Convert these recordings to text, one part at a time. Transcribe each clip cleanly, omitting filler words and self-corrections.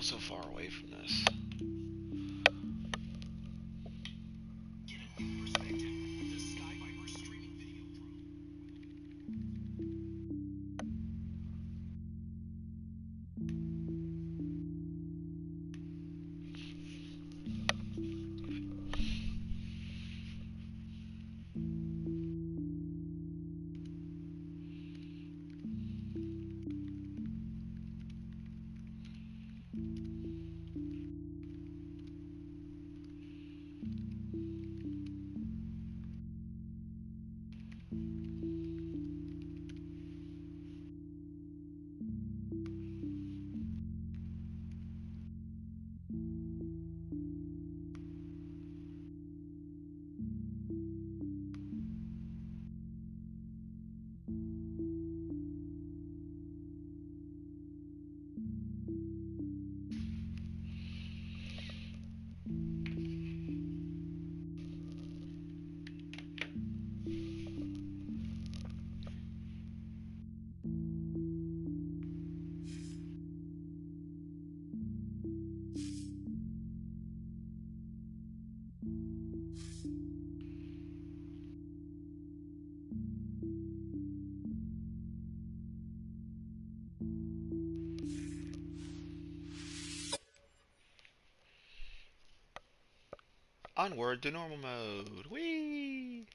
so far away from this. Onward to normal mode. Whee!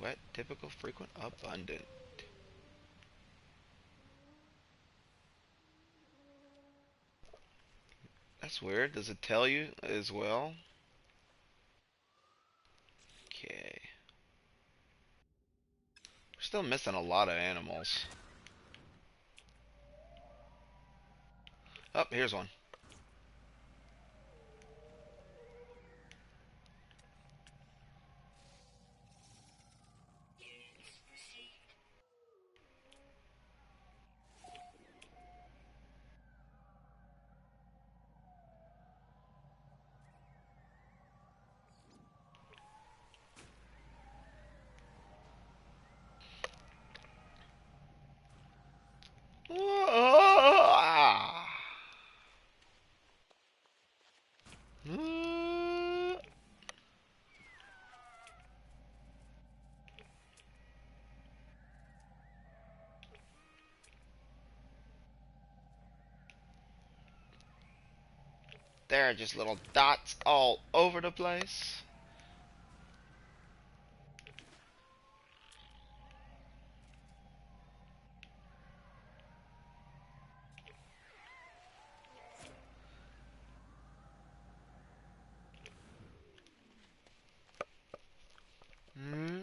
Wet, typical, frequent, abundant. That's weird. Does it tell you as well? Okay. We're still missing a lot of animals. Oh, here's one. There are just little dots all over the place. Hmm.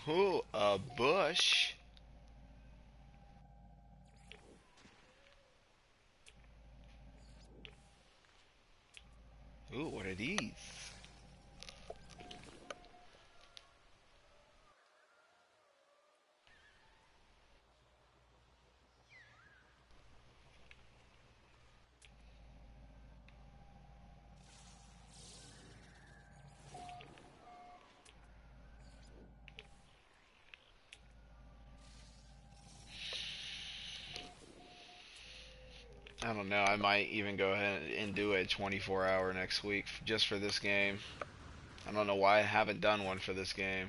Ooh, a bush. Ooh, what are these? I don't know. I might even go ahead and do a 24-hour next week just for this game. I don't know why I haven't done one for this game.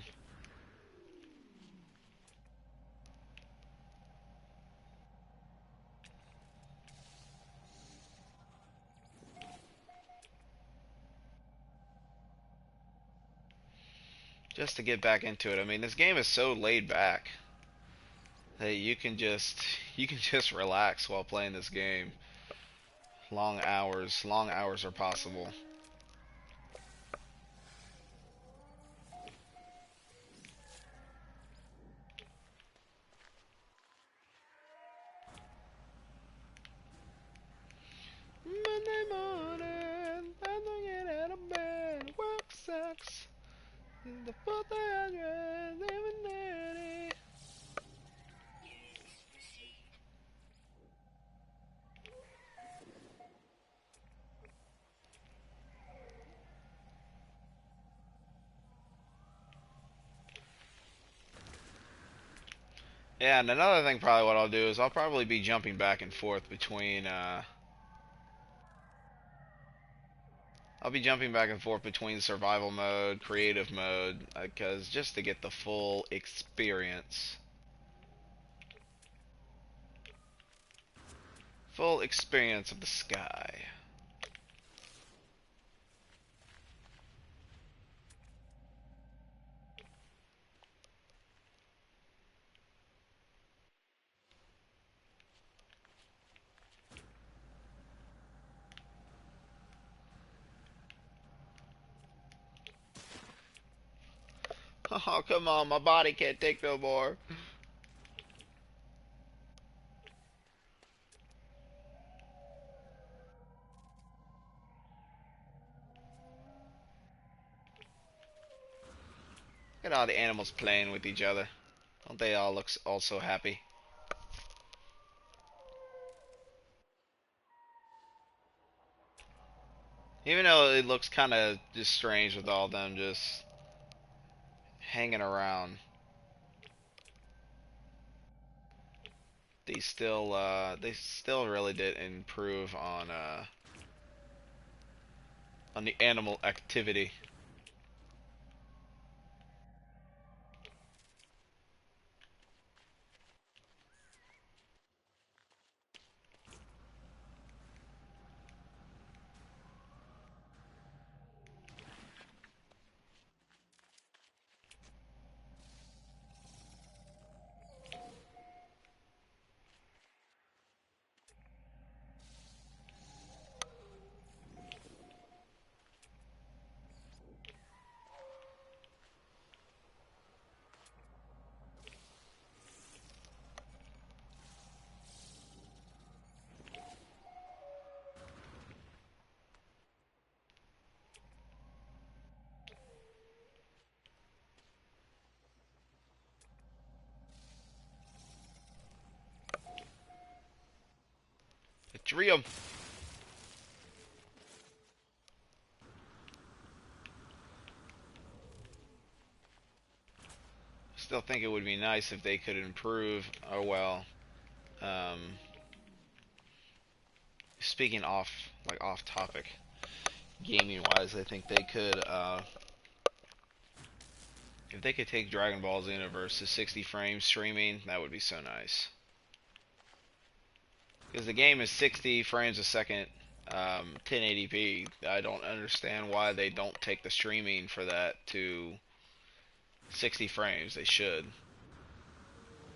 Just to get back into it. I mean, this game is so laid back that you can just relax while playing this game. Long hours are possible. Monday morning, time to get out of bed. Work sucks. The 4,000, living dirty. Yeah, and another thing probably what I'll do is I'll probably be jumping back and forth between I'll be jumping back and forth between survival mode, creative mode, because just to get the full experience. Full experience of the sky. Oh, come on, my body can't take no more. Look at all the animals playing with each other. Don't they all look all so happy? Even though it looks kind of just strange with all them just hanging around, they still really did improve on the animal activity. Three of them. Still think it would be nice if they could improve. Oh well. Um, Speaking off topic, gaming wise, I think they could if they could take Dragon Ball Xenoverse to 60 frames streaming, that would be so nice. Because the game is 60 frames a second, 1080p. I don't understand why they don't take the streaming for that to 60 frames. They should.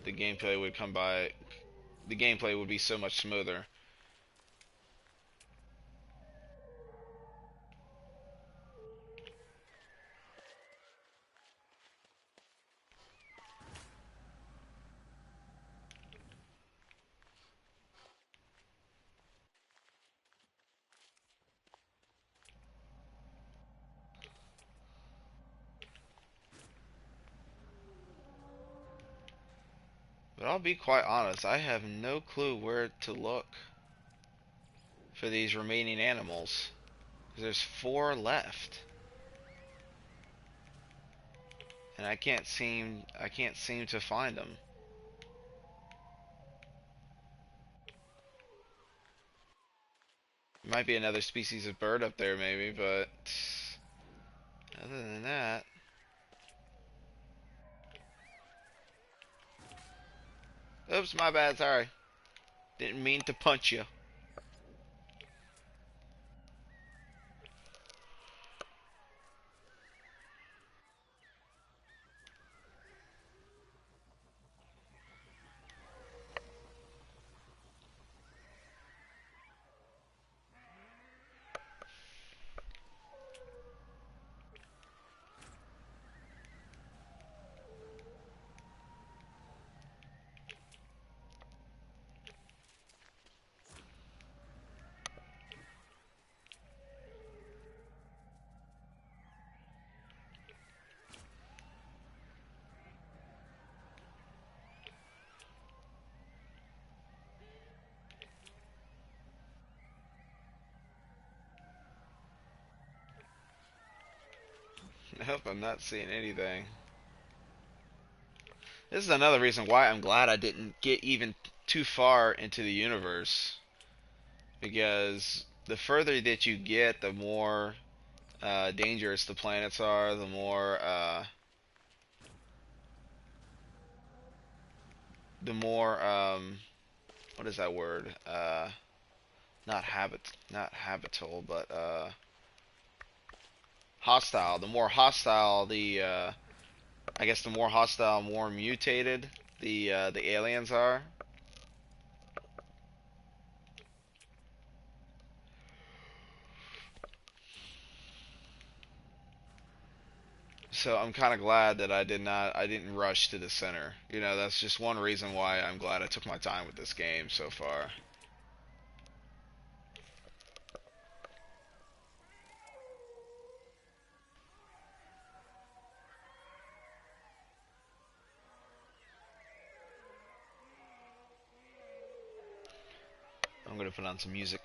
The gameplay would come by. The gameplay would be so much smoother. But I'll be quite honest, I have no clue where to look for these remaining animals. There's 4 left. And I can't seem to find them. might be another species of bird up there, maybe, but other than that, oops, my bad. Sorry, didn't mean to punch you. Nope, I'm not seeing anything. This is another reason why I'm glad I didn't get even too far into the universe. Because the further that you get, the more dangerous the planets are, the more what is that word? Not habitable, but hostile. The more hostile I guess the more hostile, more mutated the aliens are. So I'm kind of glad that I didn't rush to the center. You know, that's just one reason why I'm glad I took my time with this game so far. I'm gonna put on some music.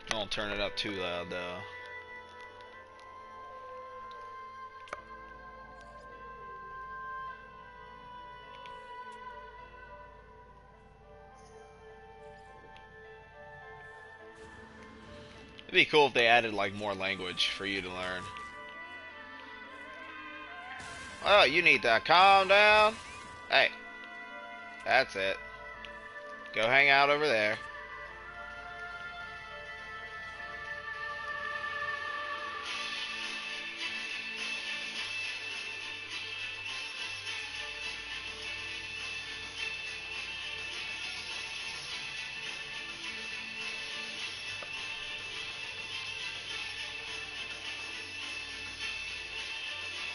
Don't turn it up too loud though. It'd be cool if they added like more language for you to learn. Oh, you need to calm down. Hey, that's it. Go hang out over there.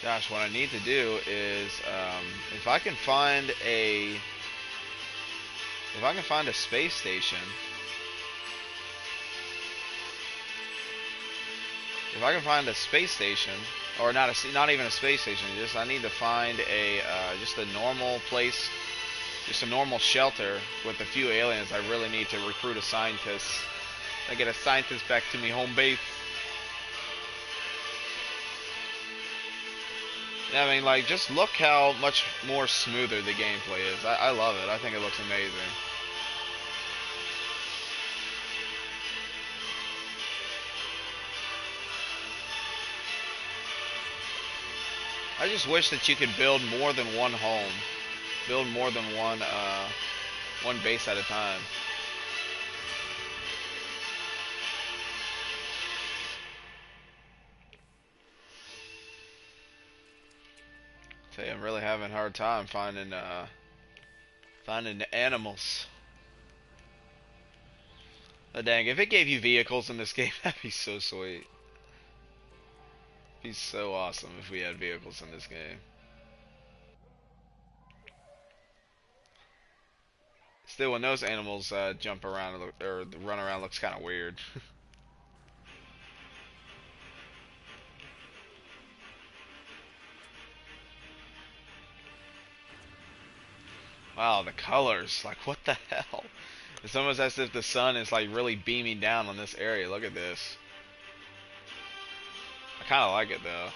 Gosh, what I need to do is if I can find a space station. If I can find a space station, or not even a space station, just I need to find just a normal place, just a normal shelter with a few aliens. I really need to recruit a scientist. I get a scientist back to me home base. I mean, like, just look how much more smoother the gameplay is. I love it. I think it looks amazing. I just wish that you could build more than one home. Build more than one base at a time. Tell you, I'm really having a hard time finding the animals. Oh, dang, if it gave you vehicles in this game, that'd be so sweet. It'd be so awesome if we had vehicles in this game. Still, when those animals jump around or run around, looks kind of weird. Wow, the colors. Like, what the hell? It's almost as if the sun is like really beaming down on this area. Look at this. I kind of like it though.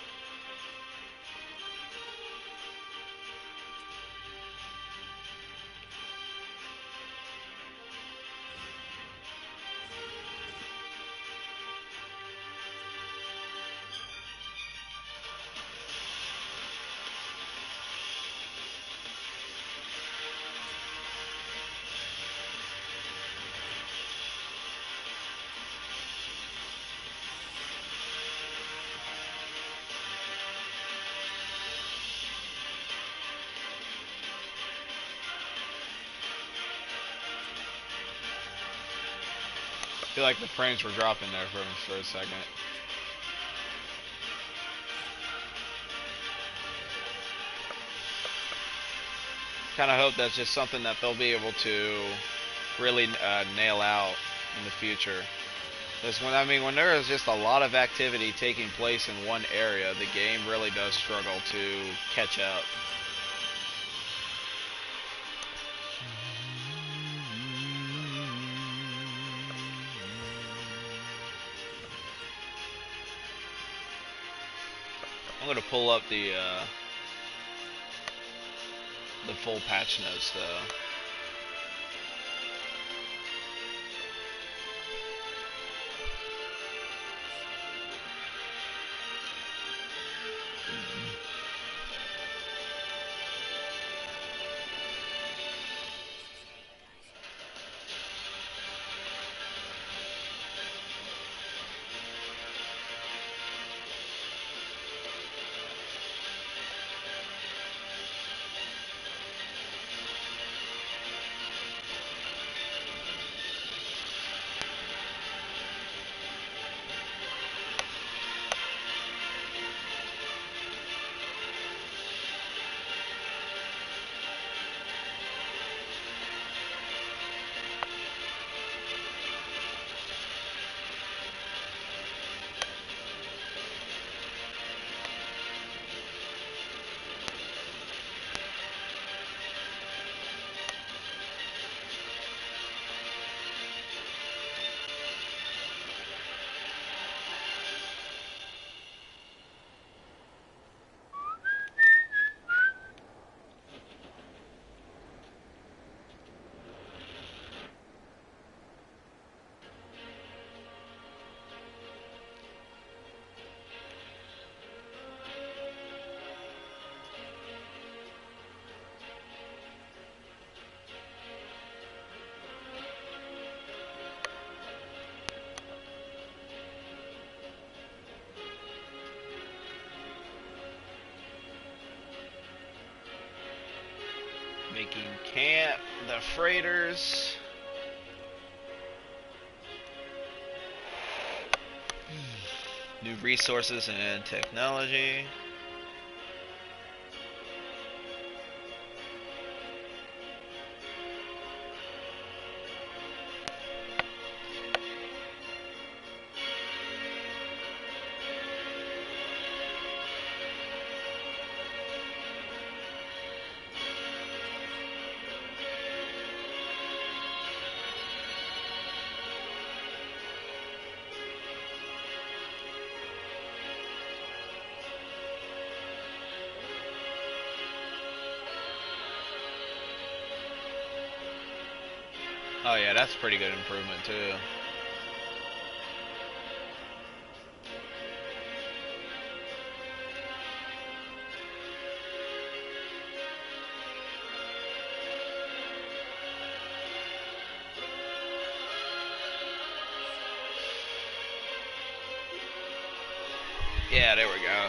I feel like the frames were dropping there for a second. Kind of hope that's just something that they'll be able to really nail out in the future. Because when there is just a lot of activity taking place in one area, the game really does struggle to catch up. I'm gonna pull up the full patch notes though. Making camp, the freighters. New resources and technology. Oh yeah, that's pretty good improvement too. Yeah, there we go.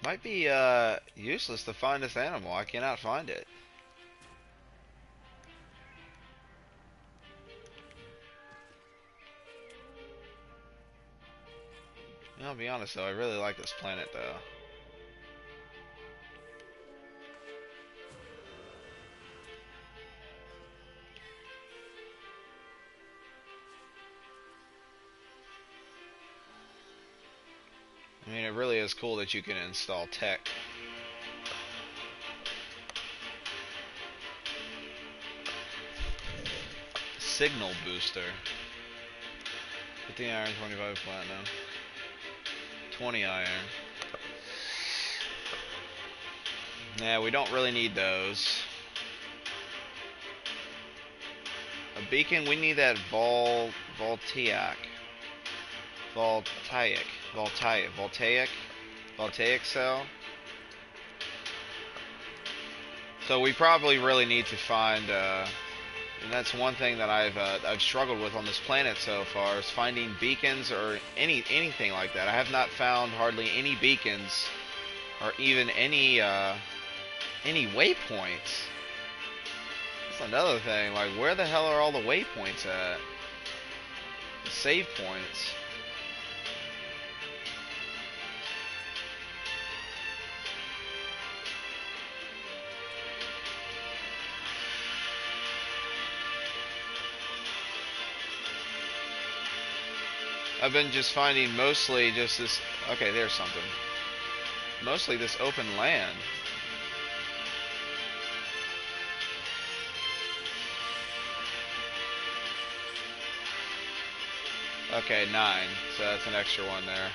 Might be useless to find this animal. I cannot find it. I'll be honest though, I really like this planet though. I mean, it really is cool that you can install tech. Signal booster. 15 iron, 25 platinum. 20 iron. Nah, we don't really need those. A beacon, we need that voltaic cell. So we probably really need to find, and that's one thing that I've struggled with on this planet so far, is finding beacons or anything like that. I have not found hardly any beacons or even any waypoints. That's another thing. Like, where the hell are all the waypoints at? The save points. I've been just finding mostly just this. Okay, there's something. Mostly this open land. Okay, 9. So that's an extra one there.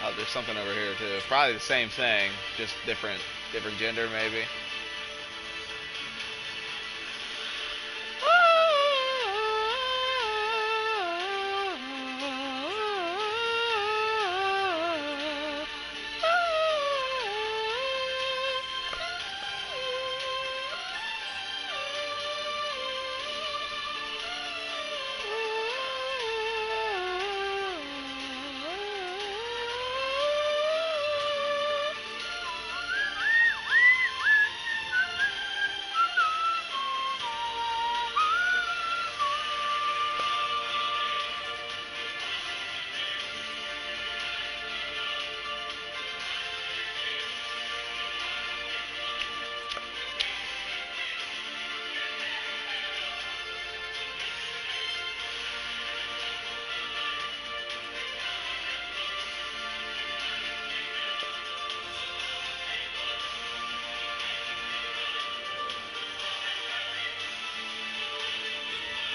Oh, there's something over here too. Probably the same thing, just different gender maybe.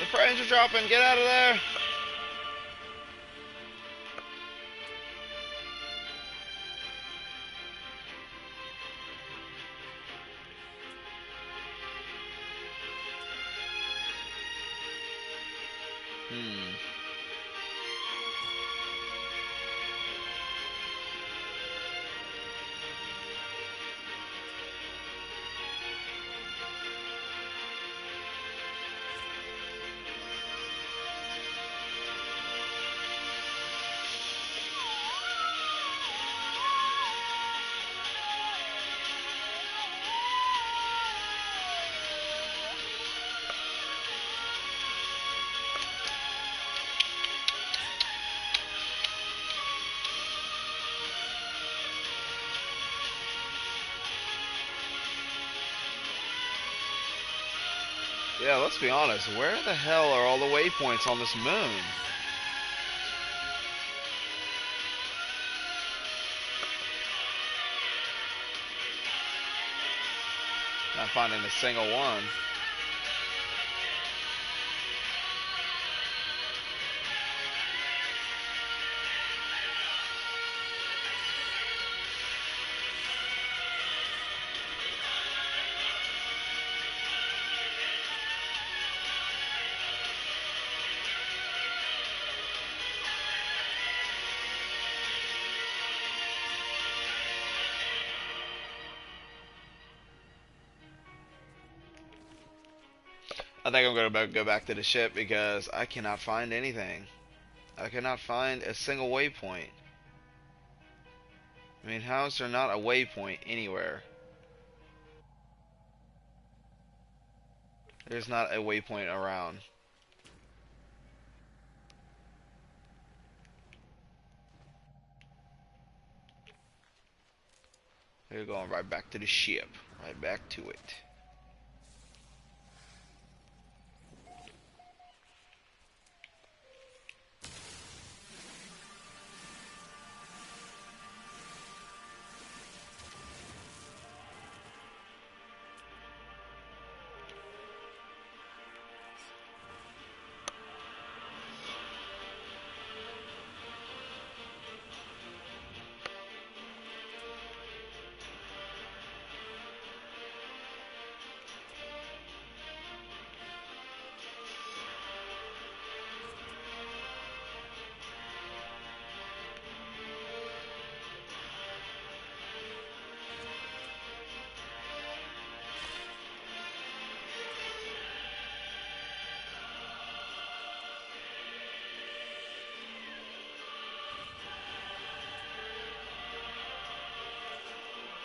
The frames are dropping. Get out of there. Hmm. Yeah, let's be honest. Where the hell are all the waypoints on this moon? Not finding a single one. I think I'm gonna go back to the ship because I cannot find anything. I cannot find a single waypoint. I mean, how is there not a waypoint anywhere? There's not a waypoint around. We're going right back to the ship. Right back to it.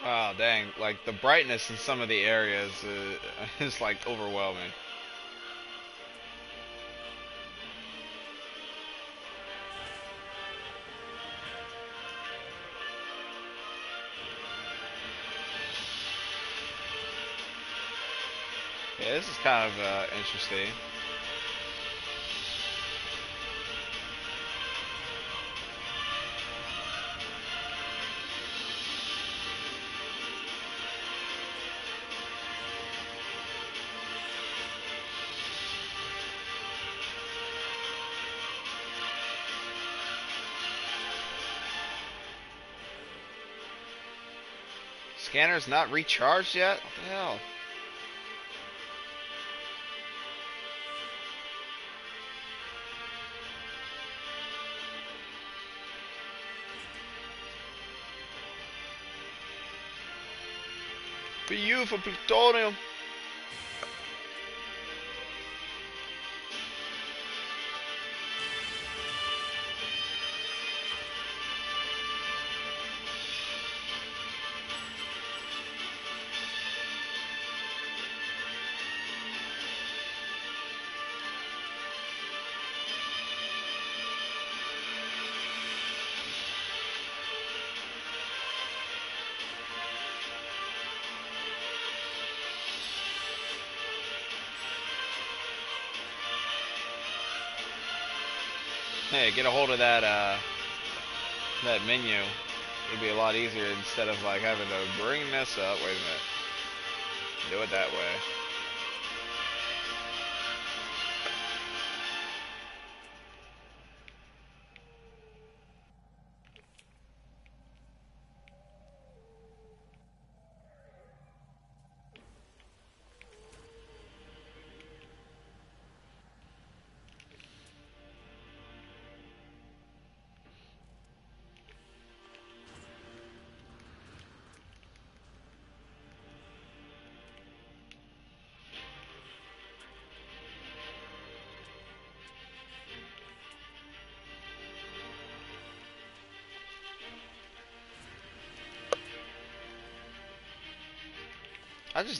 Wow, dang. Like, the brightness in some of the areas is like overwhelming. Yeah, this is kind of interesting. Scanner's not recharged yet? What the hell? For you, for plutonium. Hey, get a hold of that menu. It'd be a lot easier instead of like having to bring this up. Wait a minute. Do it that way.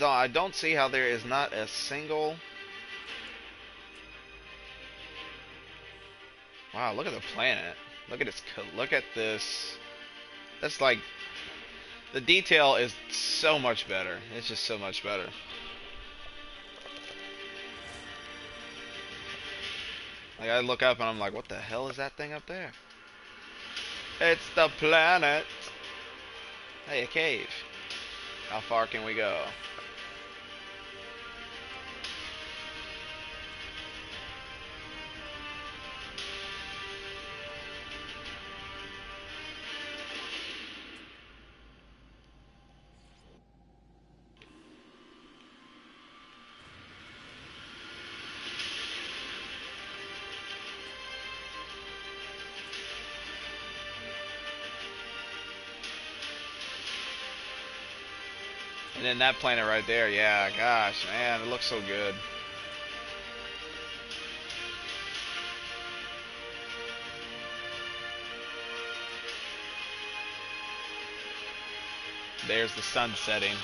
I don't see how there is not a single. Wow, look at the planet. Look at look at this. That's like, the detail is so much better. It's just so much better. Like, I look up and I'm like, what the hell is that thing up there? It's the planet. Hey, a cave. How far can we go? And then that planet right there, yeah, gosh, man, it looks so good. There's the sun setting.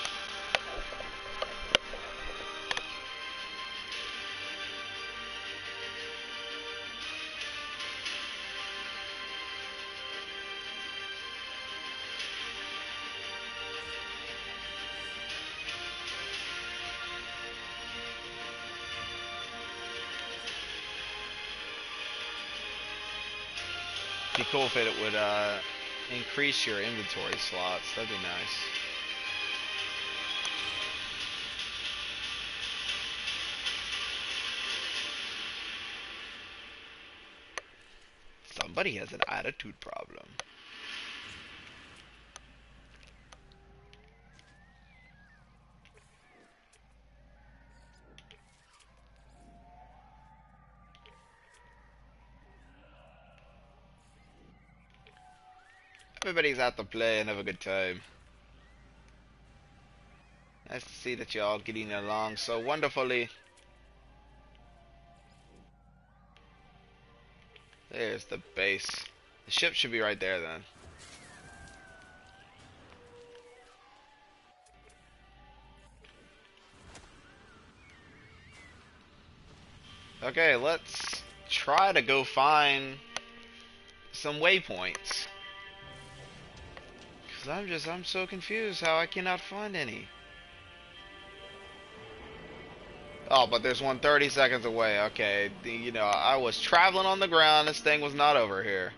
Be cool if it would increase your inventory slots. That'd be nice. Somebody has an attitude problem. Everybody's out to play and have a good time. Nice to see that y'all getting along so wonderfully. There's the base. The ship should be right there then. Okay, let's try to go find some waypoints. Cause I'm so confused how I cannot find any. Oh, but there's one 30 seconds away. Okay, you know, I was traveling on the ground. This thing was not over here.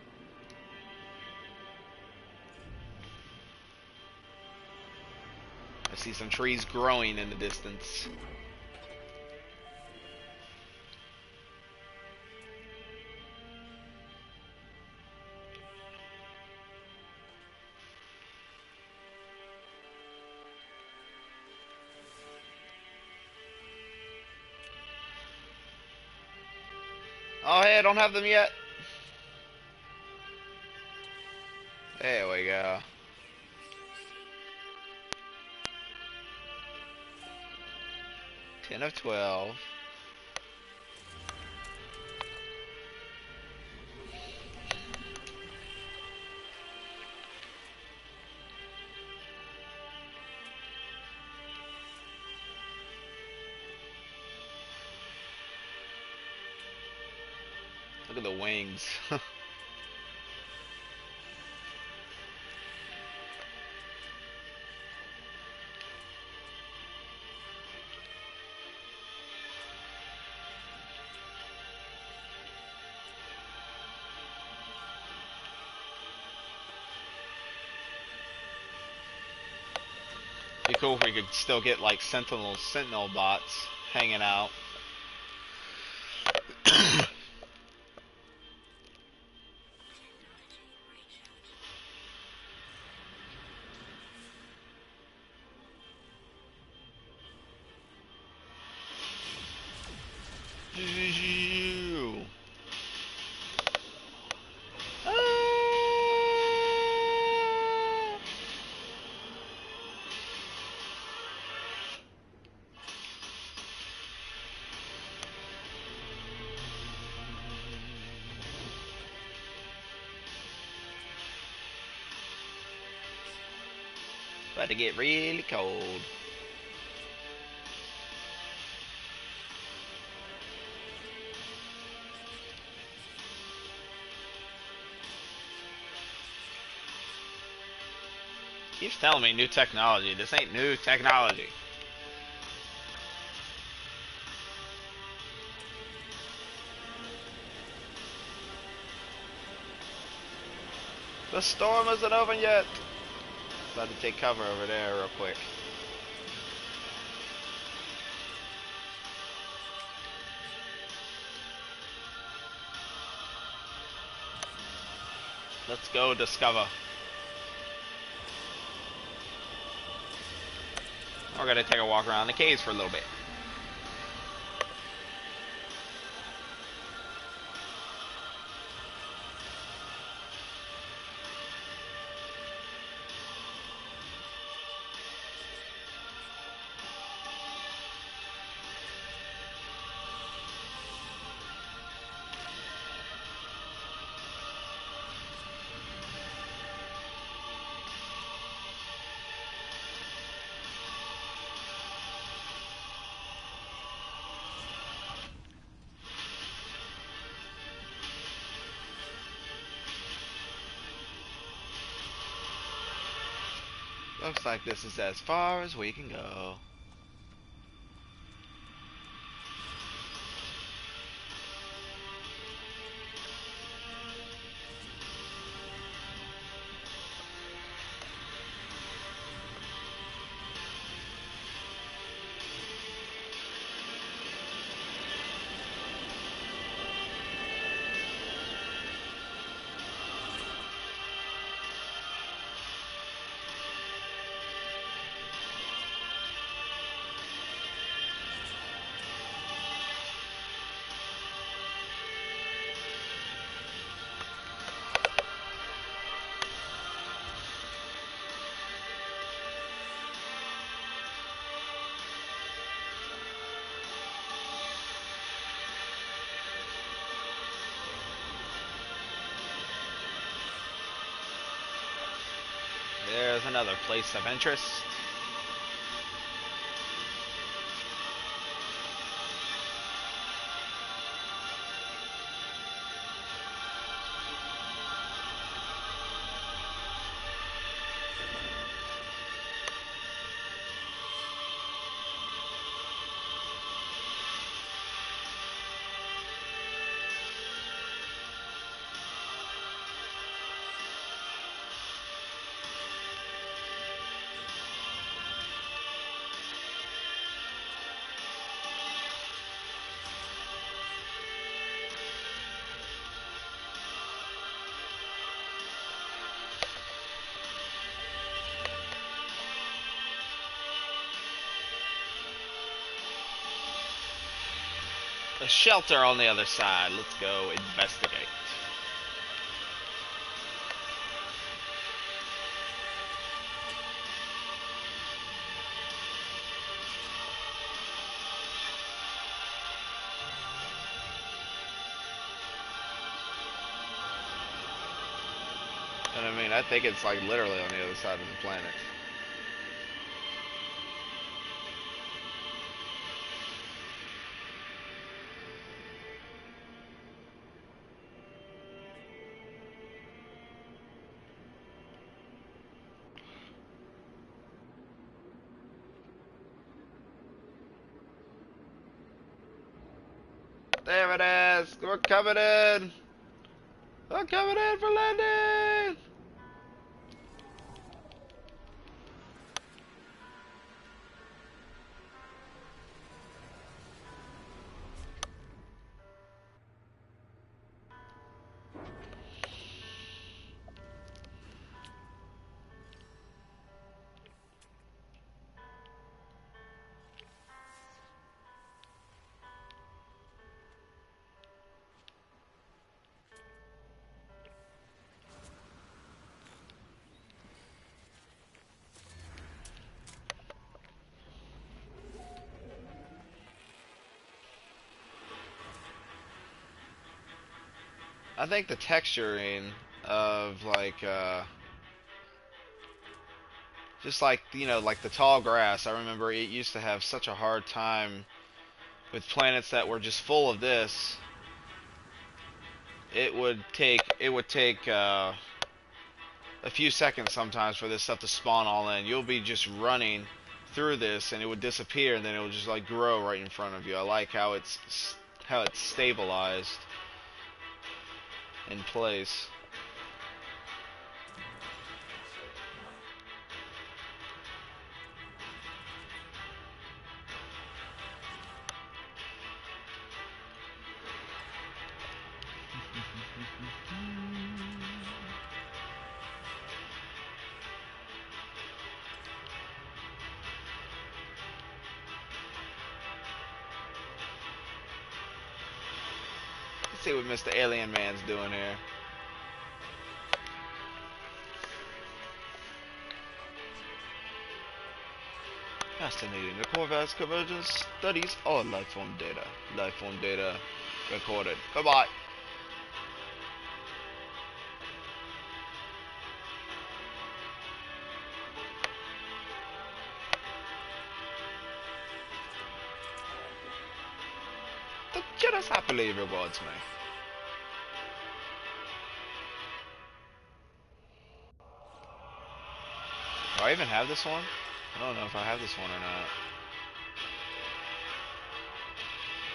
I see some trees growing in the distance. Oh, hey, I don't have them yet. There we go. Ten of 12. Look at the wings. Be cool if we could still get like sentinel bots hanging out. About to get really cold. Keeps telling me new technology. This ain't new technology. The storm isn't over yet. About to take cover over there real quick. Let's go discover. We're gonna take a walk around the caves for a little bit. Looks like this is as far as we can go. There's another place of interest. A shelter on the other side. Let's go investigate. And I mean, I think it's like literally on the other side of the planet. There it is! We're coming in! We're coming in for landing! I think the texturing of like just like, you know, like the tall grass, I remember it used to have such a hard time with planets that were just full of this. It would take a few seconds sometimes for this stuff to spawn all in. You'll be just running through this and it would disappear and then it would just like grow right in front of you. I like how it's stabilized in place. Let's see what Mr. Alien Man's doing here. Fascinating. The Corvax Convergence studies all life form data. Life form data recorded. Goodbye. The generous happily rewards me. I even have this one? I don't know if I have this one or not.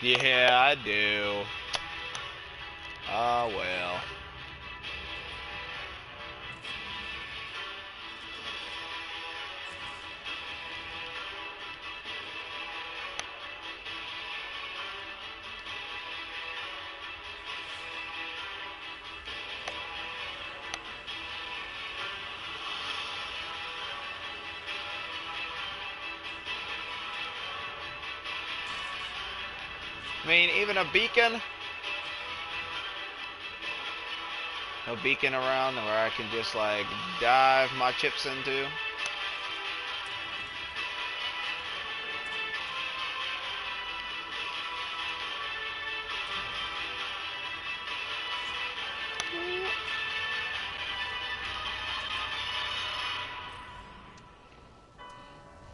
Yeah, I do. Ah, well. I mean, even a beacon? No beacon around where I can just, like, dive my chips into?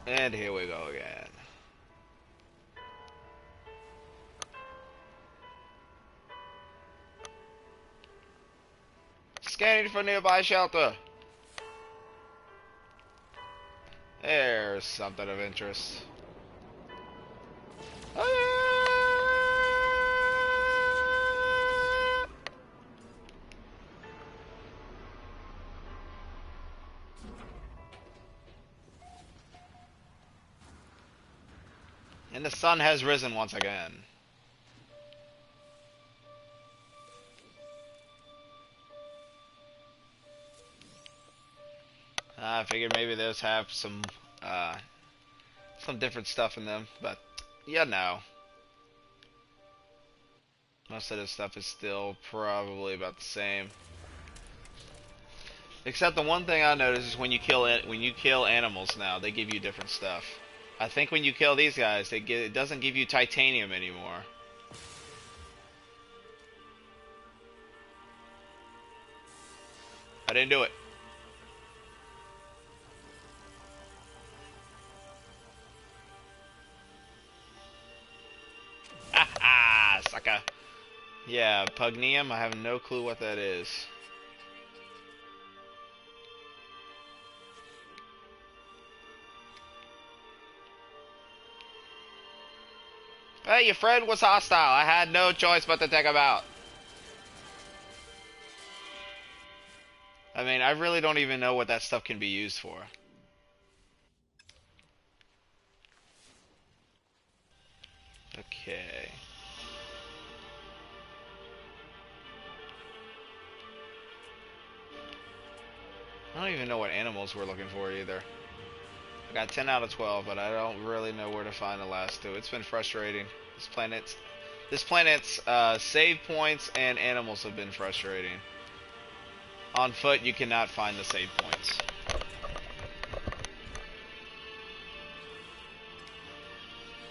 And here we go again. Scanning for nearby shelter. There's something of interest. And the sun has risen once again. I figured maybe those have some different stuff in them, but yeah, no. Most of this stuff is still probably about the same. Except the one thing I noticed is when you kill animals now, they give you different stuff. I think when you kill these guys, it doesn't give you titanium anymore. I didn't do it. Ah, sucker. Yeah, Pugnium, I have no clue what that is. Hey, your friend was hostile. I had no choice but to take him out. I mean, I really don't even know what that stuff can be used for. Okay. I don't even know what animals we're looking for either. I got 10 out of 12, but I don't really know where to find the last two. It's been frustrating. This planet's save points and animals have been frustrating. On foot, you cannot find the save points.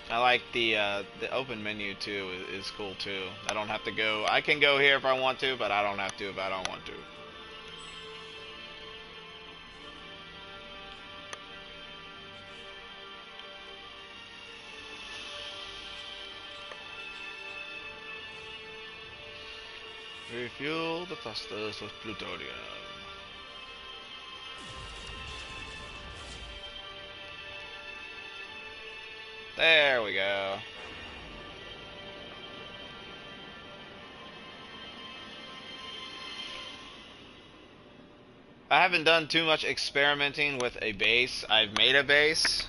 I like the open menu too is cool too. I don't have to go. I can go here if I want to, but I don't have to if I don't want to. Refuel the thrusters with plutonium. There we go. I haven't done too much experimenting with a base. I've made a base.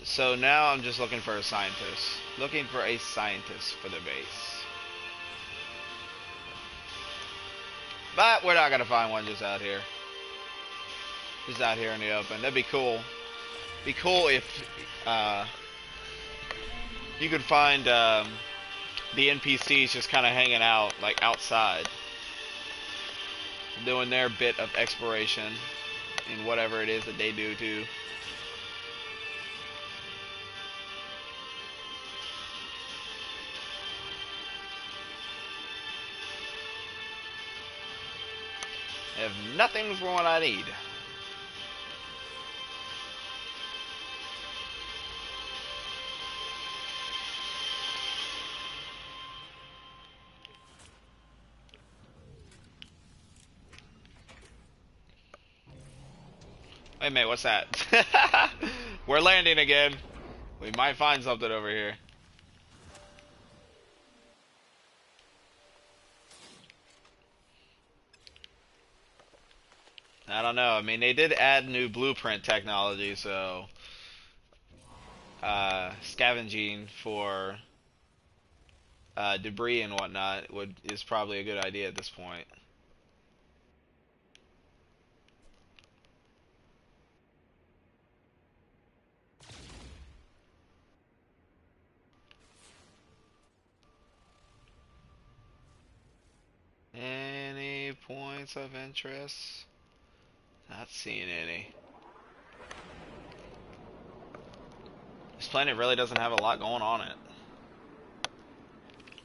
So now I'm just looking for a scientist. Looking for a scientist for the base. But we're not going to find one just out here. Just out here in the open. That'd be cool. Be cool if you could find the NPCs just kind of hanging out, like outside. Doing their bit of exploration in whatever it is that they do too. I have nothing for what I need. Wait a minute, what's that? We're landing again. We might find something over here. I don't know. I mean, they did add new blueprint technology, so scavenging for debris and whatnot is probably a good idea at this point. Any points of interest? Not seeing any. This planet really doesn't have a lot going on it.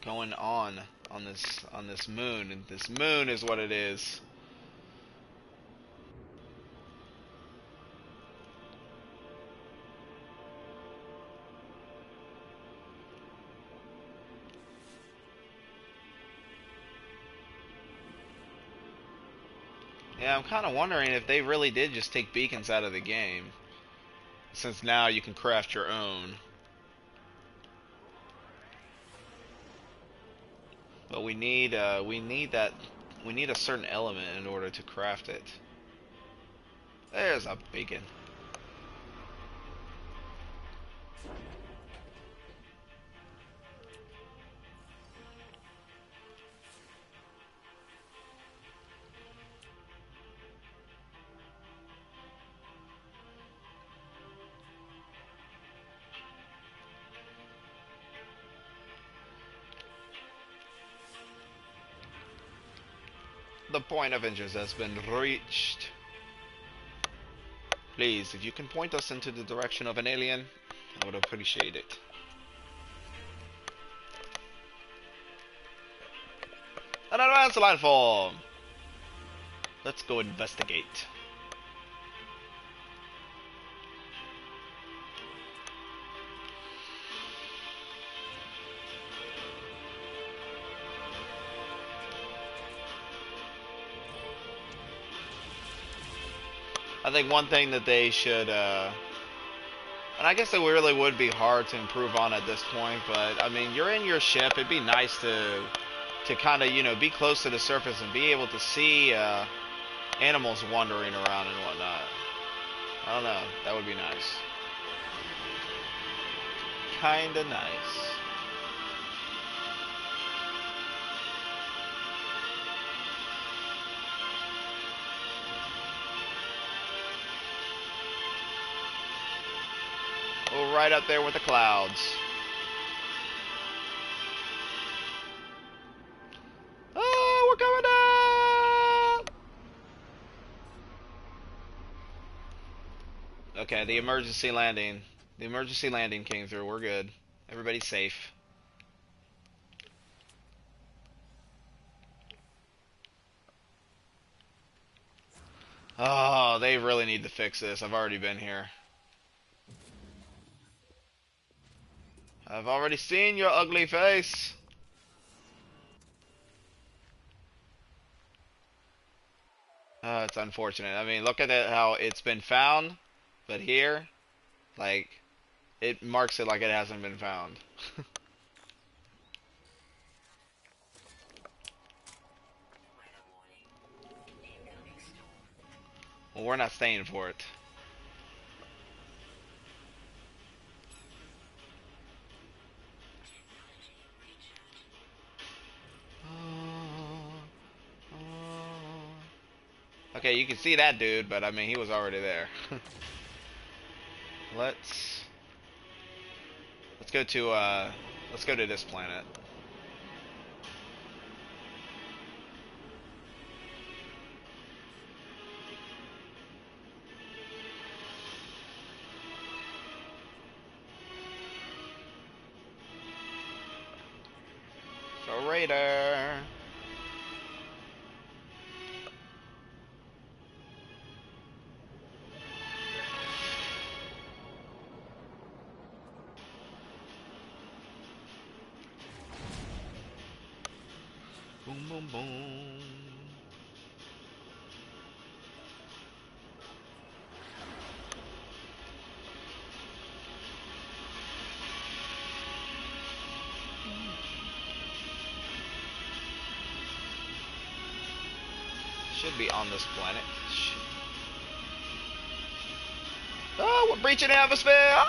Going on this moon, and this moon is what it is. Yeah, I'm kind of wondering if they really did just take beacons out of the game, since now you can craft your own. But we need that we need a certain element in order to craft it. There's a beacon. The point of interest has been reached. Please, if you can point us into the direction of an alien, I would appreciate it. An advanced life form! Let's go investigate. I think one thing that they should, and I guess it really would be hard to improve on at this point, but I mean, you're in your ship. It'd be nice to kind of, you know, be close to the surface and be able to see animals wandering around and whatnot. I don't know. That would be nice. Kinda nice. Oh, right up there with the clouds. Oh, we're coming down! Okay, the emergency landing. The emergency landing came through. We're good. Everybody's safe. Oh, they really need to fix this. I've already been here. I've already seen your ugly face. It's unfortunate. I mean, look at it, how it's been found, but here, like, it marks it like it hasn't been found. Well, we're not staying for it. Okay, you can see that dude, but I mean, he was already there. Let's go to this planet. So Raider. Boom, boom, boom. Should be on this planet. Oh, we're breaching the atmosphere!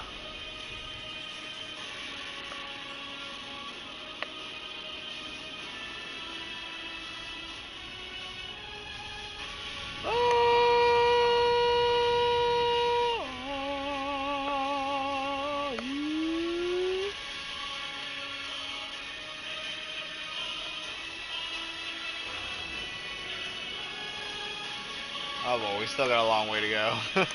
Oh boy, we still got a long way to go. What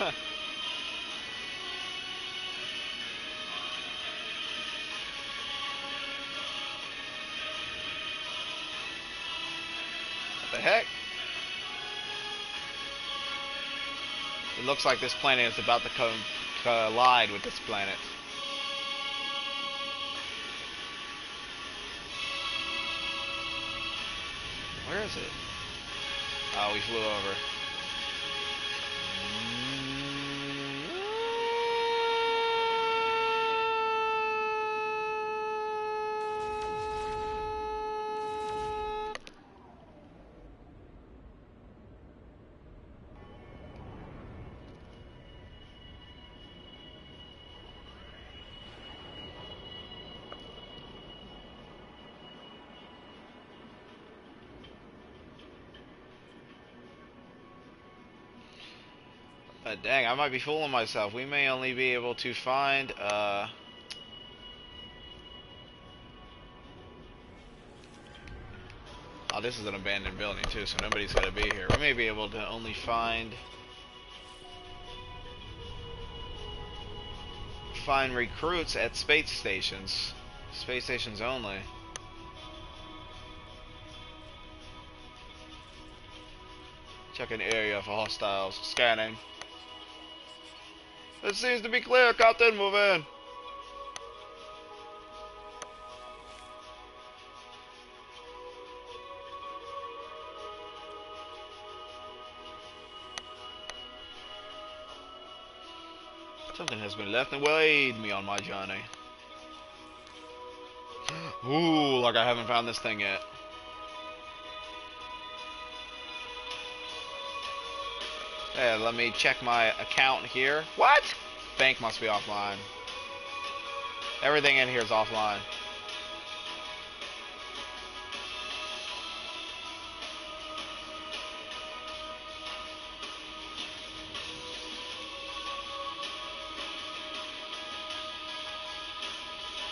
the heck? It looks like this planet is about to collide with this planet. Where is it? Oh, we flew over. Dang, I might be fooling myself. We may only be able to find, oh, this is an abandoned building too, so nobody's gonna be here. We may be able to only find recruits at space stations. Space stations only. Checking area for hostiles. Scanning. It seems to be clear, Captain. Move in. Something has been left and will aid me on my journey. Ooh, like I haven't found this thing yet. Yeah, let me check my account here. What? Bank must be offline. Everything in here is offline.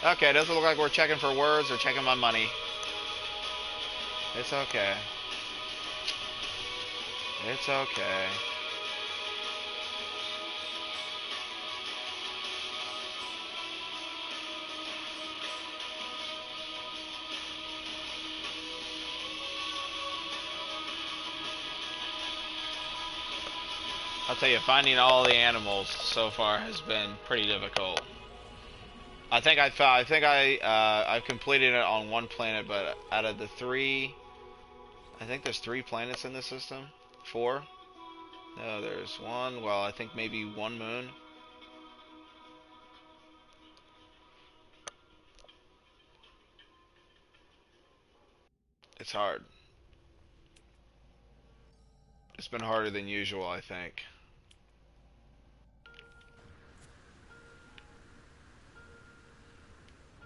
Okay, doesn't look like we're checking for words or checking my money. It's okay. It's okay. I'll tell you, finding all the animals so far has been pretty difficult. I've completed it on one planet, but out of the three, I think there's 3 planets in the system. 4? No, there's 1. Well, I think maybe 1 moon. It's hard. It's been harder than usual, I think.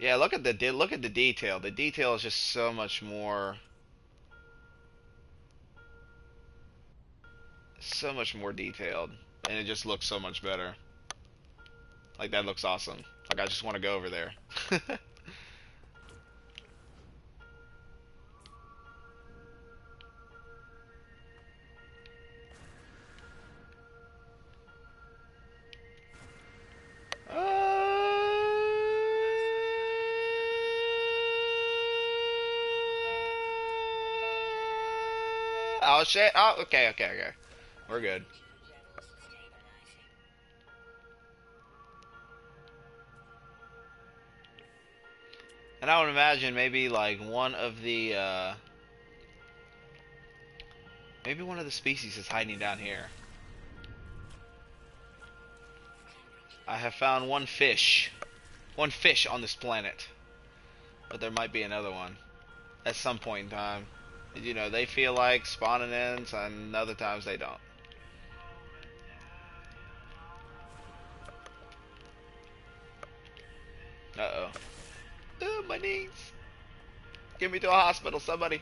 Yeah, look at the detail. The detail is just so much more, detailed, and it just looks so much better. Like, that looks awesome. Like, I just want to go over there. Oh shit! Oh, okay. We're good. And I would imagine maybe like maybe one of the species is hiding down here. I have found one fish on this planet, but there might be another one at some point in time. You know, they feel like spawning in, and other times they don't. Uh-oh. Oh, my knees. Get me to a hospital, somebody.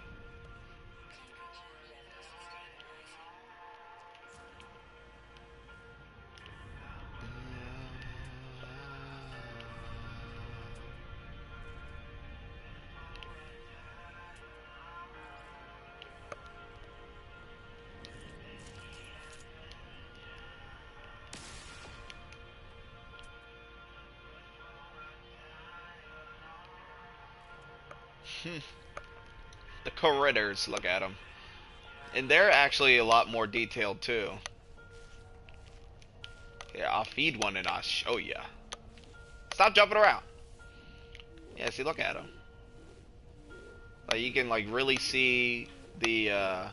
The critters, look at them. And they're actually a lot more detailed, too. Yeah, I'll feed one and I'll show ya. Stop jumping around. Yeah, see, look at them. Like, you can, like, really see the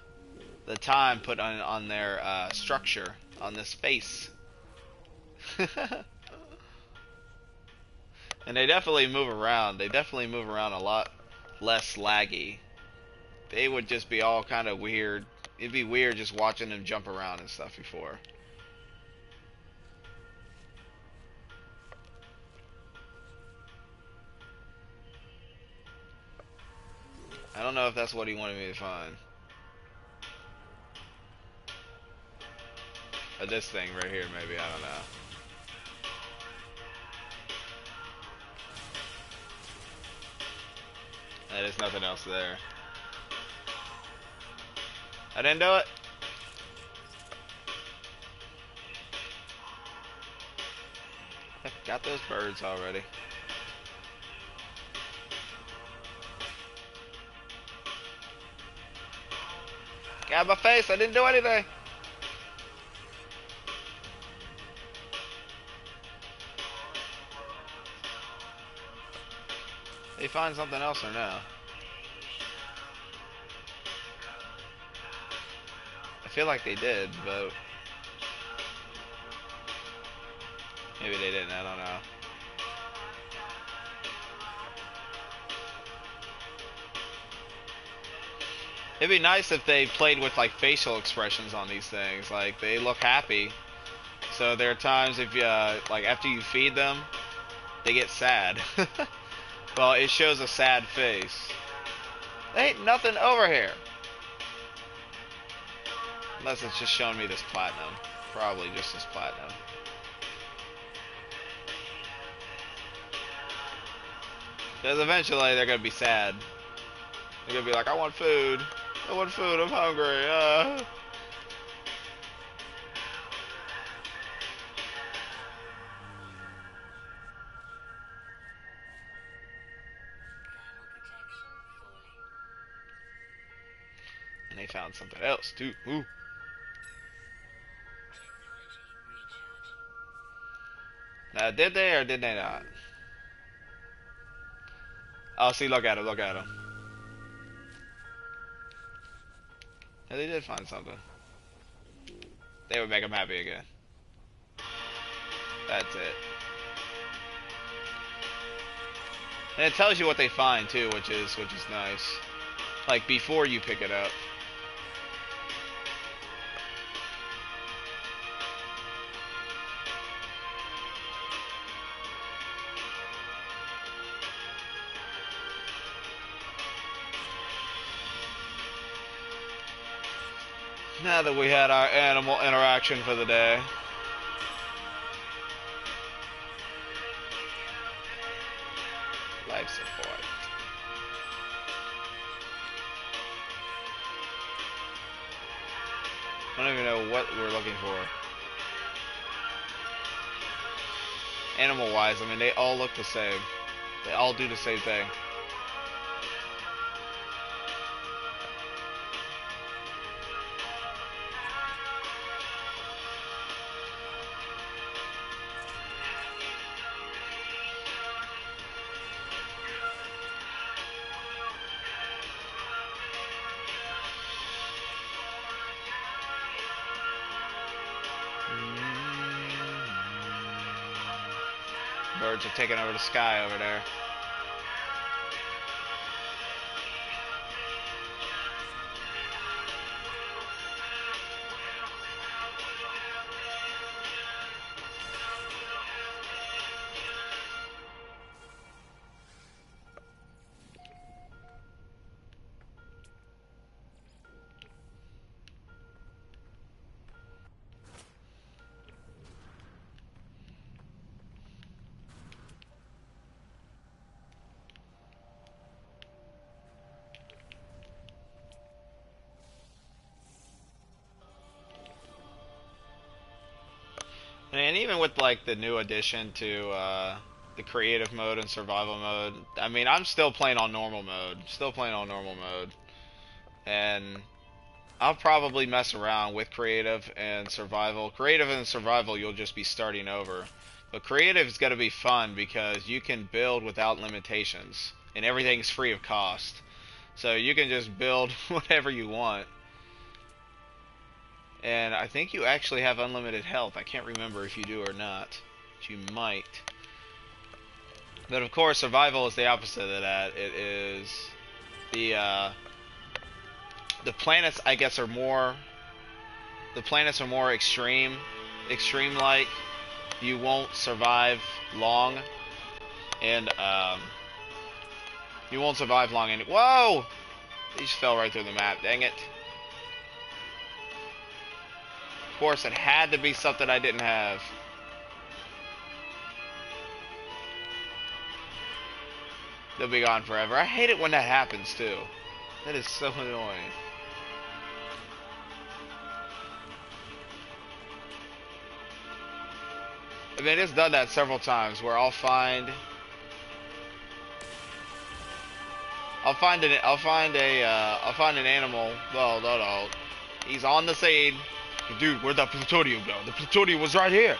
time put on their structure on this face. And they definitely move around. They definitely move around a lot less laggy. They would just be all kind of weird. It'd be weird just watching them jump around and stuff before. I don't know if that's what he wanted me to find. Or this thing right here, maybe. I don't know. There's nothing else there. I didn't do it. Got those birds already. Got my face. I didn't do anything. They find something else or no? I feel like they did, but maybe they didn't. I don't know. It'd be nice if they played with like facial expressions on these things. Like they look happy, so there are times if you like after you feed them, they get sad. Well, it shows a sad face. There ain't nothing over here. Unless it's just showing me this platinum. Probably just this platinum. Because eventually they're going to be sad. They're going to be like, I want food. I want food. I'm hungry. And they found something else too. Ooh. Now, did they or did they not? Oh, see, look at him, look at him. Yeah, they did find something. They would make him happy again. That's it. And it tells you what they find too, which is nice. Like before you pick it up. Now that we had our animal interaction for the day. Life support. I don't even know what we're looking for. Animal-wise, I mean, they all look the same. They all do the same thing. Birds are taking over the sky over there. And even with like the new addition to the creative mode and survival mode, I mean, I'm still playing on normal mode. Still playing on normal mode. And I'll probably mess around with creative and survival. Creative and survival, you'll just be starting over. But creative is going to be fun because you can build without limitations. And everything's free of cost. So you can just build whatever you want. And I think you actually have unlimited health. I can't remember if you do or not. But you might. But of course, survival is the opposite of that. It is the planets, I guess, are more. The planets are more extreme like. You won't survive long, and you won't survive long. And whoa, he just fell right through the map. Dang it. Of course, it had to be something I didn't have. They'll be gone forever. I hate it when that happens, too. That is so annoying. I mean, it's done that several times where I'll find an animal. Well, no. He's on the scene. Dude, where'd that plutonium go? The plutonium was right here.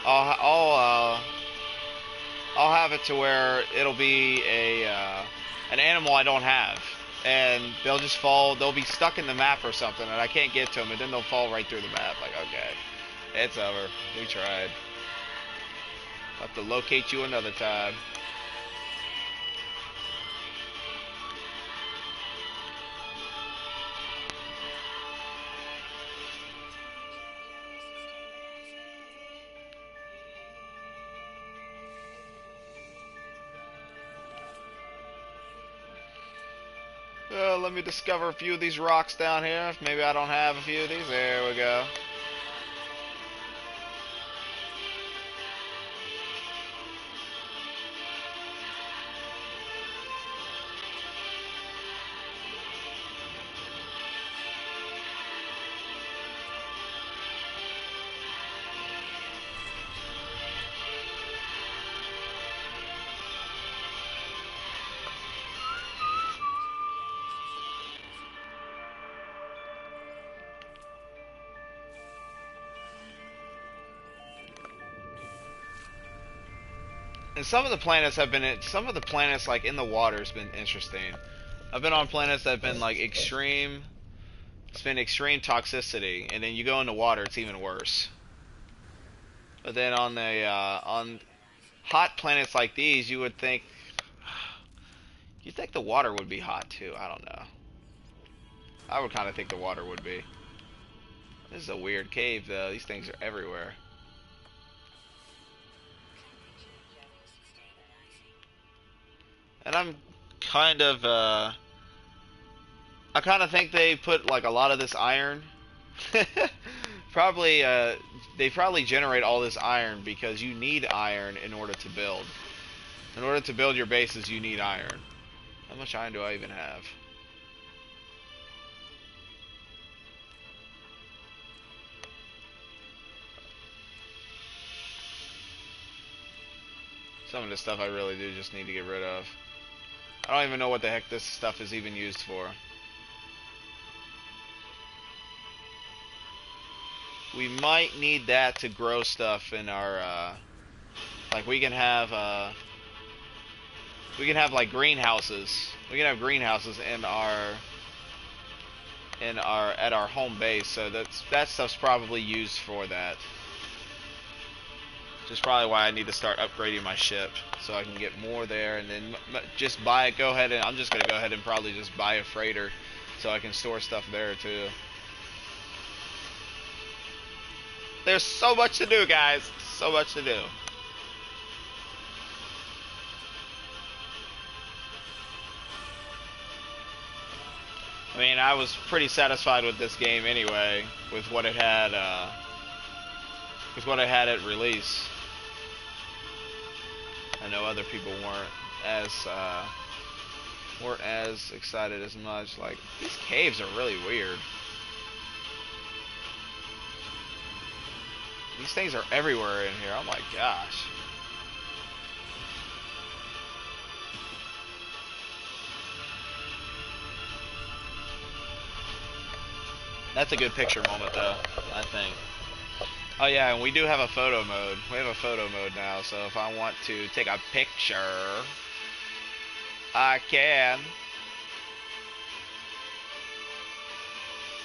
I'll have it to where it'll be an animal I don't have, and they'll just fall. They'll be stuck in the map or something, and I can't get to them, and then they'll fall right through the map. Like, okay, it's over. We tried. I'll have to locate you another time. Let me discover a few of these rocks down here. Maybe I don't have a few of these. There we go. And some of the planets like in the water has been interesting. I've been on planets that have been like extreme. It's been extreme toxicity, and then you go in the water, it's even worse. But then on hot planets like these, you think the water would be hot too. I don't know. I would kind of think the water would be. This is a weird cave though. These things are everywhere. And I kind of think they put like a lot of this iron. Probably, they probably generate all this iron because you need iron in order to build. In order to build your bases, you need iron. How much iron do I even have? Some of this stuff I really do just need to get rid of. I don't even know what the heck this stuff is even used for. We might need that to grow stuff in our, like we can have like greenhouses. We can have greenhouses in our at our home base, so that stuff's probably used for that. Which is probably why I need to start upgrading my ship so I can get more there, and then just I'm just gonna go ahead and probably just buy a freighter so I can store stuff there too. There's so much to do, guys. So much to do. I mean, I was pretty satisfied with this game anyway, with what it had at release. I know other people weren't as weren't as excited as much. Like, these caves are really weird. These things are everywhere in here. Oh my gosh. That's a good picture moment, though, I think. Oh yeah, and we do have a photo mode. We have a photo mode now, so if I want to take a picture, I can.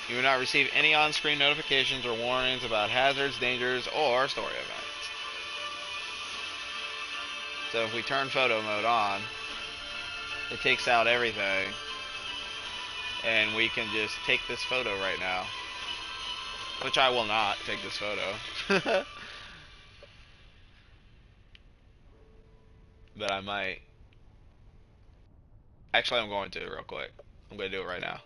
You will not receive any on-screen notifications or warnings about hazards, dangers, or story events. So if we turn photo mode on, it takes out everything, and we can just take this photo right now. Which I will not take this photo. But I might. Actually, I'm going to real quick. I'm going to do it right now.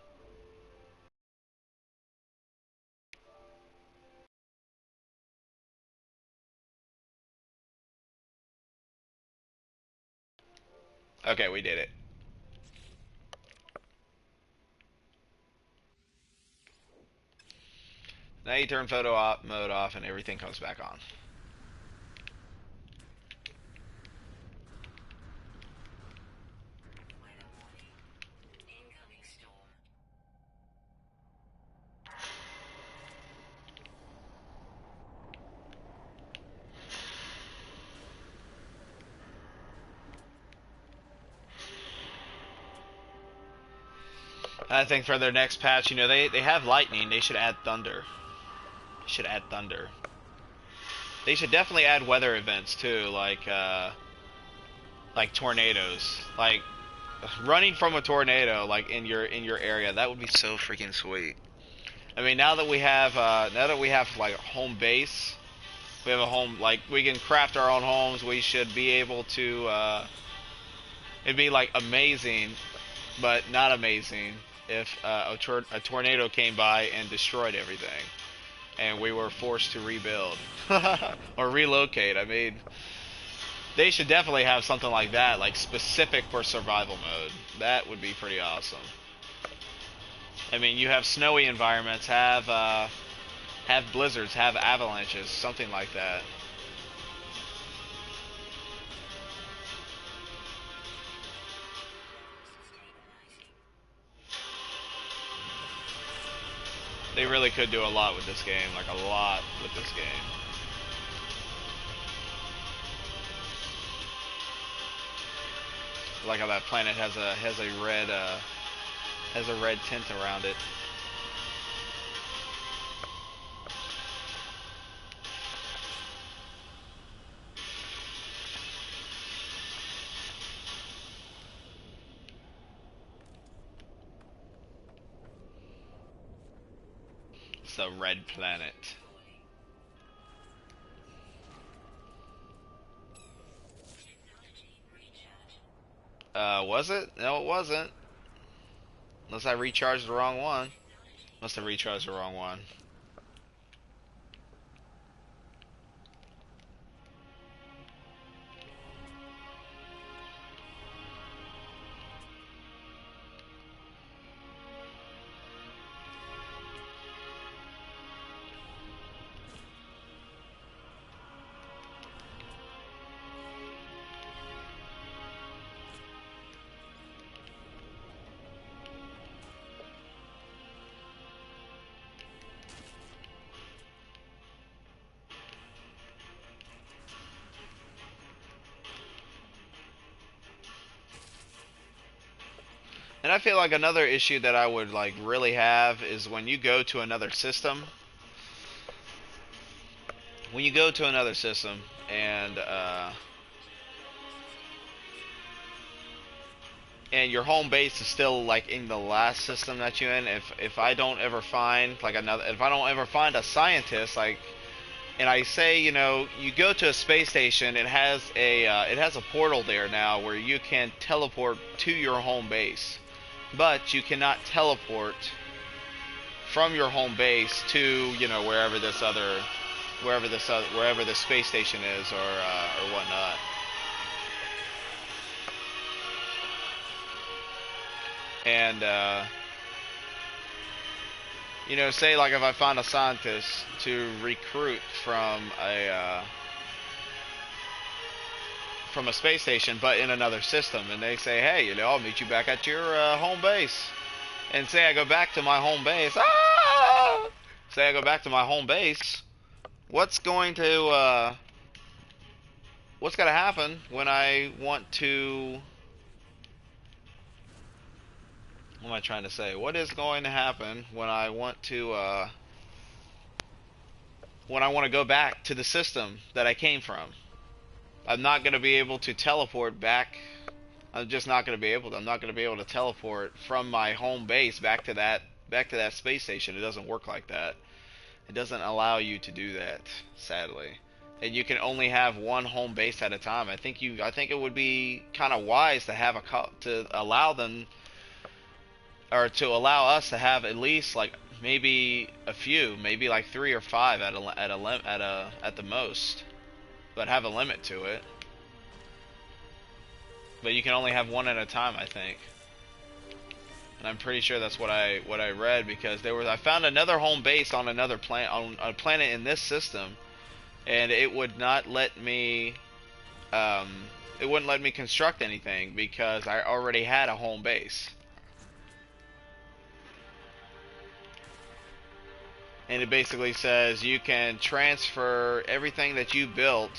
Okay, we did it. Now you turn photo mode off and everything comes back on. I think for their next patch, you know, they have lightning. They should add thunder. They should add thunder. They should definitely add weather events too, like tornadoes. Like running from a tornado, like in your area. That would be so freaking sweet. I mean, now that we have like home base, we have a home, like we can craft our own homes. We should be able to. It'd be like amazing, but not amazing if a tornado came by and destroyed everything, and we were forced to rebuild or relocate. I mean, they should definitely have something like that, like specific for survival mode. That would be pretty awesome. I mean, you have snowy environments, have blizzards, have avalanches, something like that. They really could do a lot with this game, like a lot with this game. Like how that planet has a red tint around it. It's a red planet. Was it? No, it wasn't. Unless I recharged the wrong one. Must have recharged the wrong one. And I feel like another issue that I would like really have is when you go to another system. When you go to another system and your home base is still like in the last system that you're in, if I don't ever find like another, if I don't ever find a scientist, like, and I say, you know, you go to a space station, it has a portal there now where you can teleport to your home base, but you cannot teleport from your home base to, you know, wherever the space station is, or whatnot. And you know, say like if I find a scientist to recruit from a space station, but in another system, and they say, hey, you know, I'll meet you back at your home base. And say I go back to my home base. Ah! Say I go back to my home base. What's going to what's going to happen when I want to? What am I trying to say? What is going to happen when I want to go back to the system that I came from? I'm not going to be able to teleport back. I'm just not going to be able to. I'm not going to be able to teleport from my home base back to that space station. It doesn't work like that. It doesn't allow you to do that, sadly. And you can only have one home base at a time. I think it would be kind of wise to have to allow them, or to allow us to have at least like maybe a few, maybe like 3 or 5 at the most, but have a limit to it. But you can only have one at a time, I think. And I'm pretty sure that's what I read, because I found another home base on another planet, on a planet in this system, and it would not let me it wouldn't let me construct anything because I already had a home base. And it basically says you can transfer everything that you built.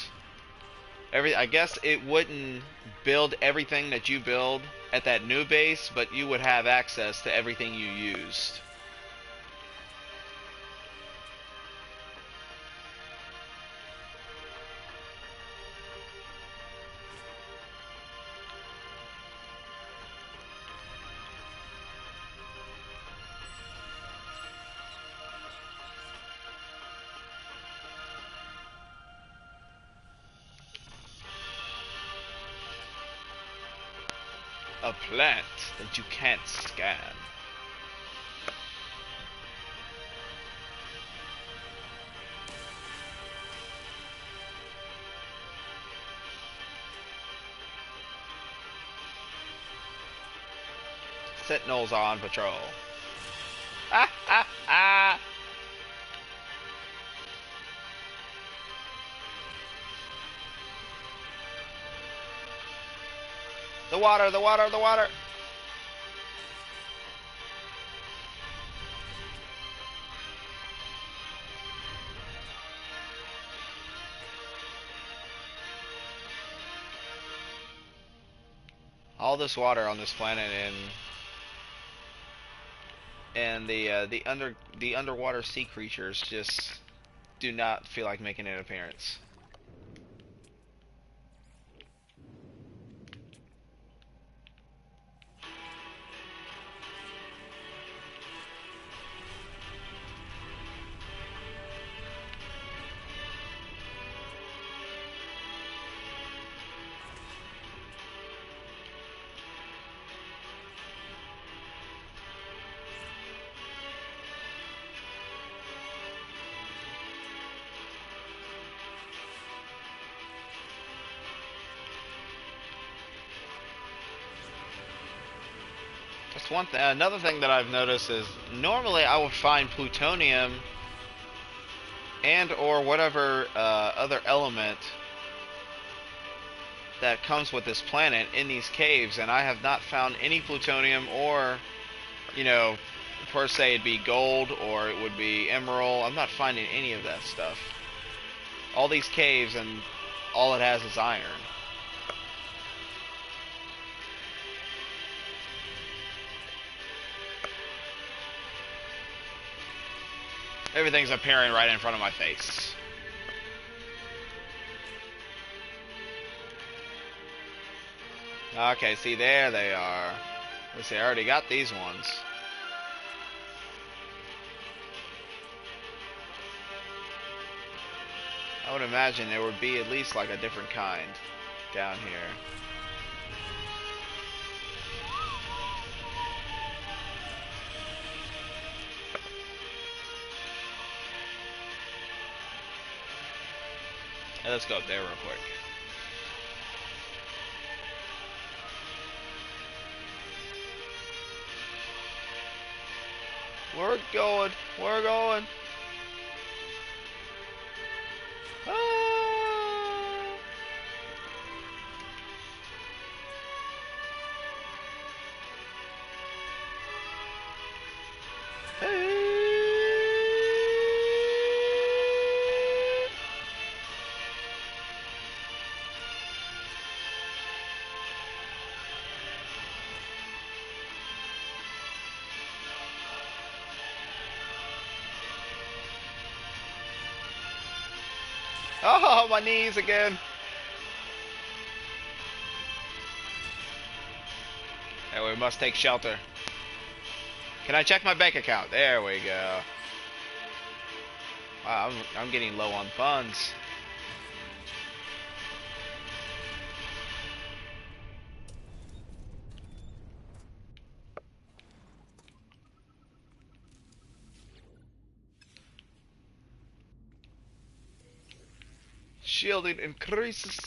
I guess it wouldn't build everything that you build at that new base, but you would have access to everything you used. A plant that you can't scan. Sentinels are on patrol. Ah, ah, ah. The water, the water, the water. All this water on this planet, and the underwater sea creatures just do not feel like making an appearance. That's one thing. Another thing that I've noticed is normally I would find plutonium and or whatever other element that comes with this planet in these caves, and I have not found any plutonium, or, you know, per se it'd be gold or it would be emerald. I'm not finding any of that stuff. All these caves, and all it has is iron. Everything's appearing right in front of my face. Okay, see, there they are. Let's see, I already got these ones. I would imagine there would be at least like a different kind down here. Hey, let's go up there real quick. We're going. We're going. Ah. Oh, my knees again. And we must take shelter. Can I check my bank account? There we go. Wow, I'm getting low on funds. Shielding increases.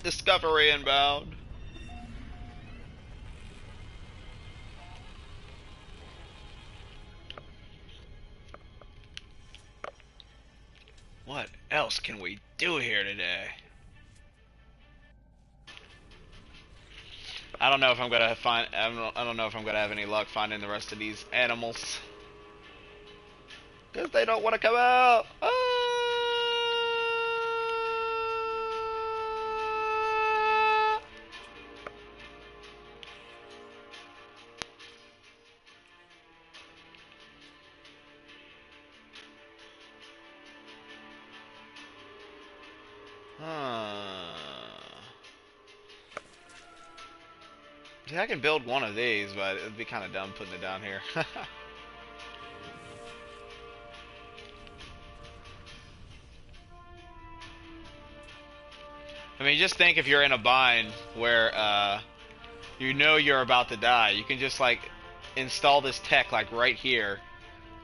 Discovery inbound. What else can we do here today? I don't know if I'm gonna find. I don't know if I'm gonna have any luck finding the rest of these animals, because they don't want to come out. Ah! See, I can build one of these, but it'd be kind of dumb putting it down here. I mean, just think if you're in a bind where you know you're about to die, you can just like install this tech like right here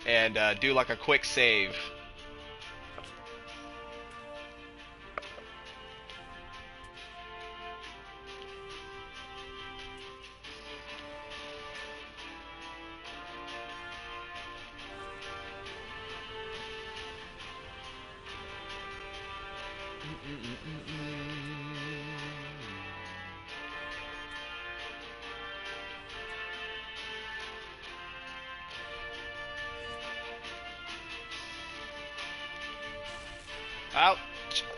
and do like a quick save. Ouch!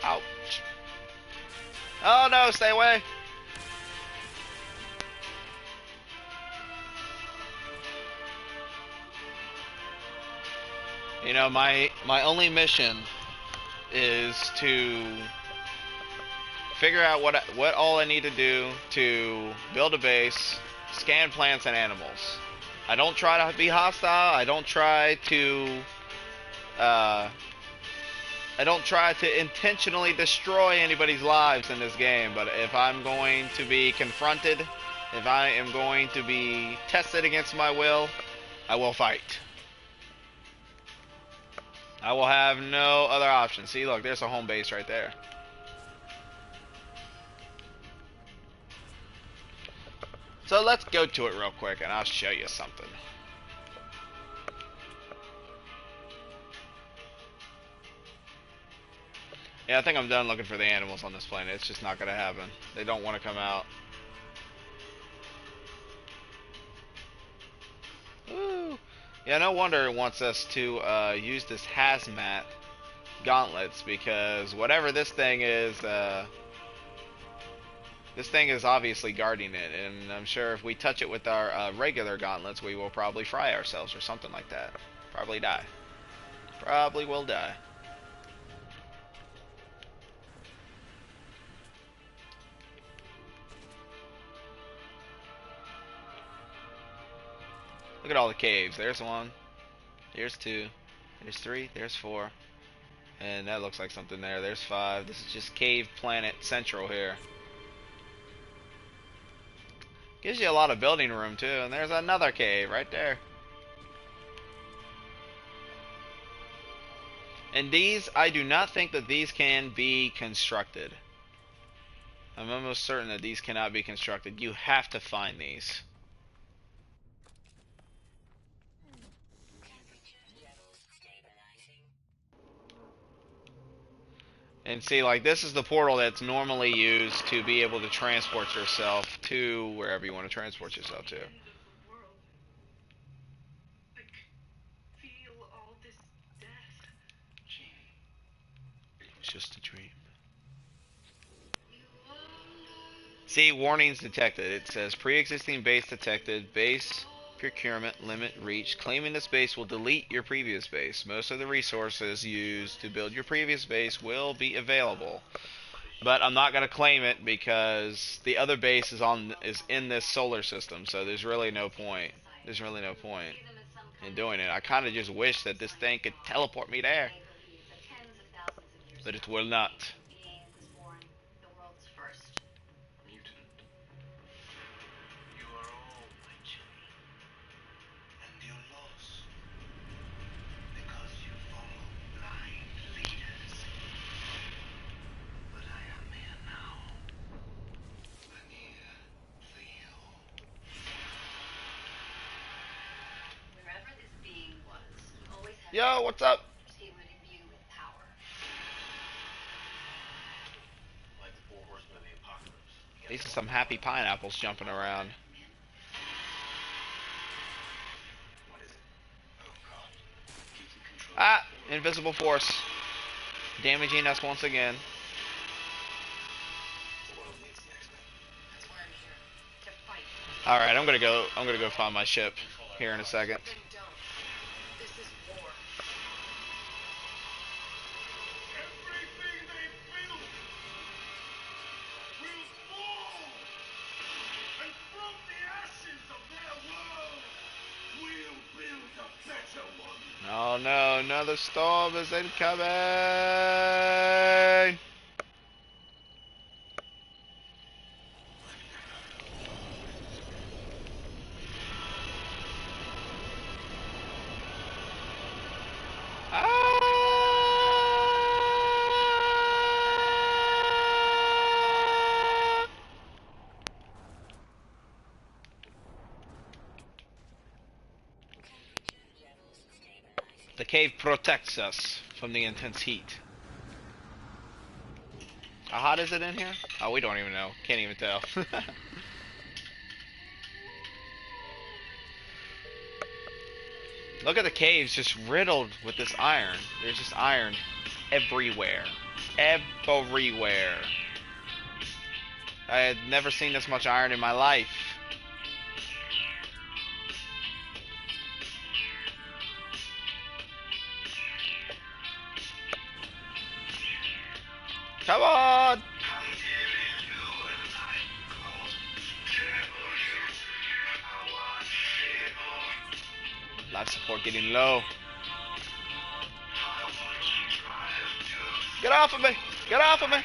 Ouch! Oh no! Stay away! You know, my only mission is to figure out what all I need to do to build a base, scan plants and animals. I don't try to be hostile. I don't try to intentionally destroy anybody's lives in this game, but if I'm going to be confronted, if I am going to be tested against my will, I will fight. I will have no other option. See, look, there's a home base right there. So let's go to it real quick and I'll show you something. Yeah, I think I'm done looking for the animals on this planet. It's just not going to happen. They don't want to come out. Ooh. Yeah, no wonder it wants us to use this hazmat gauntlets, because whatever this thing is obviously guarding it, and I'm sure if we touch it with our regular gauntlets, we will probably fry ourselves or something like that. Probably die. Probably will die. Look at all the caves. There's one. There's two. There's three. There's four. And that looks like something there. There's five. This is just Cave Planet Central here. Gives you a lot of building room too. And there's another cave right there. And these, I do not think that these can be constructed. I'm almost certain that these cannot be constructed. You have to find these. And see, like, this is the portal that's normally used to be able to transport yourself to wherever you want to transport yourself to. It's just a dream. See, warnings detected. It says pre-existing base detected. Base procurement limit reached. Claiming this base will delete your previous base. Most of the resources used to build your previous base will be available. But I'm not gonna claim it because the other base is in this solar system, so there's really no point. There's really no point in doing it. I kind of just wish that this thing could teleport me there, but it will not. Yo, what's up? These are some happy pineapples jumping around. Ah, invisible force. Damaging us once again. Alright, I'm gonna go find my ship here in a second. Oh no, another storm is incoming! Ah! The cave protects us from the intense heat. How hot is it in here? Oh, we don't even know. Can't even tell. Look at the caves just riddled with this iron. There's just iron everywhere. Everywhere. I had never seen this much iron in my life. Come on! Life support getting low. Get off of me! Get off of me!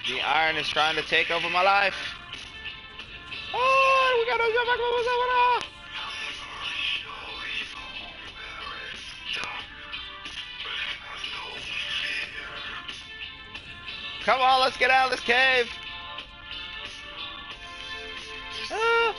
The iron is trying to take over my life. Oh, we gotta go back. What was that? Come on, let's get out of this cave. Ah.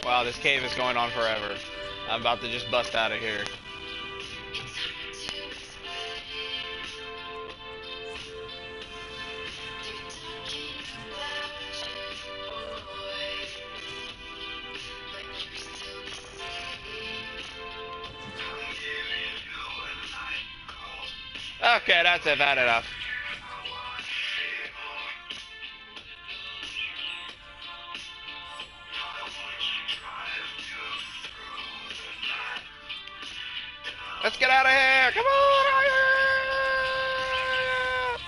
Wow, this cave is going on forever. I'm about to just bust out of here. Okay, that's it. I've had enough. Let's get out of here! Come on!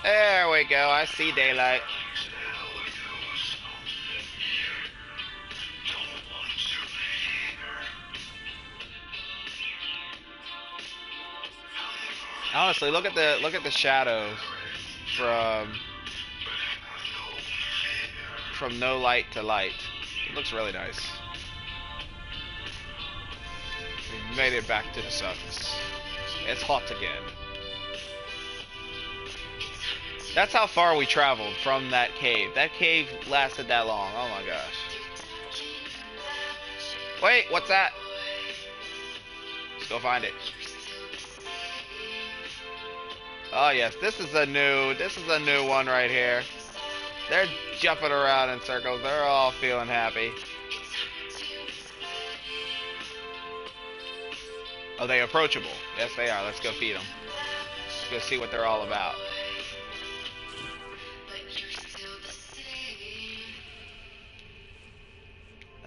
There we go. I see daylight. Honestly, look at the shadows from no light to light. It looks really nice. We made it back to the surface. It's hot again. That's how far we traveled from that cave. That cave lasted that long. Oh my gosh. Wait, what's that? Let's go find it. Oh yes, this is a new one right here. They're jumping around in circles. They're all feeling happy. Oh, they approachable. Yes, they are. Let's go feed them. Let's go see what they're all about.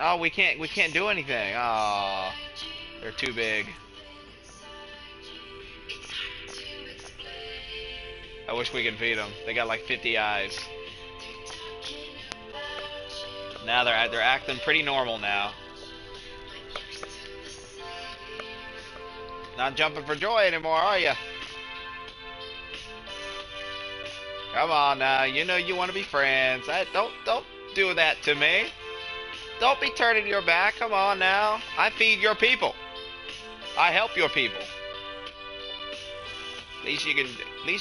Oh, we can't do anything. Oh, they're too big. I wish we could feed them. They got like 50 eyes. Now they're acting pretty normal now. Not jumping for joy anymore, are you? Come on now, you know you want to be friends. Don't do that to me. Don't be turning your back. Come on now. I feed your people. I help your people. Least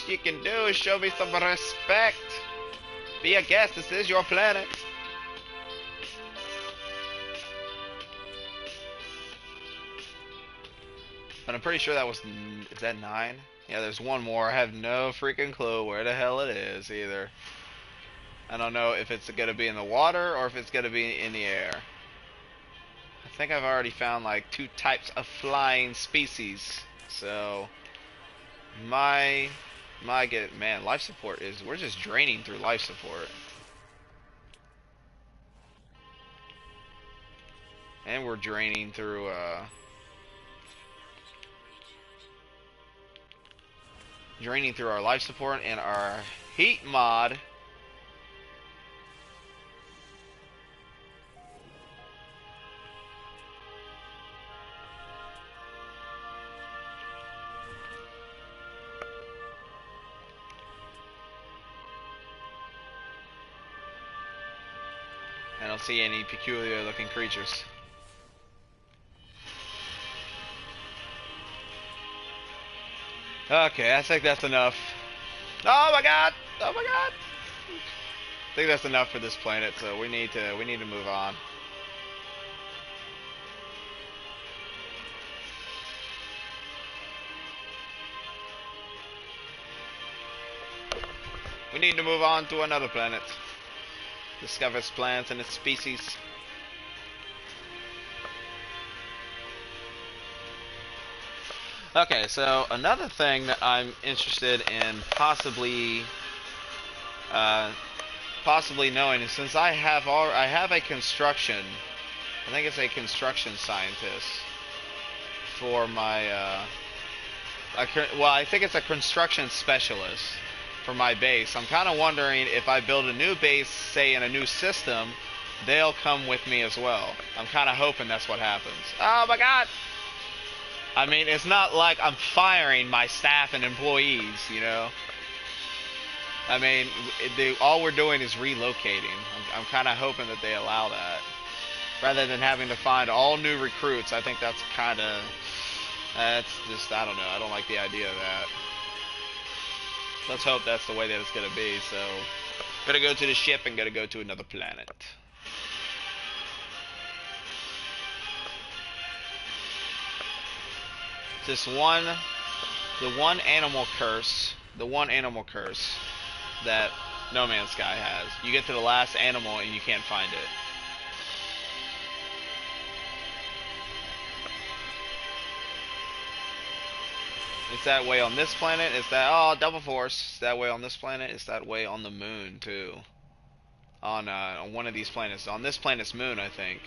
you can do is show me some respect. Be a guest. This is your planet. But I'm pretty sure that was... Is that 9? Yeah, there's one more. I have no freaking clue where the hell it is either. I don't know if it's going to be in the water or if it's going to be in the air. I think I've already found like 2 types of flying species. So... Man, life support is... We're just draining through life support. And we're draining through, our life support and our heat mod. I don't see any peculiar looking creatures. Okay, I think that's enough. Oh my god! Oh my god! I think that's enough for this planet, so we need to move on. We need to move on to another planet. Discover its plants and its species. Okay, so another thing that I'm interested in possibly knowing is, since I have a construction, I think it's a construction scientist for my I think it's a construction specialist for my base. I'm kind of wondering if I build a new base, say in a new system, they'll come with me as well. I'm kind of hoping that's what happens. Oh my god! I mean, it's not like I'm firing my staff and employees, you know? I mean, all we're doing is relocating. I'm kind of hoping that they allow that. Rather than having to find all new recruits, I think that's kind of... That's just, I don't know. I don't like the idea of that. Let's hope that's the way that it's going to be. So, gotta go to the ship and gotta go to another planet. The one animal curse that No Man's Sky has. You get to the last animal and you can't find it. It's that way on this planet. It's that, oh, double force. It's that way on this planet. It's that way on the moon too. On one of these planets. On this planet's moon, I think.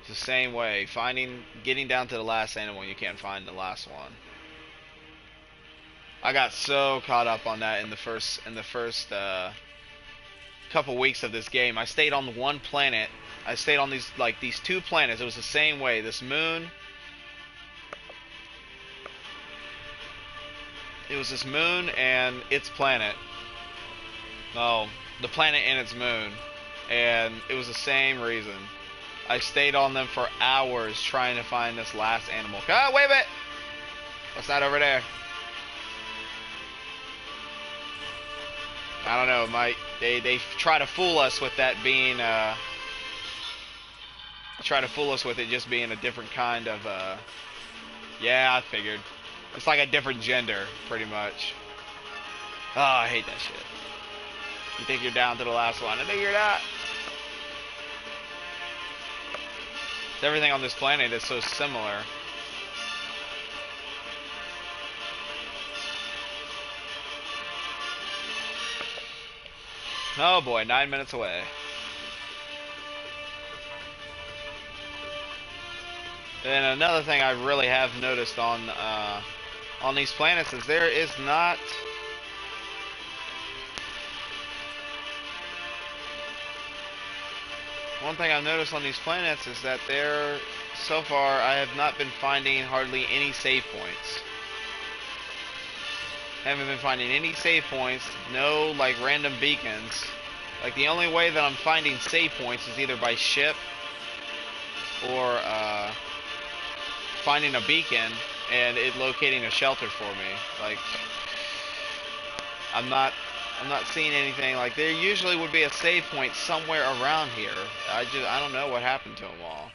It's the same way. Getting down to the last animal, you can't find the last one. I got so caught up on that in the first couple weeks of this game. I stayed on one planet. I stayed on these 2 planets. It was the same way. This moon. It was this moon and its planet. No, the planet and its moon. And it was the same reason. I stayed on them for hours trying to find this last animal. Oh, wait a minute! What's that over there? I don't know, they try to fool us with that being, try to fool us with it just being a different kind of, yeah, I figured. It's like a different gender, pretty much. Oh, I hate that shit. You think you're down to the last one. I think you're not. Everything on this planet is so similar. Oh boy, 9 minutes away. And another thing I really have noticed on these planets is there is not... One thing I've noticed on these planets is that so far, I have not been finding hardly any save points. Haven't been finding any save points, no like random beacons. Like the only way that I'm finding save points is either by ship or finding a beacon and it locating a shelter for me. Like I'm not seeing anything. Like there usually would be a save point somewhere around here. I don't know what happened to them all.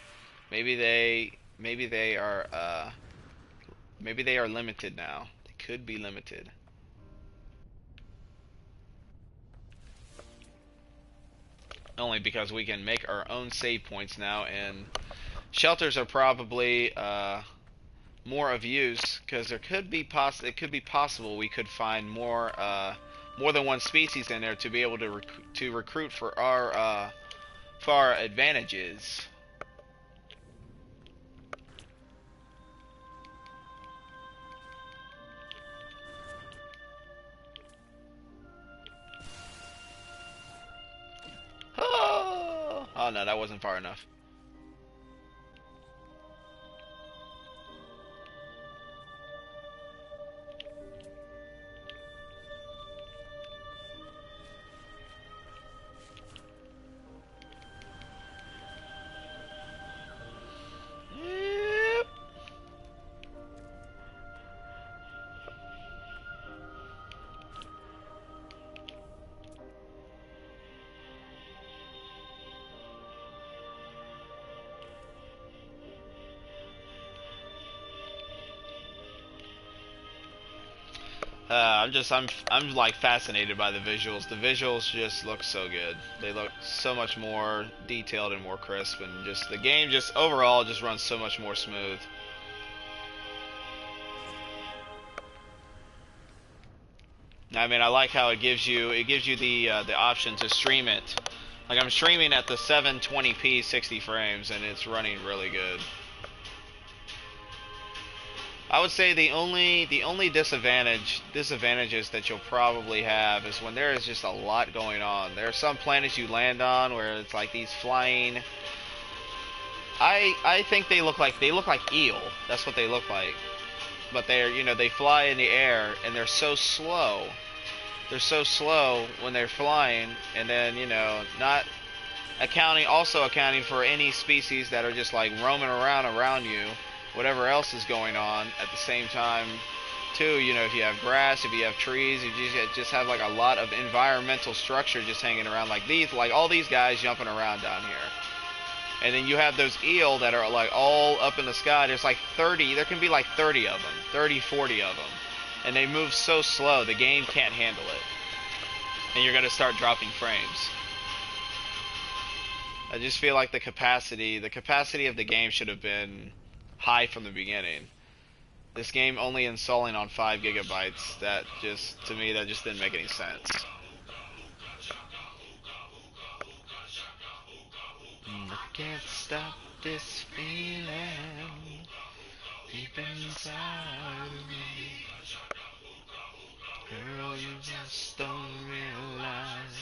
Maybe they are limited now. They could be limited. Only because we can make our own save points now, and shelters are probably more of use because it could be possible we could find more than one species in there to be able to recruit for our advantages. Oh no, that wasn't far enough. I'm like fascinated by the visuals. The visuals just look so good. They look so much more detailed and more crisp, and just the game just overall just runs so much more smooth. I mean, I like how it gives you the option to stream it. Like I'm streaming at the 720p 60 frames, and it's running really good. I would say the only disadvantages that you'll probably have is when there is just a lot going on. There are some planets you land on where it's like these flying. I think they look like eel. That's what they look like. But they fly in the air and they're so slow. They're so slow when they're flying, and then not accounting for any species that are just like roaming around you. Whatever else is going on at the same time too. If you have grass, if you have trees, you just have like a lot of environmental structure just hanging around, like all these guys jumping around down here. And then you have those eel that are like all up in the sky. There's like 30, there can be like 30 of them, 30, 40 of them. And they move so slow, the game can't handle it. And you're going to start dropping frames. I just feel like the capacity of the game should have been high from the beginning. This game only installing on 5 gigabytes, to me that just didn't make any sense. I can't stop this feeling deep inside of me. Girl, you just don't realize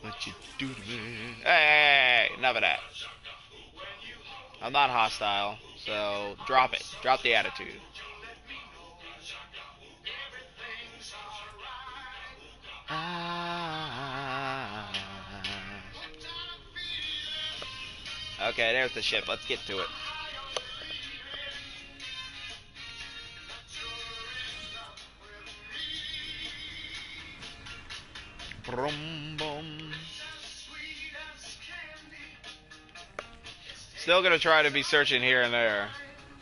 what you do to me. Hey, enough of that. I'm not hostile. So, drop it. Drop the attitude. Ah. Okay, there's the ship. Let's get to it. Brum, bum. Still gonna try to be searching here and there.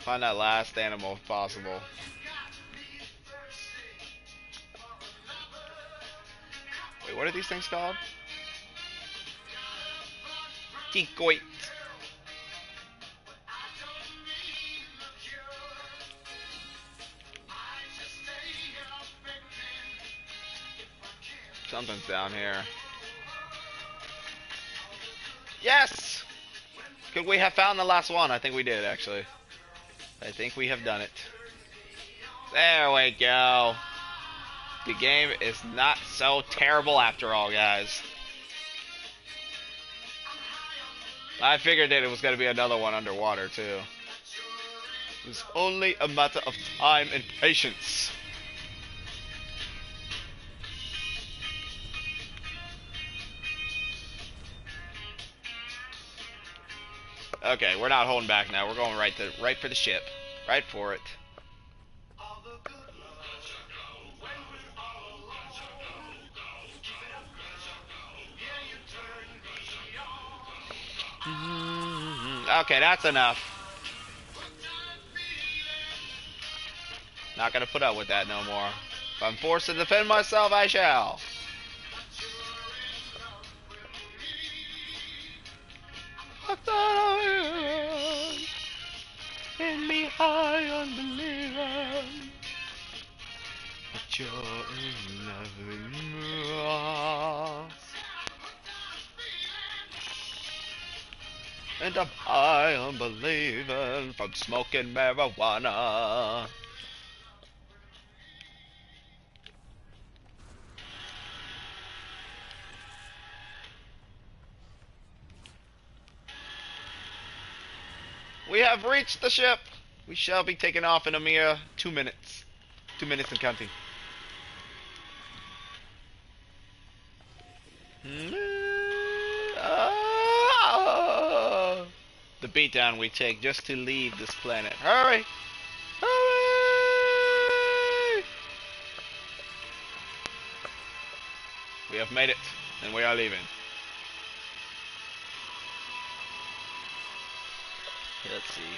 Find that last animal if possible. Wait, what are these things called? Decoy. Something's down here. Yes! Could we have found the last one? I think we did, actually. I think we have done it. There we go. The game is not so terrible after all, guys. I figured that it was going to be another one underwater, too. It's only a matter of time and patience. Okay, we're not holding back now. We're going right for the ship. Right for it. Okay, that's enough. Not gonna put up with that no more. If I'm forced to defend myself, I shall. In me high unbeliever, but you're in love. And I'm high unbelieving from smoking marijuana. We have reached the ship. We shall be taking off in a mere 2 minutes. 2 minutes and counting. The beatdown we take just to leave this planet. Hurry! Hurry! We have made it, and we are leaving. Let's see here.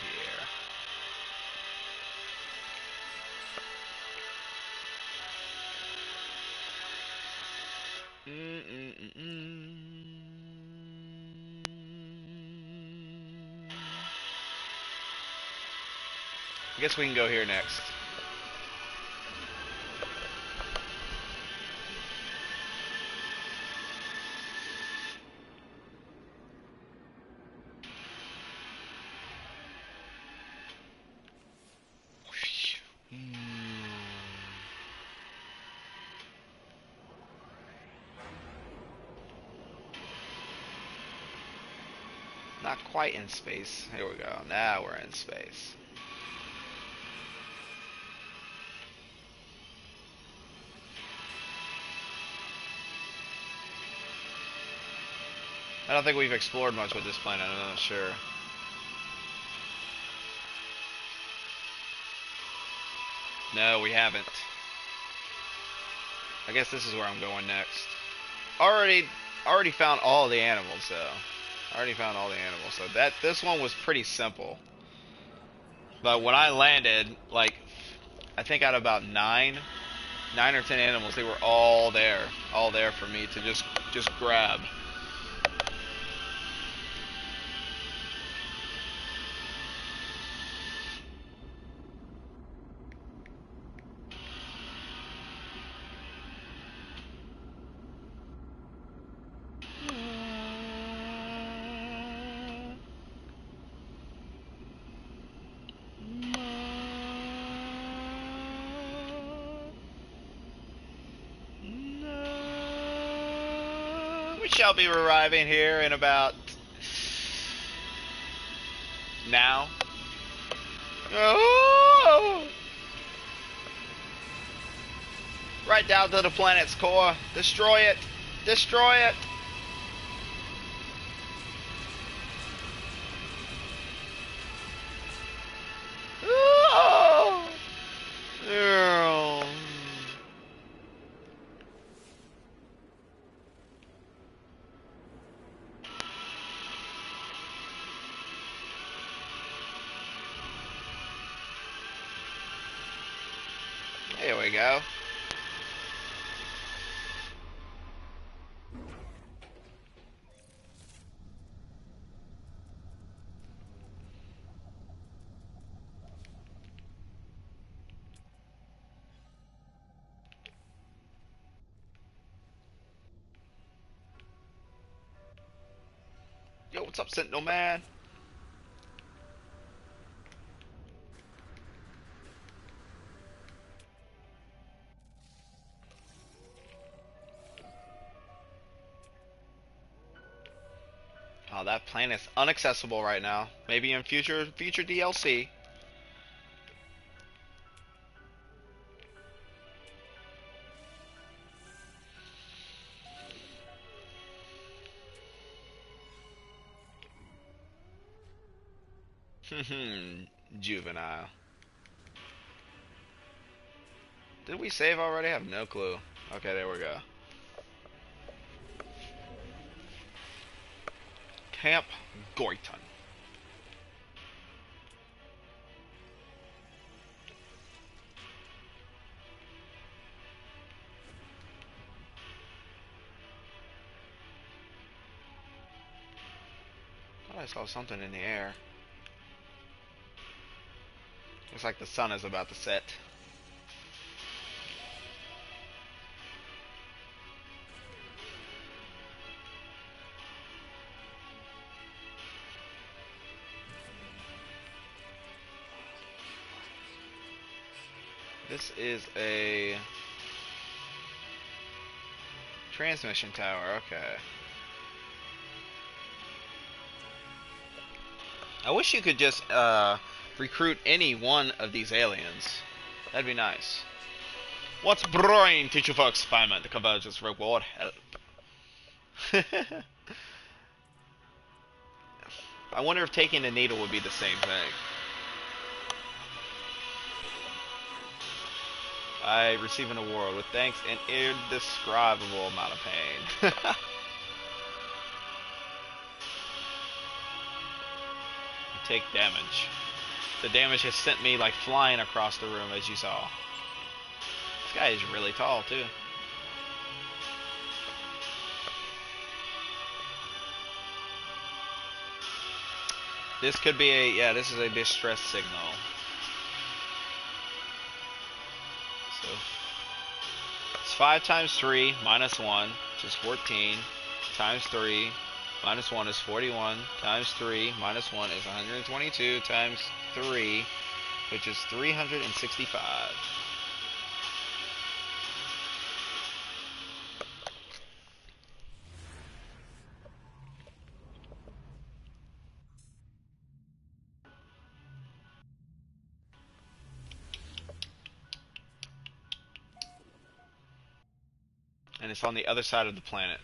I guess we can go here next. Not quite in space. Here we go. Now we're in space. I don't think we've explored much with this planet, I'm not sure. No, we haven't. I guess this is where I'm going next. Already found all the animals, though. Already found all the animals, so this one was pretty simple. But when I landed, like, I think out of about 9 or 10 animals, they were all there for me to just grab. We shall be arriving here in about now. Oh! Right it down to the planet's core. Destroy it. Destroy it. Oh. There we go. Yo, what's up, Sentinel Man? Oh, that planet's inaccessible right now. Maybe in future DLC. Juvenile. Did we save already? I have no clue. Okay, there we go. Camp Goyton. Thought I saw something in the air. Looks like the sun is about to set. This is a transmission tower, okay. I wish you could just recruit any one of these aliens. That'd be nice. What's brewing? Teach you for experiment. The convergence reward help. I wonder if taking a needle would be the same thing. I receive an award with thanks and indescribable amount of pain. Take damage. The damage has sent me like flying across the room, as you saw. This guy is really tall too. This could be a, yeah, this is a distress signal. So it's 5 times 3 minus 1, which is 14, times 3 minus 1 is 41, times 3 minus 1 is 122, times 3, which is 365. And it's on the other side of the planet.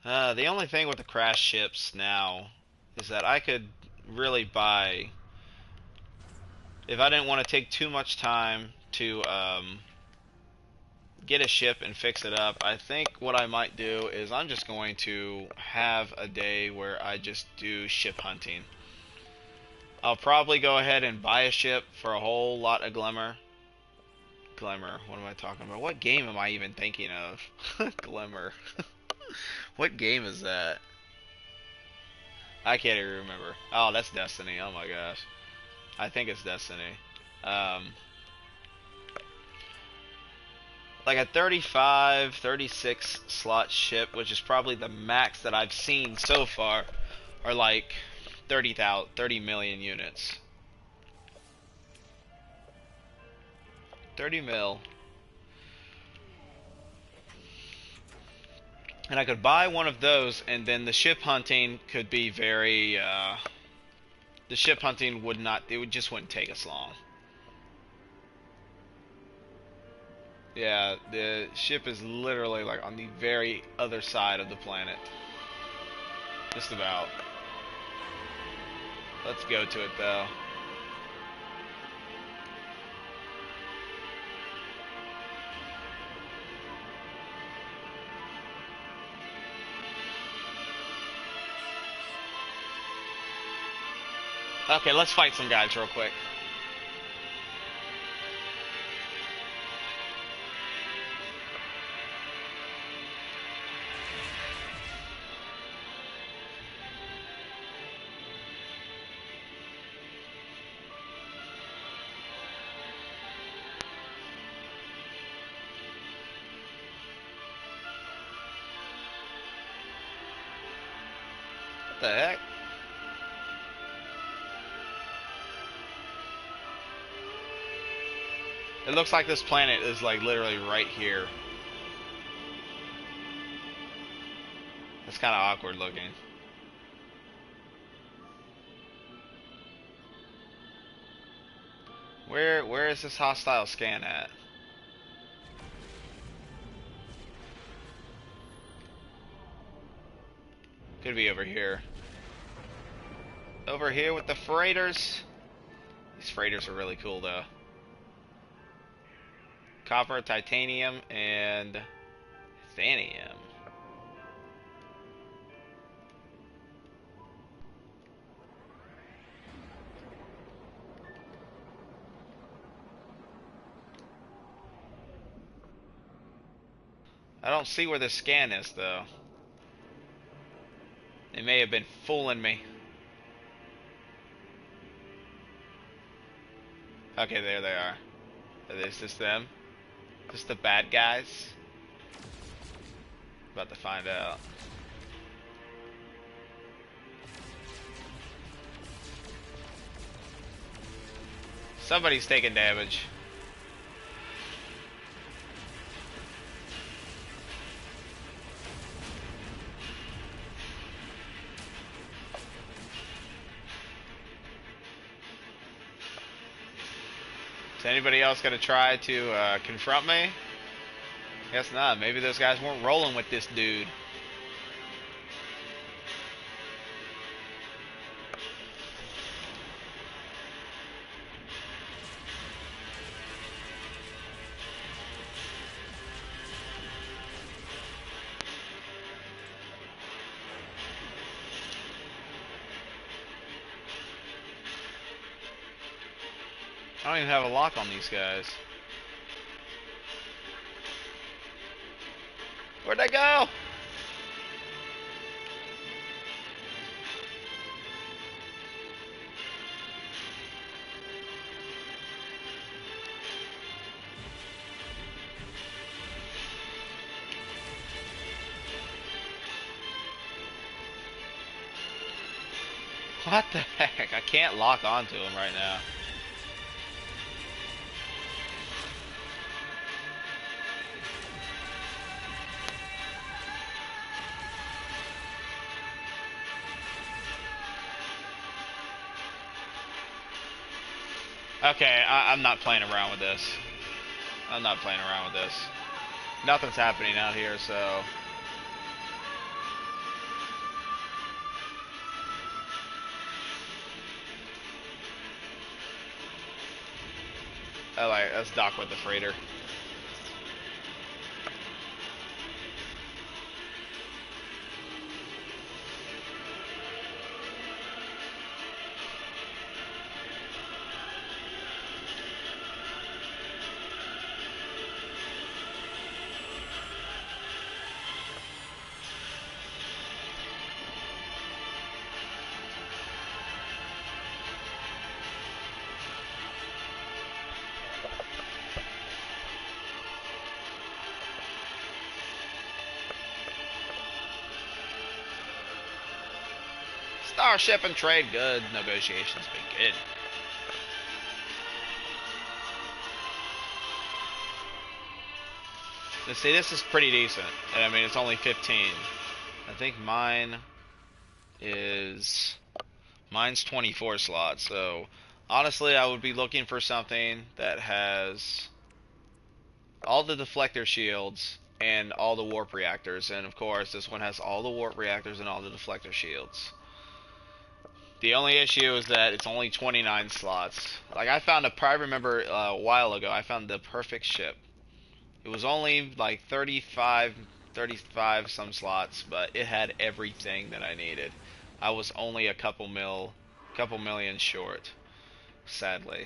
The only thing with the crash ships now is that I could really buy, if I didn't want to take too much time to get a ship and fix it up, I think what I might do is I'm just going to have a day where I just do ship hunting. I'll probably go ahead and buy a ship for a whole lot of Glimmer. Glimmer, what am I talking about? What game am I even thinking of? Glimmer. What game is that? I can't even remember. Oh, that's Destiny. Oh my gosh. I think it's Destiny. Like a 35, 36 slot ship, which is probably the max that I've seen so far, are like 30 million units. 30 mil. And I could buy one of those, and then the ship hunting could be very, the ship hunting would not, it would just wouldn't take us long. Yeah, the ship is literally like on the very other side of the planet. Just about. Let's go to it though. Okay, let's fight some guys real quick. What the heck? It looks like this planet is like literally right here. It's kind of awkward looking. Where is this hostile scan at? Could be over here. Over here with the freighters. These freighters are really cool though. Copper, titanium, and thanium. I don't see where the scan is though. They may have been fooling me. Okay, there they are. Is this them? Is this the bad guys? About to find out. Somebody's taking damage. Is anybody else gonna try to confront me? Guess not. Maybe those guys weren't rolling with this dude. I don't even have a lock on these guys. Where'd they go? What the heck? I can't lock onto them right now. Okay, I'm not playing around with this. I'm not playing around with this. Nothing's happening out here, so... Alright, let's dock with the freighter. Starship and trade good. Negotiations begin. Let's see, this is pretty decent. And I mean, it's only 15. I think mine's 24 slots. So honestly, I would be looking for something that has all the deflector shields, and all the warp reactors. And of course, this one has all the warp reactors and all the deflector shields. The only issue is that it's only 29 slots. Like, I remember a while ago, I found the perfect ship. It was only like 35 some slots, but it had everything that I needed. I was only a couple million short, sadly.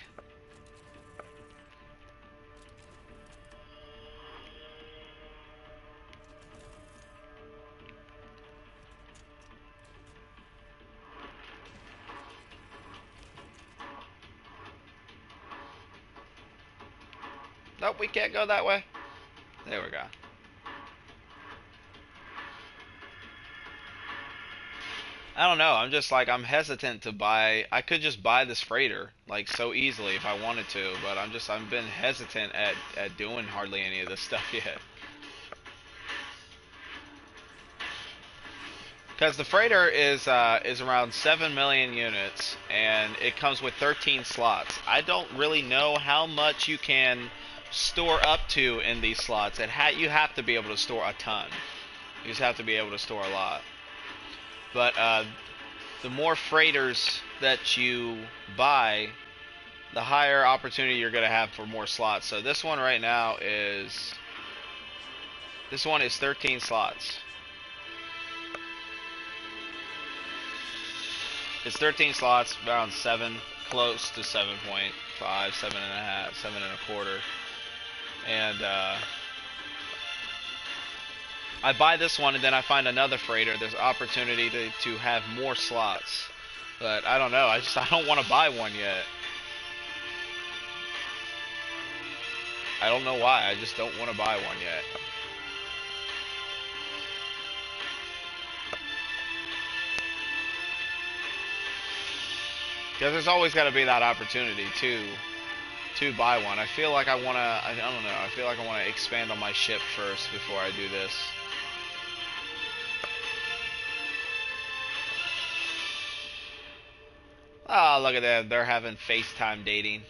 Nope, we can't go that way. There we go. I don't know. I'm just like, I'm hesitant to buy. I could just buy this freighter like so easily if I wanted to, but I've been hesitant at doing hardly any of this stuff yet. Because the freighter is around 7 million units, and it comes with 13 slots. I don't really know how much you can store up to in these slots. You have to be able to store a ton. You just have to be able to store a lot. But the more freighters that you buy, the higher opportunity you're going to have for more slots. So this one right now is 13 slots. It's 13 slots, around 7, close to 7.5, 7.5, 7.25. And I buy this one and then I find another freighter. There's opportunity to have more slots. But I don't know. I don't want to buy one yet. I don't know why. I just don't want to buy one yet. Because there's always got to be that opportunity to buy one. I feel like I don't know. I feel like I want to expand on my ship first before I do this. Oh, look at that. They're having FaceTime dating.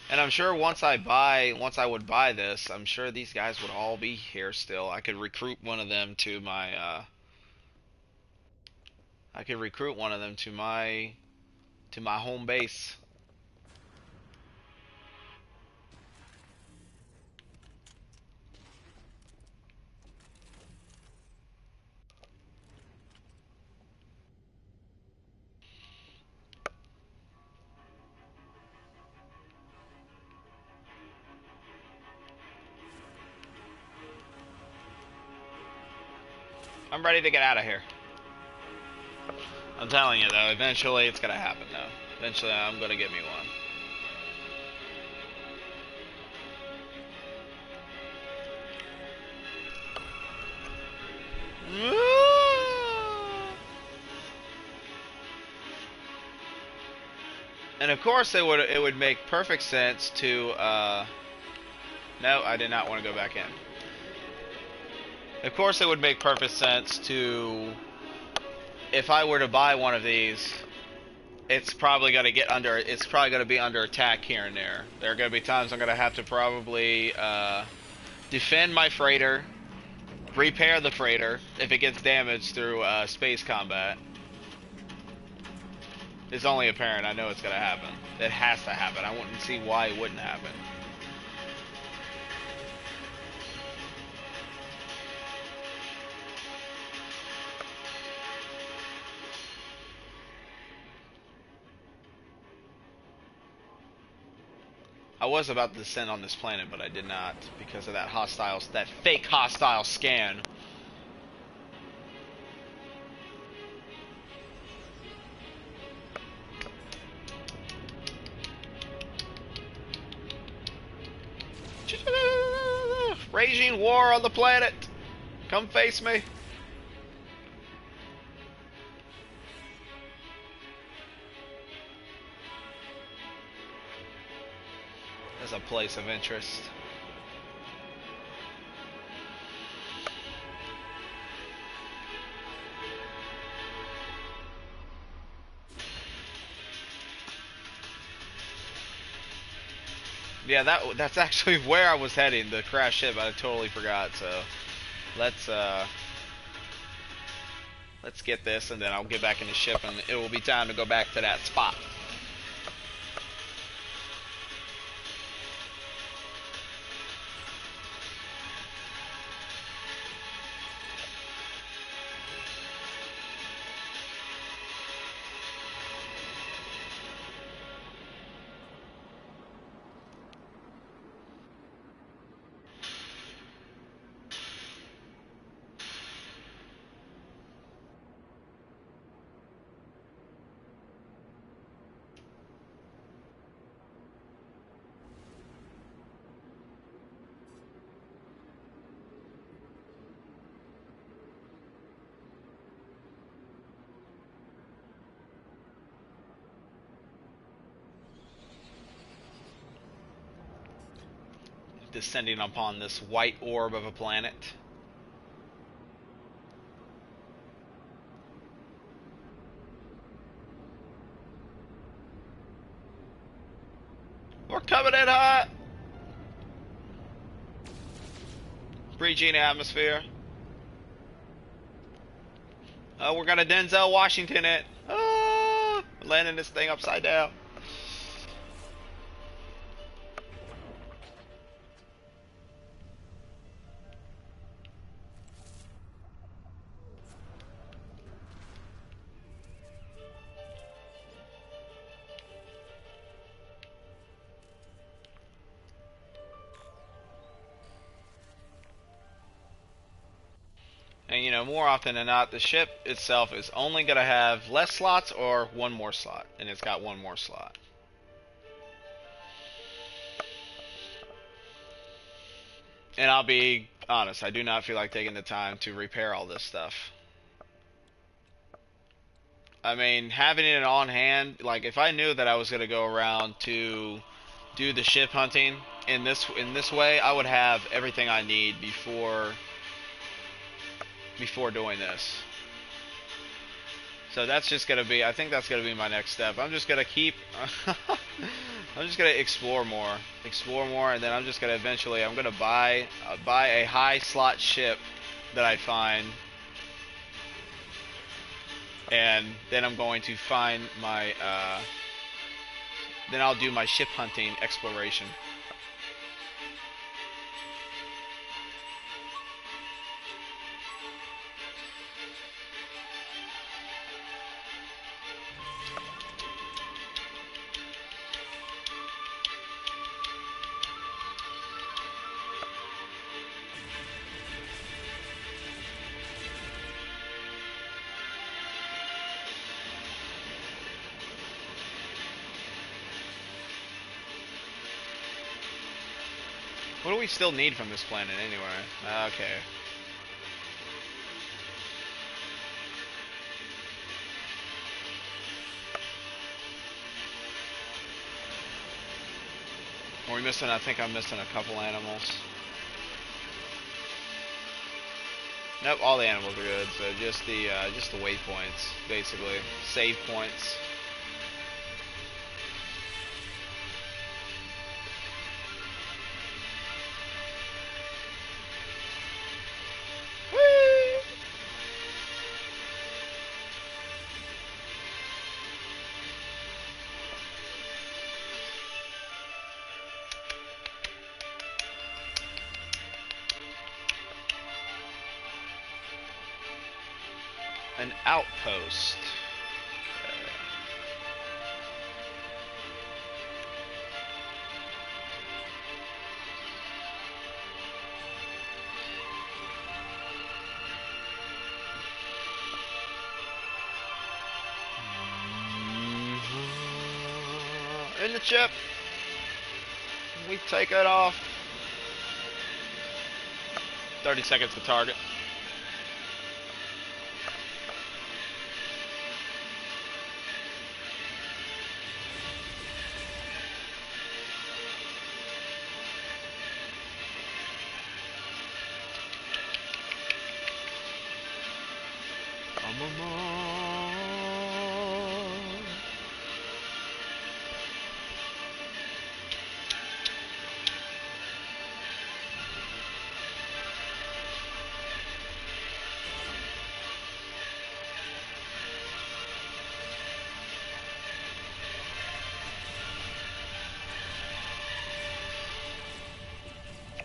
And I'm sure once I would buy this, I'm sure these guys would all be here still. I could recruit one of them to my home base. I'm ready to get out of here. I'm telling you though, eventually it's gonna happen though. Eventually I'm gonna get me one. And of course it would make perfect sense to no, I did not want to go back in. Of course it would make perfect sense to, if I were to buy one of these, it's probably going to be under attack here and there. There are going to be times I'm going to have to probably defend my freighter, repair the freighter if it gets damaged through space combat. It's only apparent. I know it's going to happen. It has to happen. I wouldn't see why it wouldn't happen. I was about to descend on this planet, but I did not because of that fake hostile scan. Raging war on the planet. Come face me. As a place of interest. Yeah, that's actually where I was heading. The crash ship. I totally forgot. So let's uh let's get this, and then I'll get back in the ship, and it will be time to go back to that spot. Descending upon this white orb of a planet. We're coming in hot. Breaching atmosphere. We're gonna Denzel Washington it. Landing this thing upside down. And you know, more often than not, the ship itself is only gonna have less slots or one more slot, and it's got one more slot. And I'll be honest, I do not feel like taking the time to repair all this stuff. I mean, having it on hand, like if I knew that I was gonna go around to do the ship hunting in this way, I would have everything I need before doing this. So that's just gonna be, I think that's gonna be my next step. I'm just gonna keep, I'm just gonna explore more, and then I'm just gonna eventually, I'm gonna buy a high slot ship that I find, and then I'm going to find my, then I'll do my ship hunting exploration. What do we still need from this planet anyway? Okay. Are we missing? I think I'm missing a couple animals. Nope, all the animals are good. So just the waypoints, basically, save points. Whee! An outpost. In the chip. We take it off. 30 seconds to target.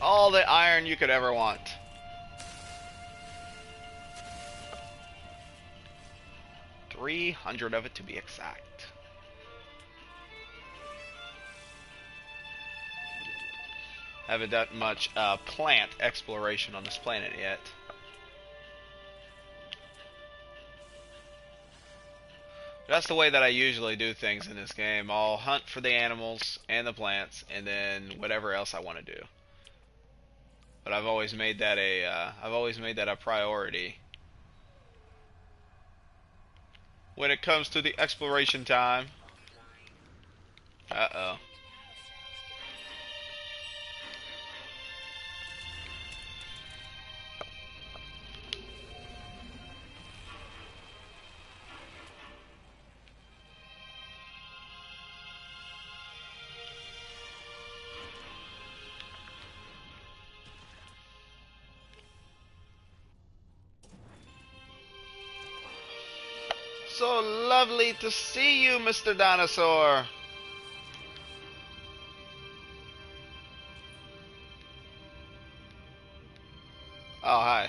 All the iron you could ever want. $300 of it to be exact. Haven't done much plant exploration on this planet yet. That's the way that I usually do things in this game. I'll hunt for the animals and the plants, and then whatever else I want to do. But I've always made that a priority when it comes to the exploration time. Uh-oh. So lovely to see you, Mr. Dinosaur. Oh, hi.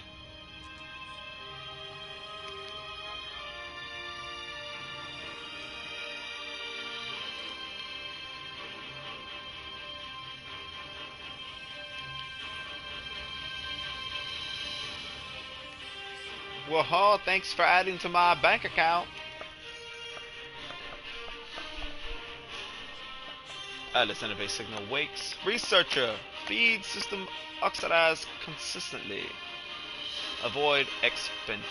Whoa, thanks for adding to my bank account. Atlas interface signal wakes. Researcher. Feed system oxidized consistently. Avoid expenditure.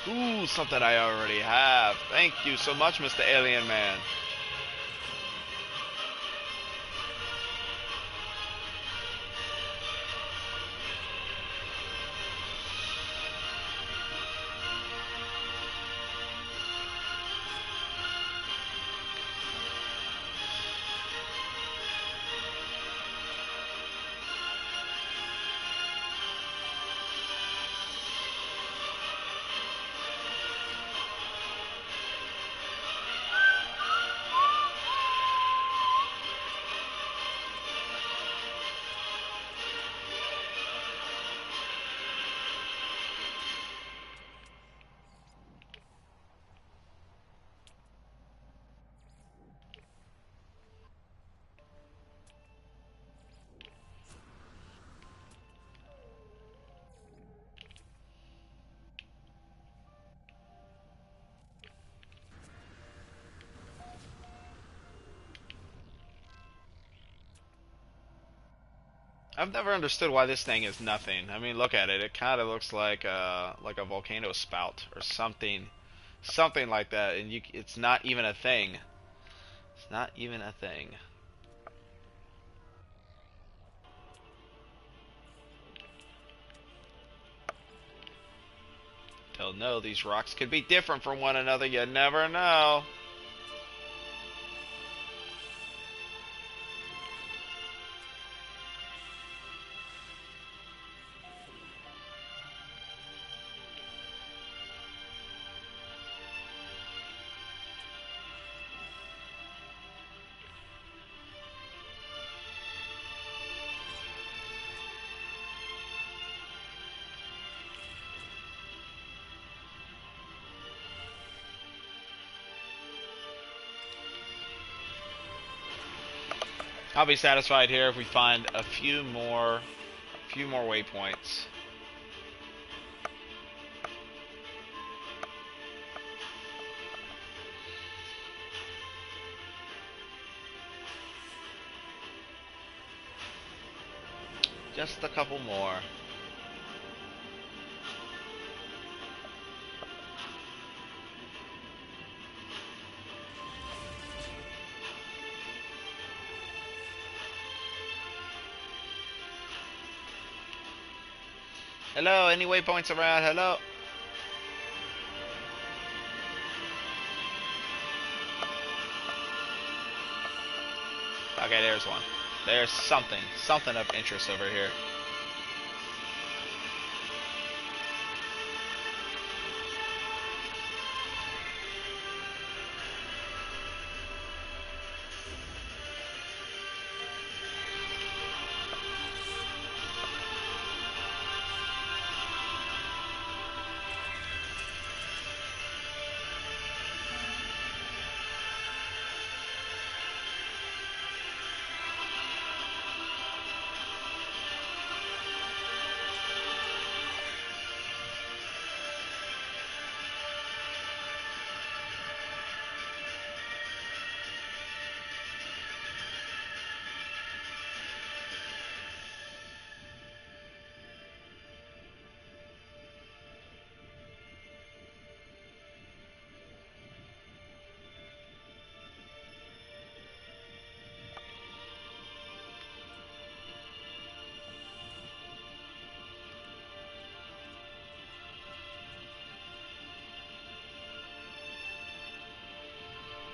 Ooh, something I already have. Thank you so much, Mr. Alien Man. I've never understood why this thing is nothing. I mean, look at it. It kind of looks like a volcano spout or something like that. And it's not even a thing. It's not even a thing. Don't know. These rocks could be different from one another. You never know. I'll be satisfied here if we find a few more waypoints. Just a couple more. Hello, any waypoints around? Hello? Okay, there's one. There's something of interest over here.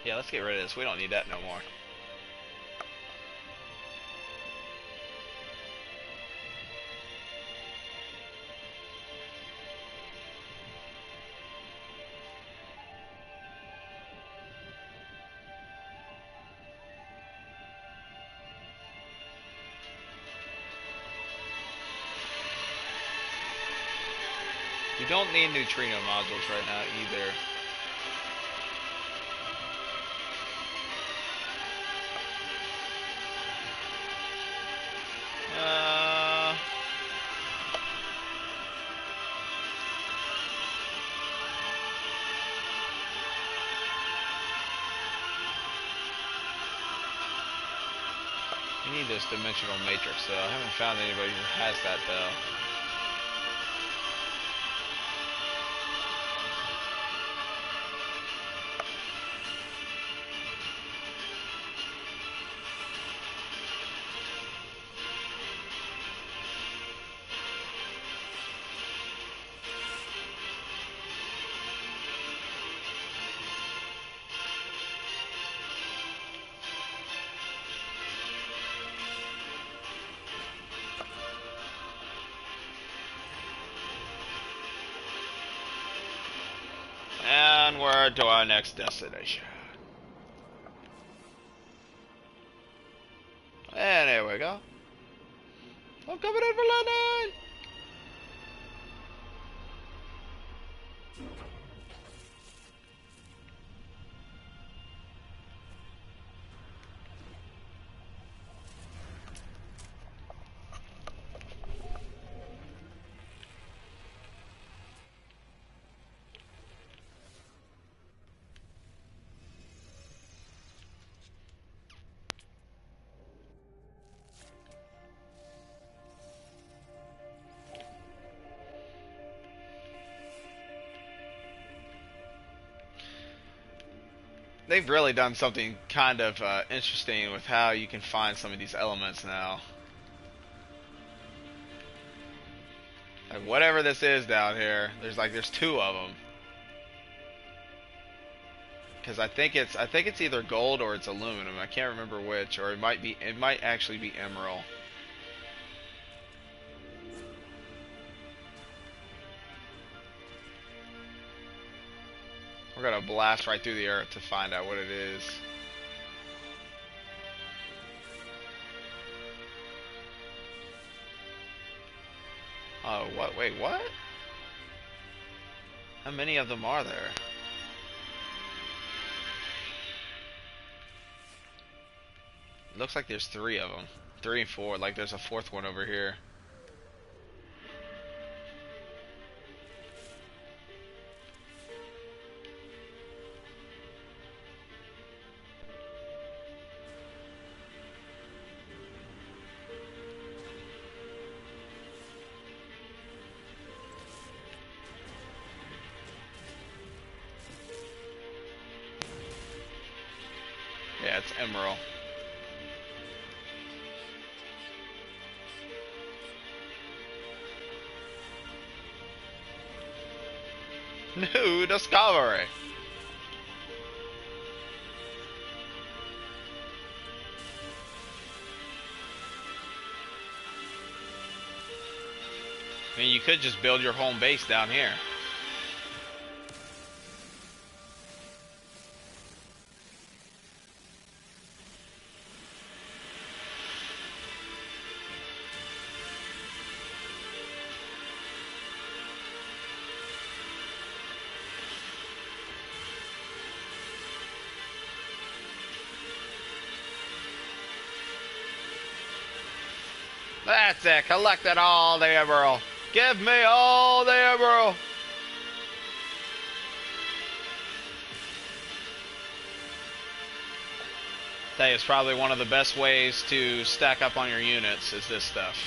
Yeah, let's get rid of this. We don't need that no more. You don't need neutrino modules right now either. You need this dimensional matrix though. I haven't found anybody who has that though. And we're to our next destination. And there we go. I'm coming in for London! They've really done something kind of interesting with how you can find some of these elements now. Like whatever this is down here, there's two of them. Because I think it's either gold or it's aluminum. I can't remember which, or it might actually be emerald. We're gonna blast right through the earth to find out what it is. Oh, what? Wait, what? How many of them are there? It looks like there's three of them. 3 and 4. Like there's a fourth one over here. Yeah, it's emerald. New discovery. mean, you could just build your home base down here. That's it. Collected all the emerald. Give me all the emerald. That is probably one of the best ways to stack up on your units is this stuff.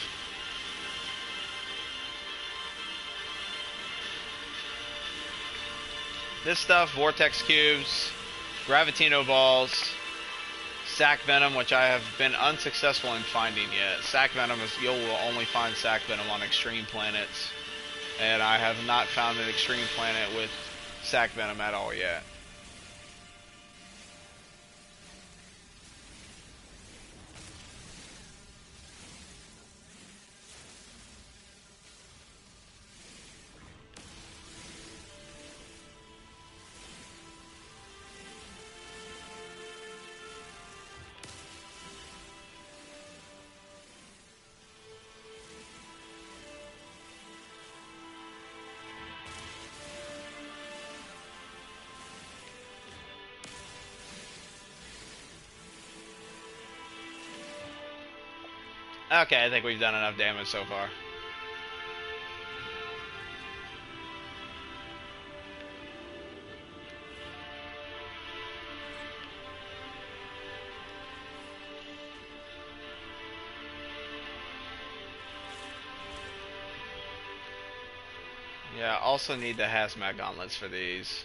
This stuff, Vortex Cubes, Gravitino Balls, Sac Venom, which I have been unsuccessful in finding yet. Sac Venom is, you'll only find Sac Venom on extreme planets, and I have not found an extreme planet with Sac Venom at all yet. Okay, I think we've done enough damage so far. Yeah, also need the hazmat gauntlets for these.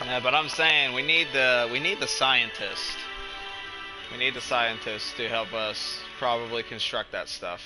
Yeah, but I'm saying we need the scientist. We need the scientist to help us probably construct that stuff.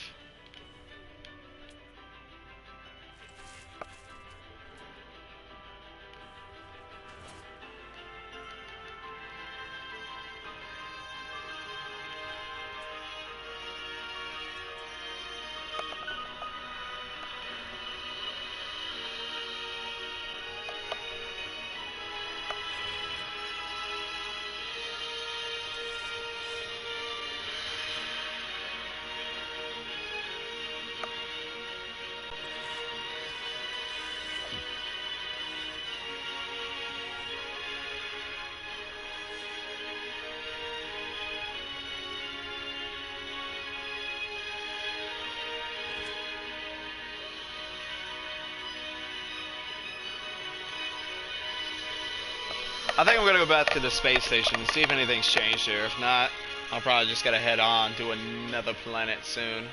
I think I'm gonna go back to the space station and see if anything's changed here. If not, I'll probably just gotta head on to another planet soon.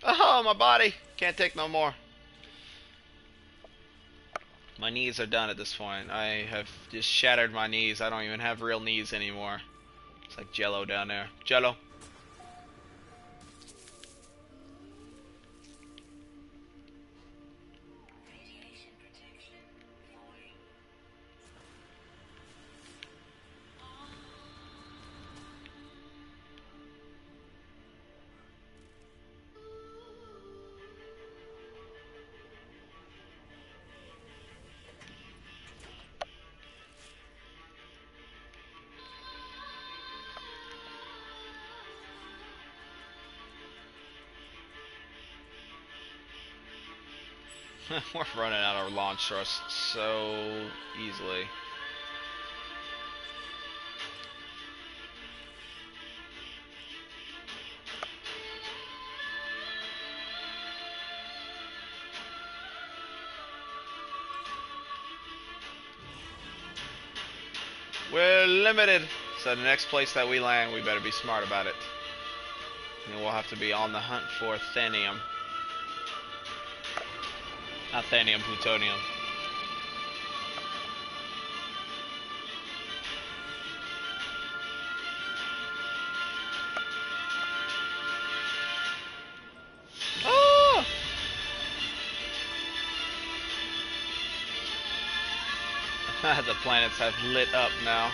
Oh, my body! Can't take no more. My knees are done at this point. I have just shattered my knees. I don't even have real knees anymore. It's like Jello down there. Jello. We're running out of launch thrust so easily. We're limited. So the next place that we land, we better be smart about it. And we'll have to be on the hunt for Thanium. Not Thanium, plutonium. Oh! The planets have lit up now.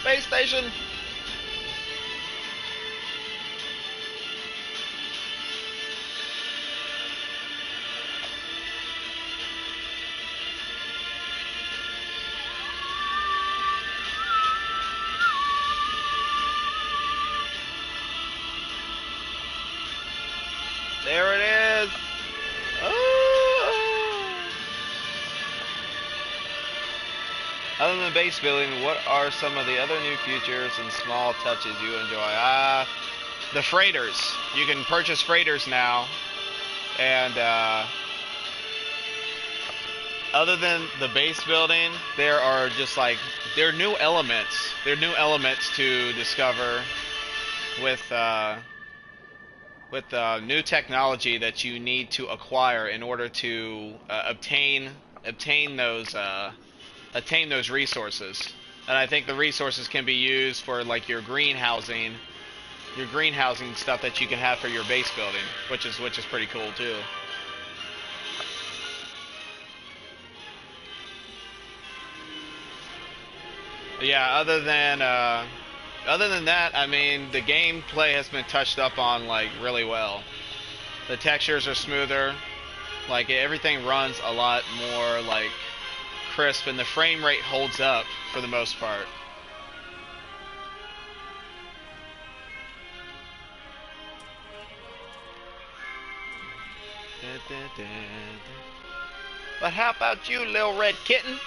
Space station! There it is! Oh! Other than base building, what are some of the other new features and small touches you enjoy? The freighters. You can purchase freighters now. And, other than the base building, there are just like, there are new elements. There are new elements to discover with new technology that you need to acquire in order to obtain those resources. And I think the resources can be used for like your greenhousing stuff that you can have for your base building, which is pretty cool too. But yeah, other than that, I mean, the gameplay has been touched up on like really well. The textures are smoother, like everything runs a lot more like crisp, and the frame rate holds up for the most part. But how about you, little red kitten?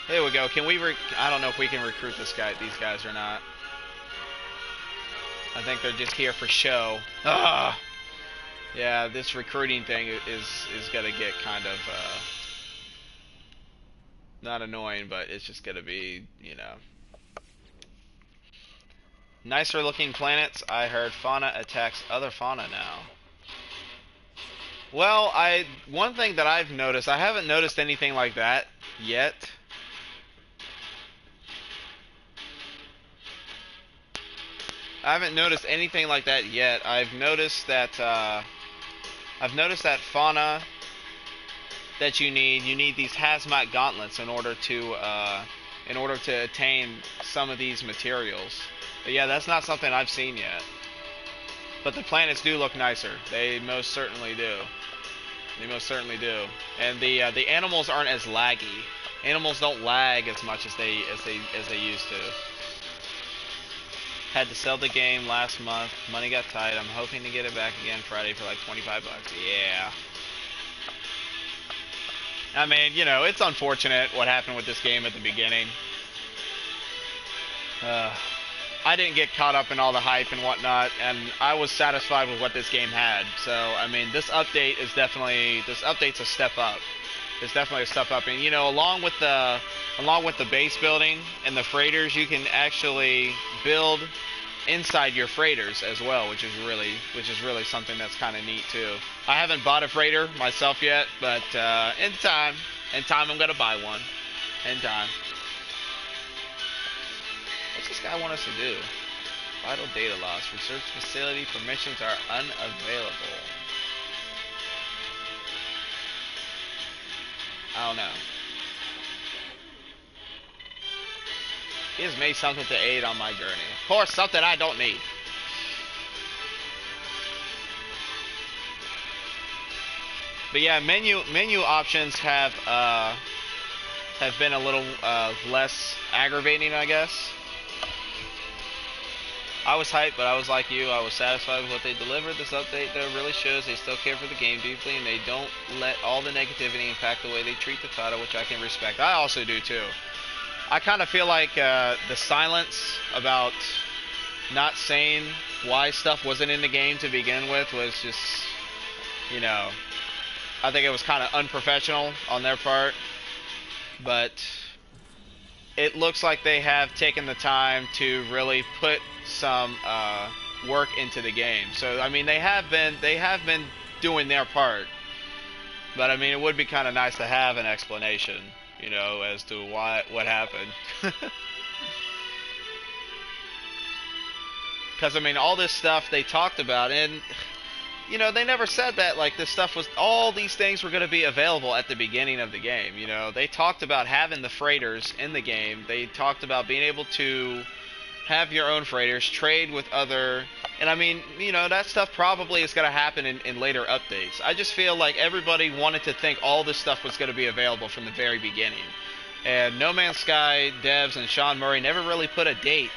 There we go. Can we I don't know if we can recruit these guys or not. I think they're just here for show. Ah! Yeah, this recruiting thing is gonna get kind of not annoying, but it's just gonna be, you know. Nicer looking planets. I heard fauna attacks other fauna now. Well, one thing that I've noticed, I haven't noticed anything like that yet. I haven't noticed anything like that yet. I've noticed that fauna that you need these hazmat gauntlets in order to attain some of these materials. But yeah, that's not something I've seen yet. But the planets do look nicer. They most certainly do. They most certainly do. And the animals aren't as laggy. Animals don't lag as much as they used to. Had to sell the game last month. Money got tight. I'm hoping to get it back again Friday for like 25 bucks. Yeah. I mean, you know, it's unfortunate what happened with this game at the beginning. I didn't get caught up in all the hype and whatnot, and I was satisfied with what this game had. So, I mean, this update's a step up. It's definitely a step up, and you know, along with the base building and the freighters, you can actually build inside your freighters as well, which is really something that's kind of neat too. I haven't bought a freighter myself yet, but in time I'm gonna buy one. In time. What's this guy want us to do? Vital data loss. Research facility permissions are unavailable. I don't know. He has made something to aid on my journey. Of course, something I don't need. But yeah, menu options have been a little less aggravating, I guess. I was hyped, but I was like you. I was satisfied with what they delivered. This update, though, really shows they still care for the game deeply, and they don't let all the negativity impact the way they treat the title, which I can respect. I also do, too. I kind of feel like the silence about not saying why stuff wasn't in the game to begin with was just, you know, I think it was kind of unprofessional on their part. But it looks like they have taken the time to really put some work into the game. So I mean, they have been doing their part. But I mean, it would be kind of nice to have an explanation, as to what happened. Because I mean, all this stuff they talked about, and they never said that like this stuff was all these things were going to be available at the beginning of the game. They talked about having the freighters in the game. They talked about being able to have your own freighters, trade with other, and I mean, that stuff probably is going to happen in later updates. I just feel like everybody wanted to think all this stuff was going to be available from the very beginning. And No Man's Sky devs and Sean Murray never really put a date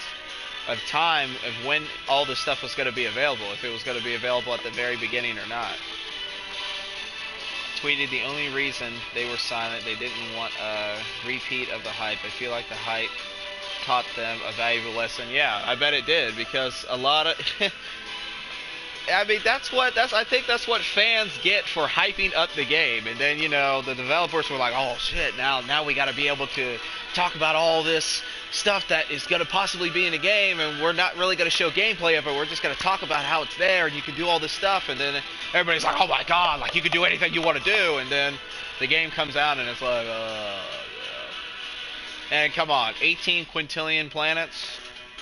of time of when all this stuff was going to be available, if it was going to be available at the very beginning or not. Tweeted the only reason they were silent, they didn't want a repeat of the hype. I feel like the hype taught them a valuable lesson. Yeah, I bet it did, because a lot of I mean, I think that's what fans get for hyping up the game. And then, the developers were like, "Oh shit, now we got to be able to talk about all this stuff that is going to possibly be in the game, and we're not really going to show gameplay of it. We're just going to talk about how it's there, and you can do all this stuff." And then everybody's like, "Oh my god, like you can do anything you want to do." And then the game comes out, and it's like, yeah. And come on, 18 quintillion planets.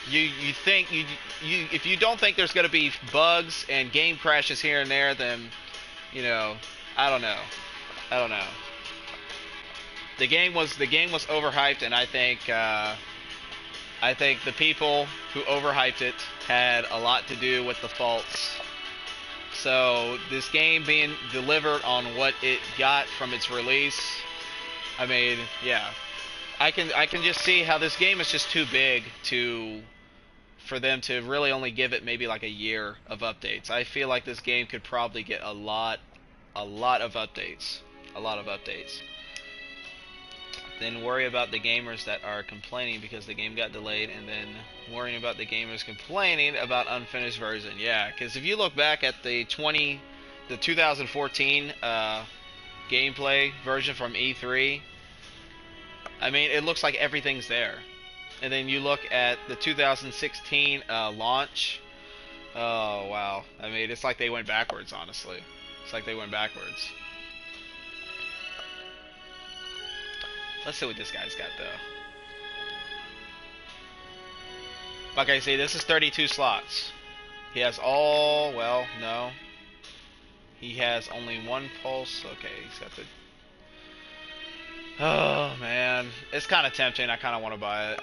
You think you if you don't think there's going to be bugs and game crashes here and there, then I don't know. I don't know. The game was overhyped, and I think the people who overhyped it had a lot to do with the faults. So this game being delivered on what it got from its release, I mean, yeah, I can just see how this game is just too big for them to really only give it maybe like a year of updates. I feel like this game could probably get a lot of updates, Then worry about the gamers that are complaining because the game got delayed, and then worrying about the gamers complaining about unfinished version. Yeah, because if you look back at the 2014 gameplay version from E3, I mean, it looks like everything's there. And then you look at the 2016 launch. Oh, wow. I mean, it's like they went backwards, honestly. It's like they went backwards. Let's see what this guy's got, though. Okay, see, this is 32 slots. He has all... Well, no. He has only one pulse. Okay, he's got the... Oh, man. It's kind of tempting. I kind of want to buy it.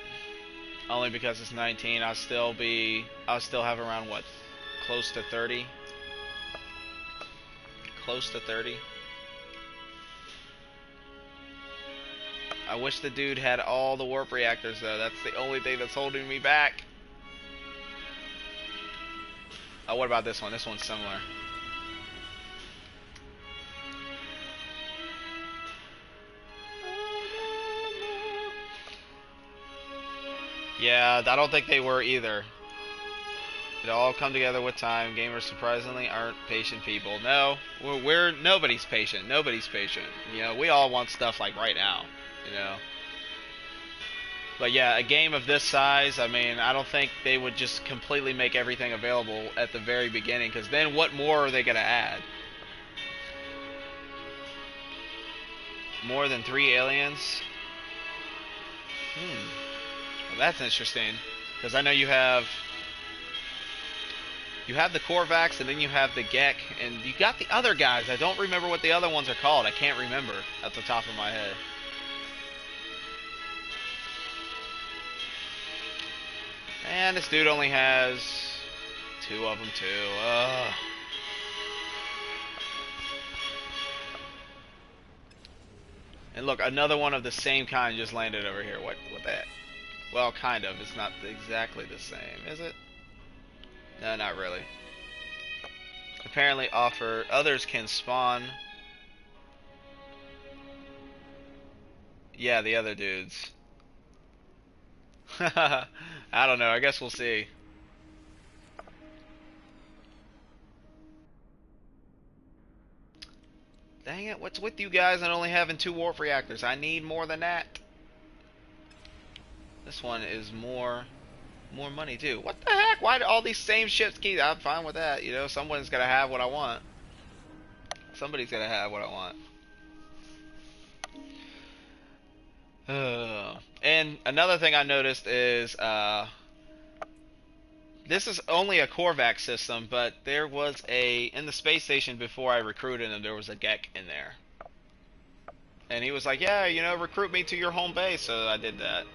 Only because it's 19. I'll still have around, what? Close to 30? Close to 30? I wish the dude had all the warp reactors, though. That's the only thing that's holding me back. Oh, what about this one? This one's similar. Yeah, I don't think they were either. It all come together with time. Gamers surprisingly aren't patient people. No, nobody's patient. Nobody's patient. We all want stuff like right now. But yeah, a game of this size, I mean, I don't think they would just completely make everything available at the very beginning, because then what more are they going to add? More than 3 aliens? Well, that's interesting, because I know you have the Korvax, and then you have the Gek, and you got the other guys. I don't remember what the other ones are called. I can't remember at the top of my head. And this dude only has 2 of them, too. Ugh. And look, another one of the same kind just landed over here. What that? Well, kind of. It's not exactly the same, is it? No, not really. Apparently offer others can spawn. Yeah, the other dudes. I don't know. I guess we'll see. Dang it, what's with you guys and only having 2 warp reactors? I need more than that. This one is more money too. What the heck? Why do all these same ships keep? I'm fine with that. You know, someone's gotta have what I want. Somebody's gotta have what I want. And another thing I noticed is this is only a Korvax system, but there was in the space station before I recruited him, there was a Gek in there. And he was like, yeah, you know, recruit me to your home base. So I did that.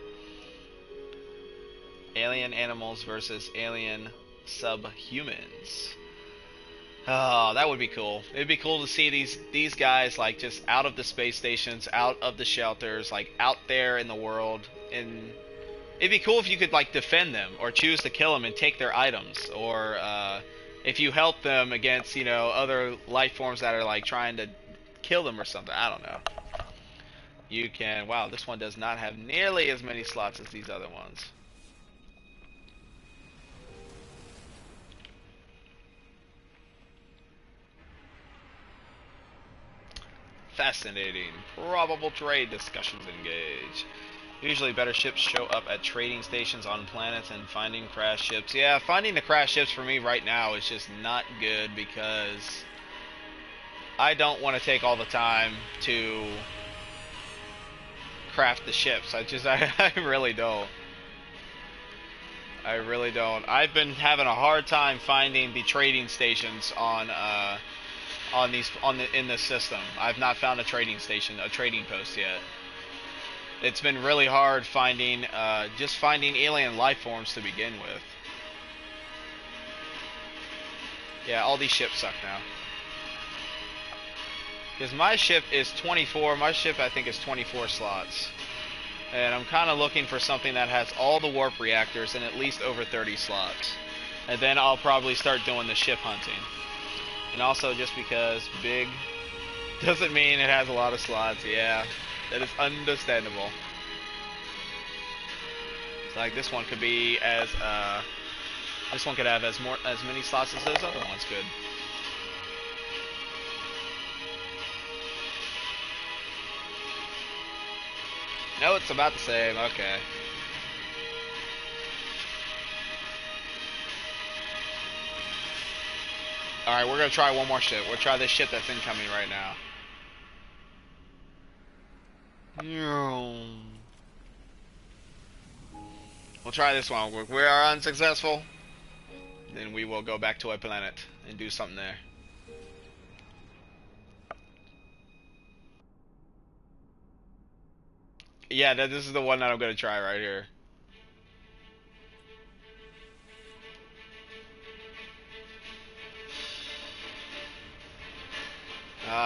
Alien animals versus alien subhumans. Oh, that would be cool. It'd be cool to see these guys like just out of the space stations, out of the shelters, like out there in the world. And it'd be cool if you could like defend them or choose to kill them and take their items, or if you help them against other life forms that are like trying to kill them or something. I don't know. You can. Wow, this one does not have nearly as many slots as these other ones. Fascinating. Probable trade discussions engage. Usually better ships show up at trading stations on planets and finding crashed ships. Yeah, finding the crashed ships for me right now is just not good because I don't want to take all the time to craft the ships. I really don't. I really don't. I've been having a hard time finding the trading stations in this system. I've not found a trading station, a trading post yet. It's been really hard finding just finding alien life forms to begin with. Yeah, all these ships suck now. Because my ship is 24. My ship, I think, is 24 slots. And I'm kind of looking for something that has all the warp reactors and at least over 30 slots. And then I'll probably start doing the ship hunting. And also just because big doesn't mean it has a lot of slots. Yeah, that is understandable. It's like this one could be this one could have as many slots as those other ones could. No, it's about the same. Okay. Alright, we're gonna try one more ship. We'll try this ship that's incoming right now. We'll try this one. If we are unsuccessful, then we will go back to a planet and do something there. Yeah, this is the one that I'm gonna try right here.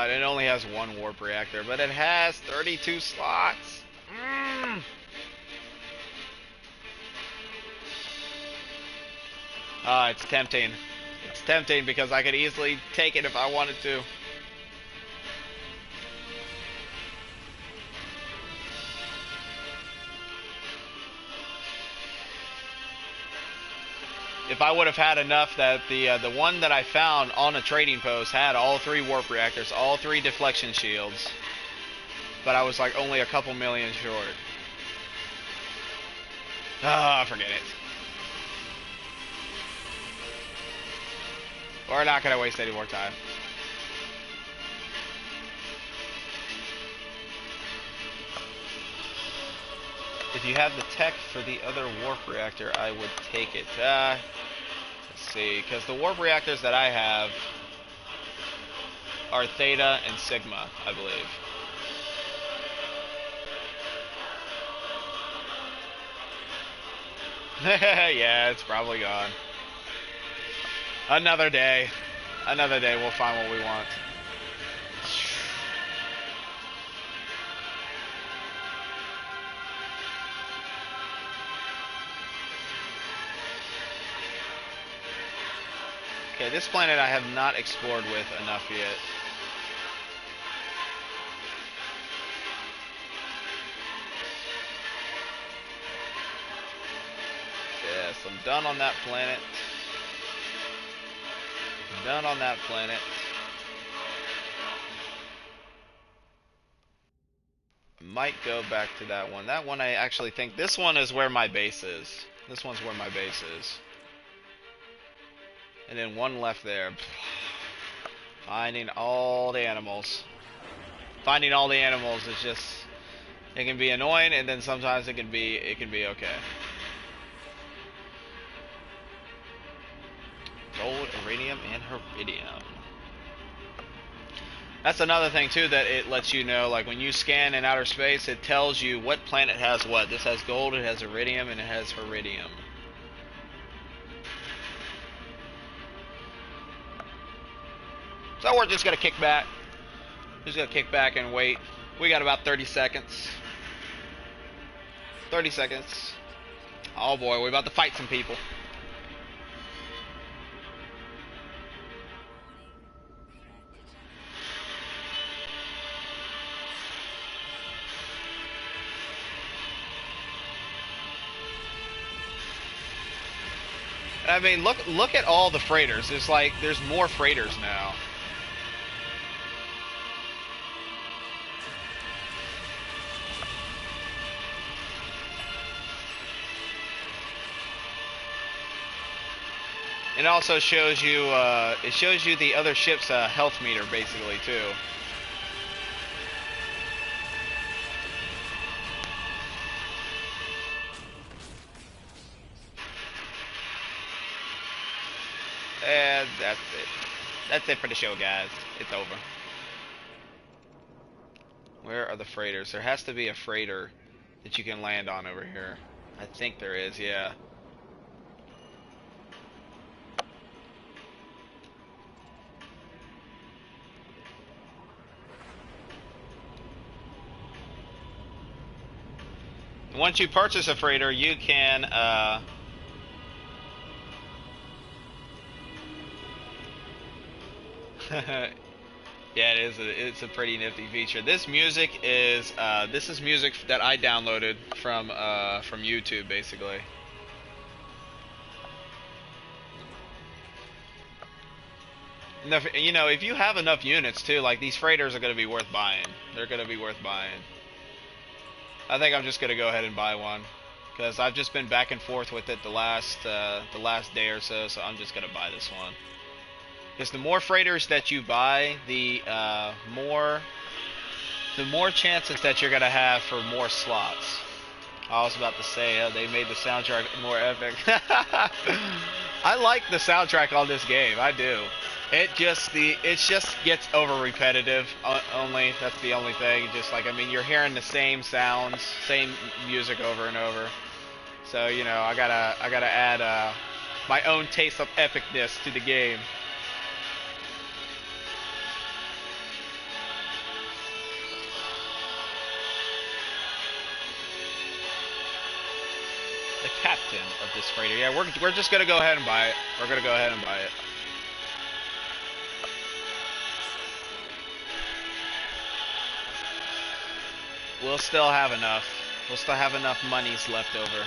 It only has 1 warp reactor, but it has 32 slots. It's tempting. It's tempting because I could easily take it if I wanted to. If I would have had enough that the one that I found on a trading post had all 3 warp reactors, all 3 deflection shields, but I was like only a couple million short. Forget it. We're not gonna waste any more time. If you have the tech for the other warp reactor, I would take it. Let's see, because the warp reactors that I have are Theta and Sigma, I believe. Yeah, it's probably gone. Another day. Another day we'll find what we want. Okay, this planet I have not explored with enough yet. Yes, I'm done on that planet. Done on that planet. Might go back to that one. That one I actually think, this one is where my base is. This one's where my base is. And then one left there. Finding all the animals. Finding all the animals is just, it can be annoying, and then sometimes it can be okay. Gold, iridium, and iridium. That's another thing too that it lets you know, like when you scan in outer space, it tells you what planet has what. This has gold, it has iridium, and it has iridium. So we're just gonna kick back. Just gonna kick back and wait. We got about 30 seconds. 30 seconds. Oh boy, we're about to fight some people. I mean, look at all the freighters. There's more freighters now. It also shows you the other ship's health meter basically too. And that's it. That's it for the show, guys. It's over. Where are the freighters? There has to be a freighter that you can land on over here. I think there is, yeah. Once you purchase a freighter, you can yeah, it's a pretty nifty feature. This music is this is music that I downloaded from YouTube basically. You know, if you have enough units too, like these freighters are going to be worth buying. They're going to be worth buying. I think I'm just going to go ahead and buy one because I've just been back and forth with it the last day or so. So I'm just going to buy this one. Because the more freighters that you buy, the more chances that you're gonna have for more slots. I was about to say they made the soundtrack more epic. I like the soundtrack on this game. I do. It just gets over repetitive. Only that's the only thing. Just like, I mean, you're hearing the same sounds, same music over and over. So you know, I gotta add my own taste of epicness to the game. The captain of this freighter. Yeah, we're just gonna go ahead and buy it. We're gonna go ahead and buy it. We'll still have enough. We'll still have enough monies left over.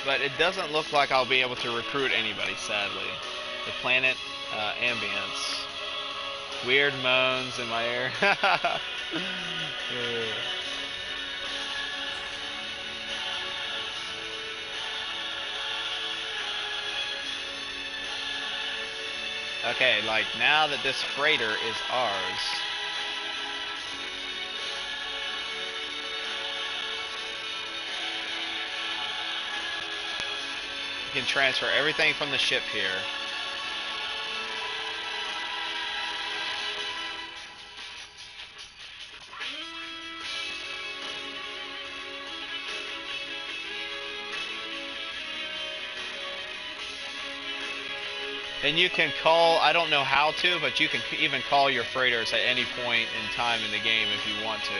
But it doesn't look like I'll be able to recruit anybody, sadly. The planet ambience. Weird moans in my ear. Okay, like now that this freighter is ours. We can transfer everything from the ship here. And you can call, I don't know how to, but you can even call your freighters at any point in time in the game if you want to.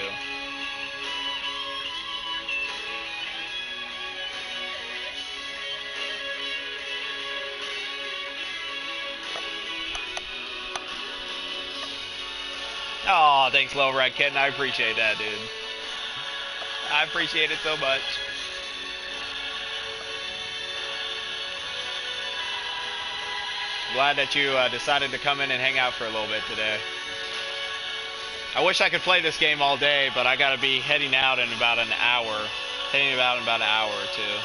Oh, thanks, Low Red Kitten. I appreciate that, dude. I appreciate it so much. Glad that you decided to come in and hang out for a little bit today. I wish I could play this game all day, but I gotta be heading out in about an hour. Heading out in about an hour or two.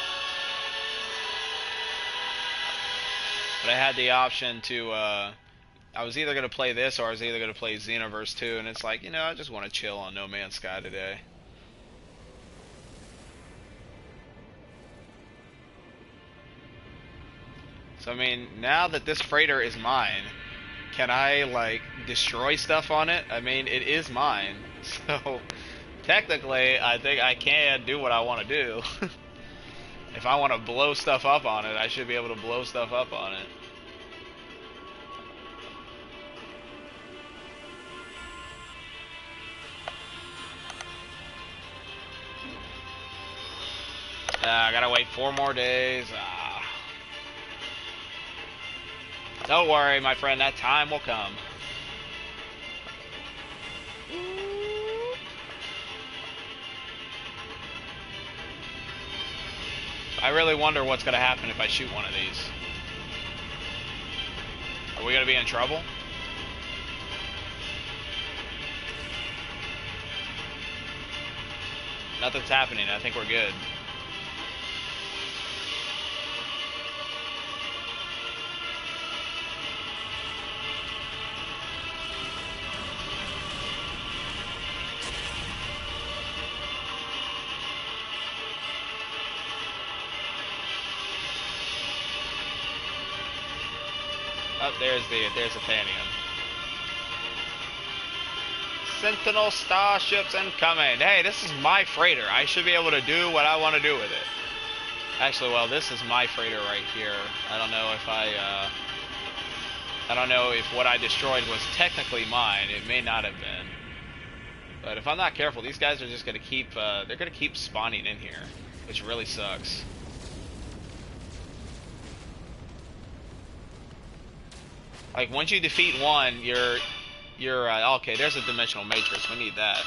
But I had the option to, I was either gonna play this or I was either gonna play Xenoverse 2, and it's like, you know, I just want to chill on No Man's Sky today. So I mean, now that this freighter is mine, can I like destroy stuff on it? I mean, it is mine. So technically, I think I can do what I want to do. If I want to blow stuff up on it, I should be able to blow stuff up on it. I gotta wait 4 more days. Don't worry, my friend, that time will come. I really wonder what's gonna happen if I shoot one of these. Are we gonna be in trouble? Nothing's happening. I think we're good. Oh, there's the Thanium. Sentinel starships incoming. Hey, this is my freighter. I should be able to do what I want to do with it. Actually, well, this is my freighter right here. I don't know if I don't know if what I destroyed was technically mine. It may not have been. But if I'm not careful, these guys are just gonna keep, they're gonna keep spawning in here, which really sucks. Like, once you defeat one, you're okay, there's a dimensional matrix, we need that.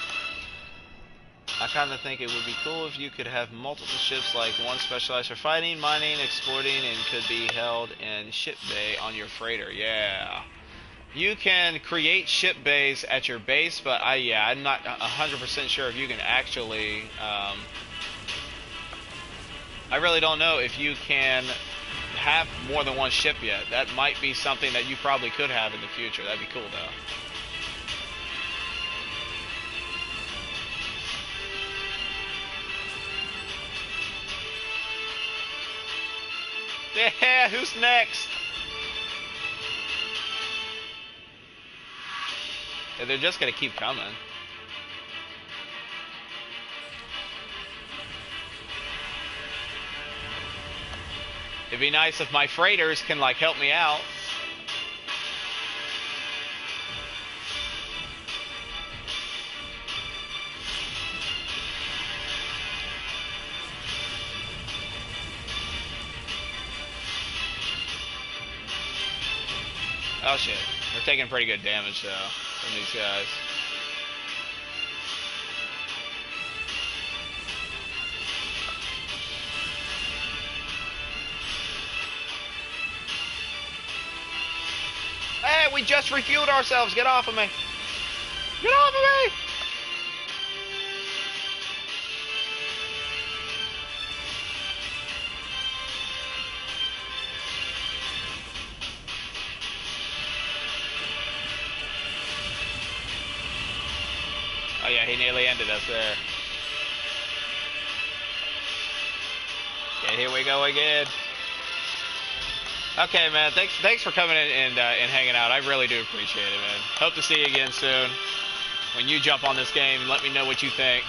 I kind of think it would be cool if you could have multiple ships, like one specialized for fighting, mining, exploring, and could be held in ship bay on your freighter. Yeah. You can create ship bays at your base, but I'm not 100% sure if you can actually, I really don't know if you can have more than one ship yet. That might be something that you probably could have in the future. That'd be cool, though. Yeah, who's next? Yeah, they're just gonna keep coming. It'd be nice if my freighters can, like, help me out. Oh shit, we're taking pretty good damage though from these guys. Hey, we just refueled ourselves. Get off of me. Get off of me. Oh yeah, he nearly ended us there. Okay, here we go again. Okay, man. Thanks for coming in and hanging out. I really do appreciate it, man. Hope to see you again soon. When you jump on this game, let me know what you think.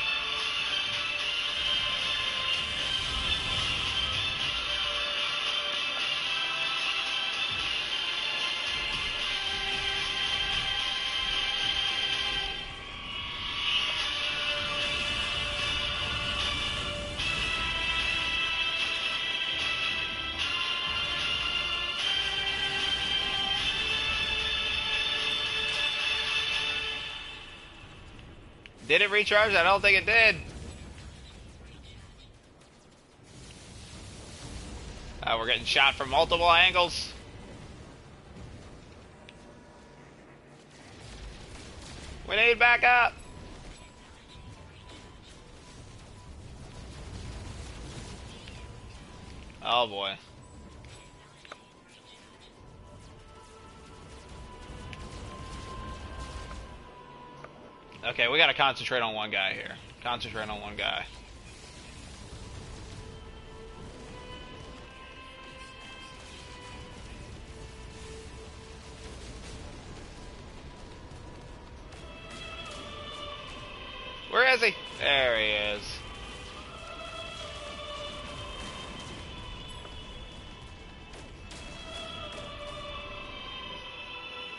Did it recharge? I don't think it did. We're getting shot from multiple angles. We need backup. Oh boy. Okay, we gotta concentrate on one guy here. Concentrate on one guy. Where is he? There he is.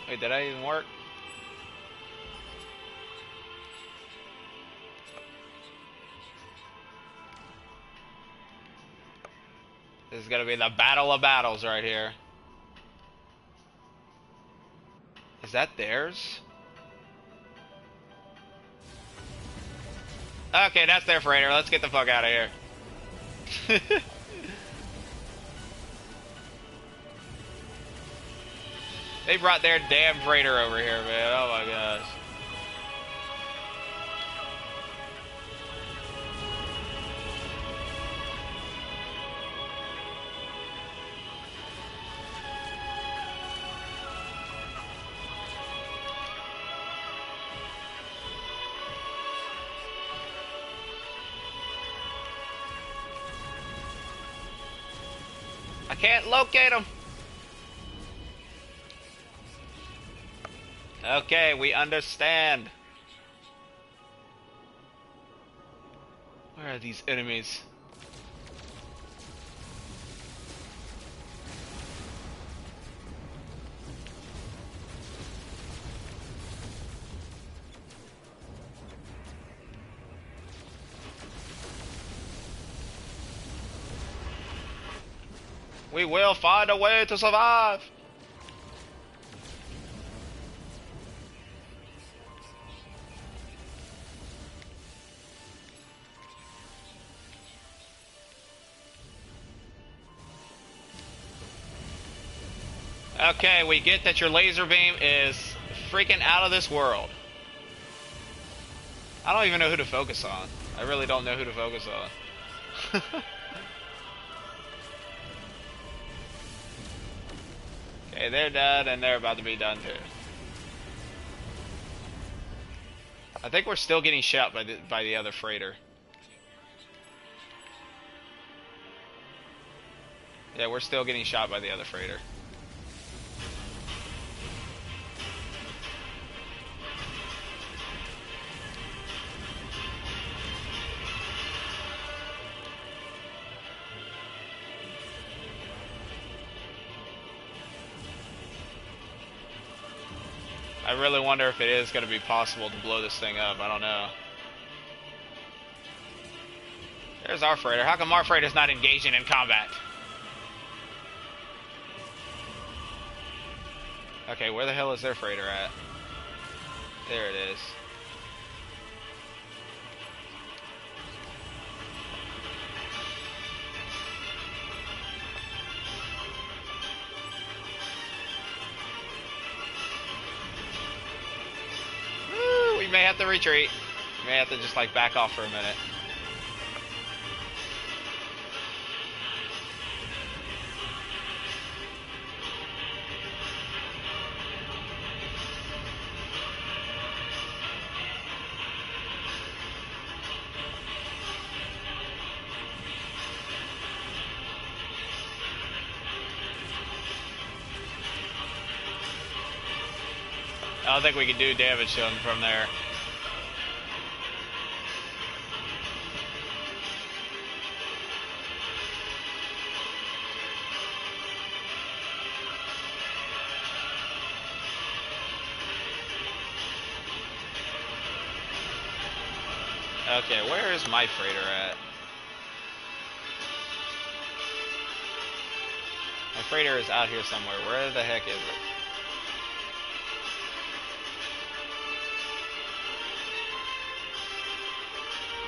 Wait, did I even work? This is gonna be the battle of battles right here. Is that theirs? Okay, that's their freighter. Let's get the fuck out of here. They brought their damn freighter over here, man. Oh my gosh. I can't locate them. Okay, we understand. Where are these enemies? We will find a way to survive. Okay, we get that your laser beam is freaking out of this world. I don't even know who to focus on. I really don't know who to focus on. Okay, they're dead, and they're about to be done too. I think we're still getting shot by the other freighter. Yeah, we're still getting shot by the other freighter. I really wonder if it is going to be possible to blow this thing up. I don't know. There's our freighter. How come our freighter's not engaging in combat? Okay, where the hell is their freighter at? There it is. Woo, we may have to retreat. We may have to just like back off for a minute. I don't think we can do damage to him from there. Okay, where is my freighter at? My freighter is out here somewhere. Where the heck is it?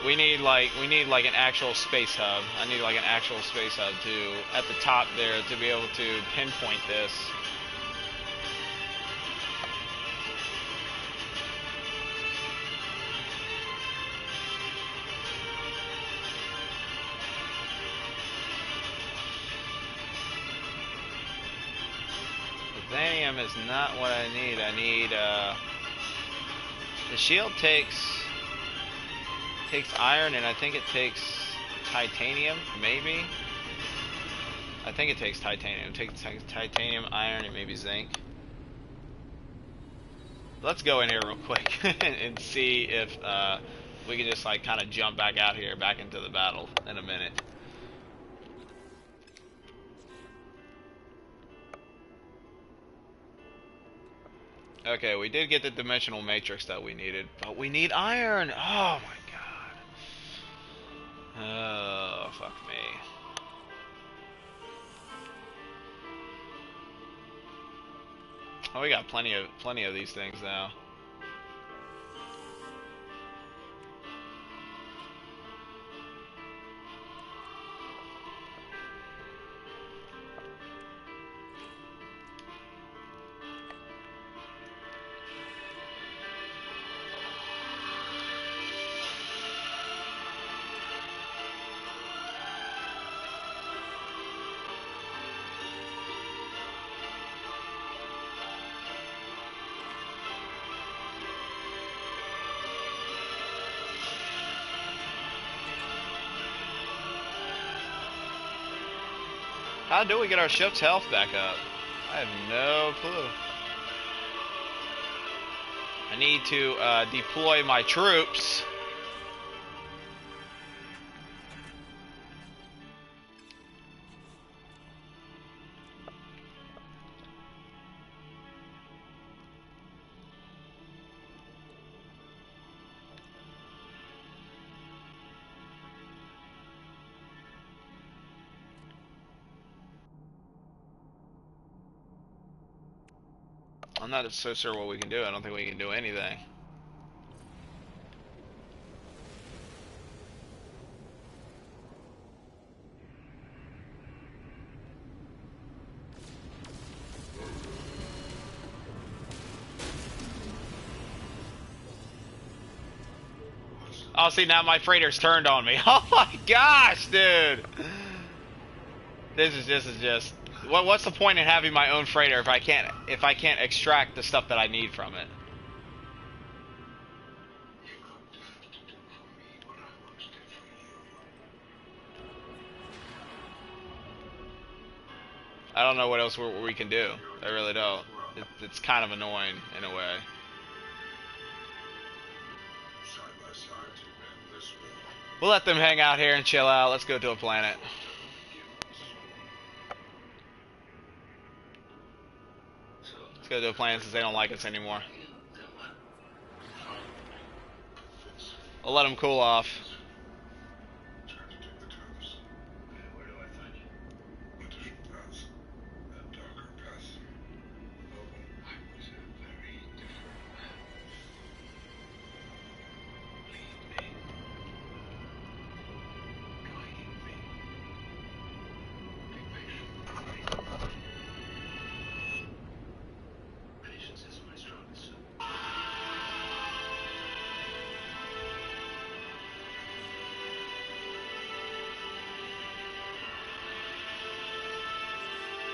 we need like an actual space hub. I need like an actual space hub to at the top there to be able to pinpoint this. Titanium is not what I need. I need the shield takes iron, and I think it takes titanium, maybe. I think it takes titanium. It takes titanium, iron, and maybe zinc. Let's go in here real quick and see if we can just like kind of jump back out here, back into the battle in a minute. Okay, we did get the dimensional matrix that we needed, but we need iron. Oh my god. Oh, fuck me. Oh, we got plenty of these things now. How do we get our ship's health back up? I have no clue. I need to deploy my troops. I'm not so sure what we can do. I don't think we can do anything. Oh, see, now my freighter's turned on me. Oh my gosh, dude! This is just. What's the point in having my own freighter if I can't extract the stuff that I need from it? I don't know what else we can do. I really don't. It's kind of annoying in a way. We'll let them hang out here and chill out. Let's go to a planet. Let's go to a planet since they don't like us anymore. I'll let them cool off.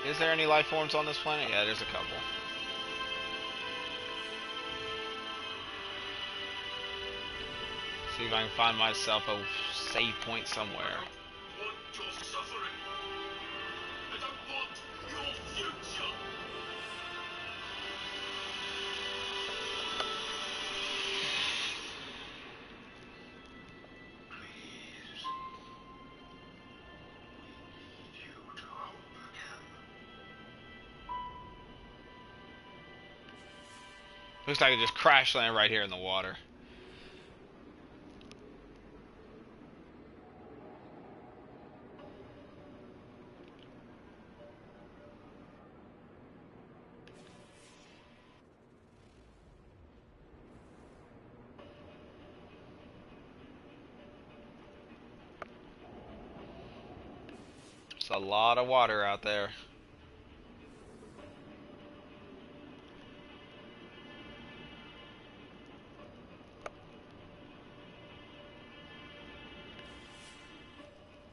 Is there any life forms on this planet? Yeah, there's a couple. See if I can find myself a save point somewhere. Looks like I just crash land right here in the water. a lot of water out there.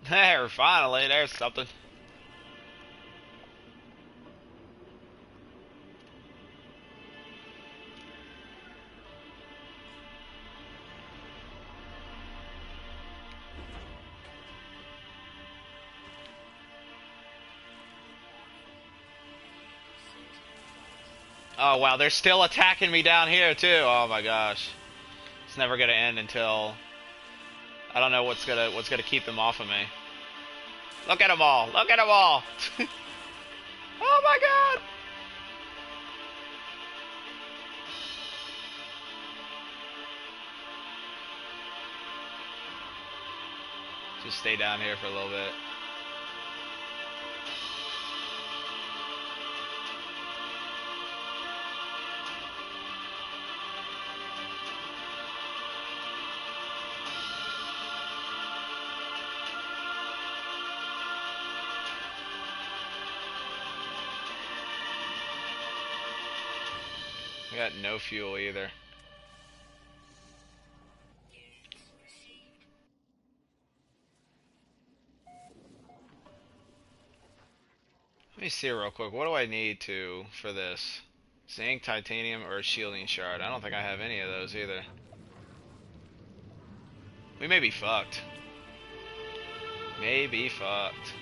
There, finally, there's something. Oh wow, they're still attacking me down here too. Oh my gosh. It's never gonna end until I don't know what's gonna keep them off of me. Look at them all! Look at them all! Oh my god! Just stay down here for a little bit. We got no fuel either. Let me see real quick. What do I need for this? Zinc, titanium, or a shielding shard? I don't think I have any of those either. We may be fucked. May be fucked.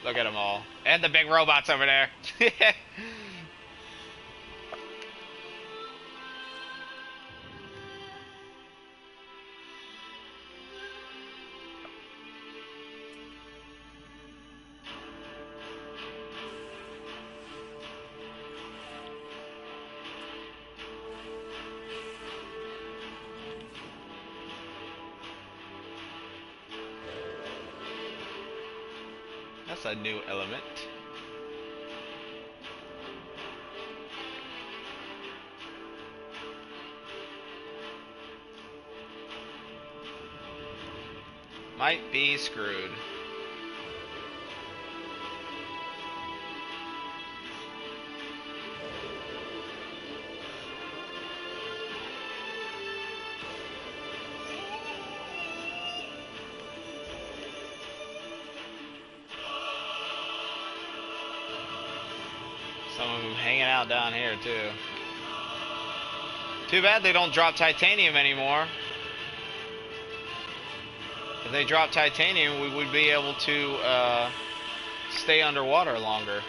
Look at them all. And the big robots over there. That's a new element. Might be screwed. Some of them hanging out down here too. Too bad they don't drop titanium anymore. If they drop titanium, we would be able to stay underwater longer.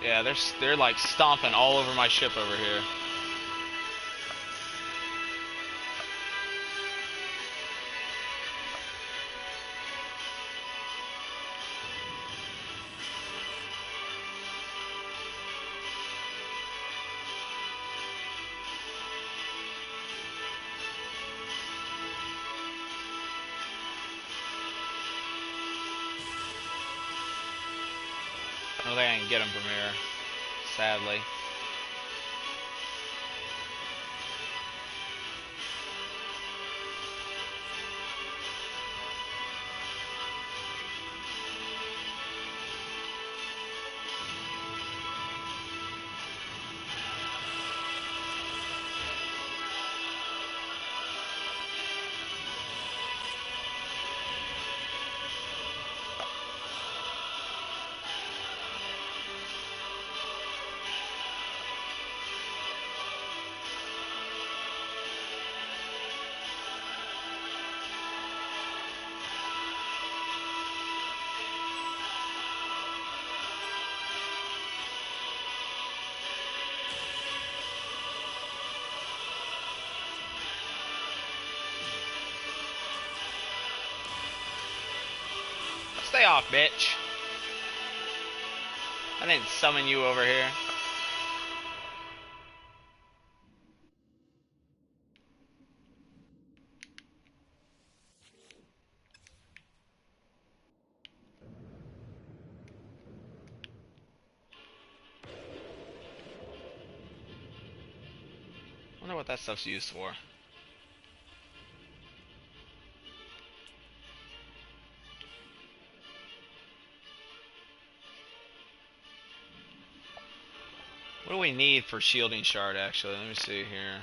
Yeah, they're like stomping all over my ship over here. I don't think I can get them from here, sadly. Stay off, bitch. I didn't summon you over here. I wonder what that stuff's used for. What do we need for shielding shard, actually? Let me see here.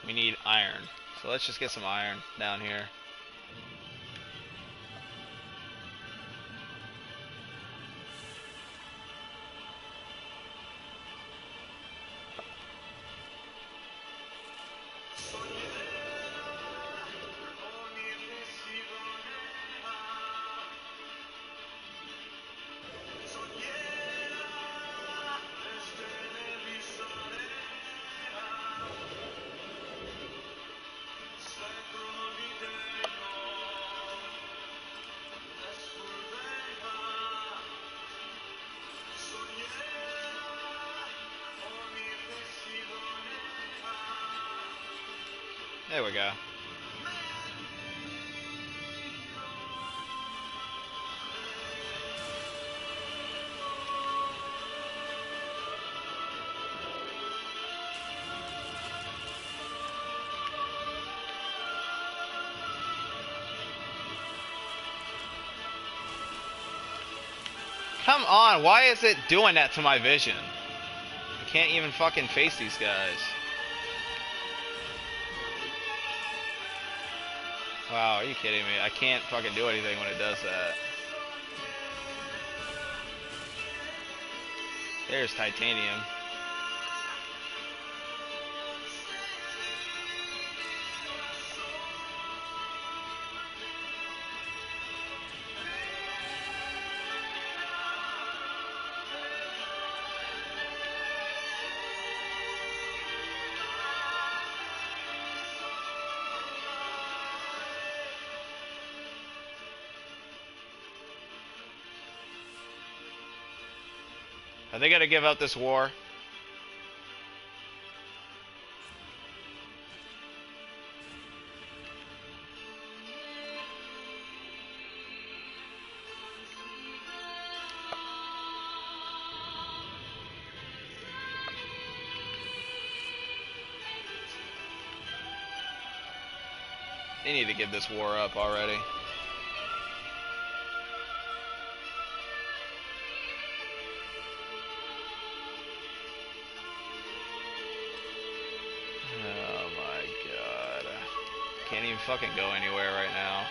We need iron. So let's just get some iron down here. There we go. Come on, why is it doing that to my vision? I can't even fucking face these guys. Wow, are you kidding me? I can't fucking do anything when it does that. There's titanium. Are they gonna give up this war? They need to give this war up already. Oh my god. Can't even fucking go anywhere right now.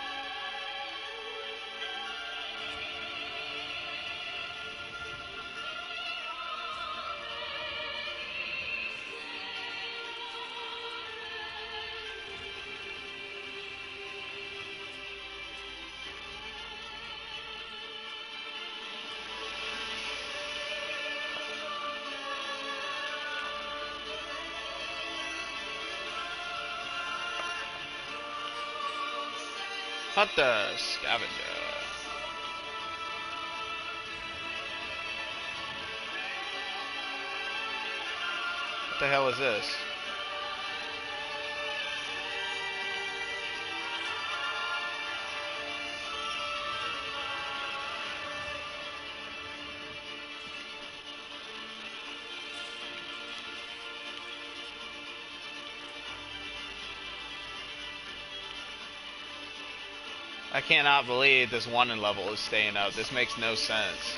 Hunt the scavenger. What the hell is this? I cannot believe this one level is staying up. This makes no sense.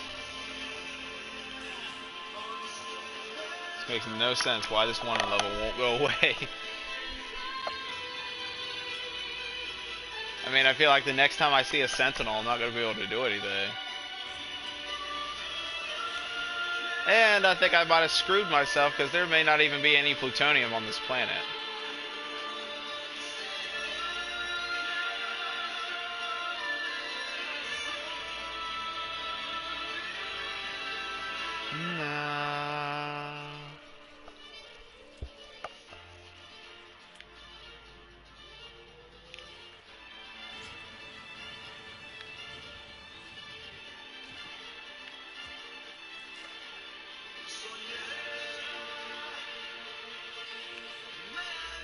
This makes no sense why this one level won't go away. I mean, I feel like the next time I see a sentinel, I'm not going to be able to do anything. And I think I might have screwed myself because there may not even be any plutonium on this planet.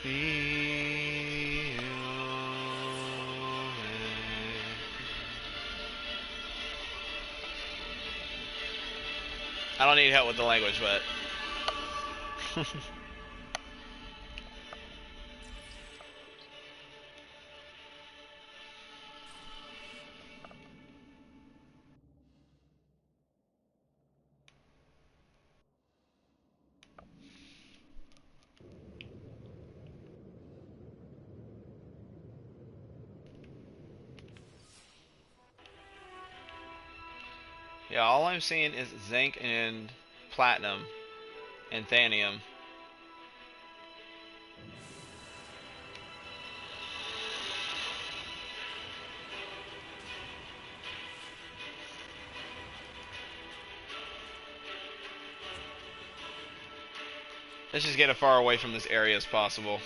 I don't need help with the language, but yeah, all I'm seeing is zinc and platinum and thanium. Let's just get as far away from this area as possible.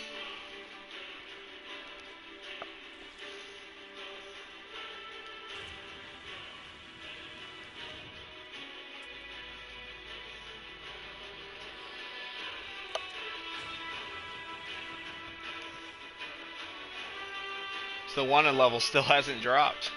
So the wanted level still hasn't dropped.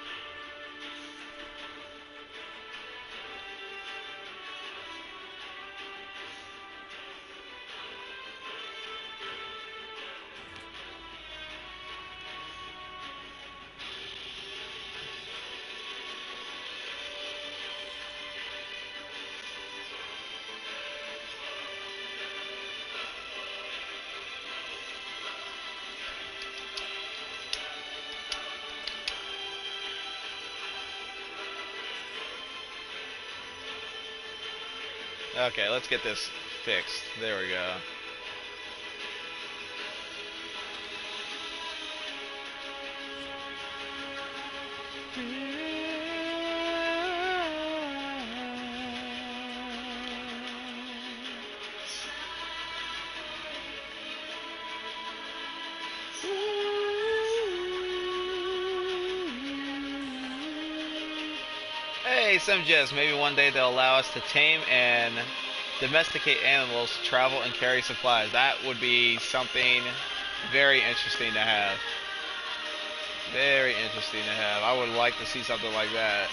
Okay, let's get this fixed. There we go. Hey, some Jess, maybe one day they'll allow us to tame and domesticate animals to travel and carry supplies. That would be something very interesting to have. Very interesting to have. I would like to see something like that.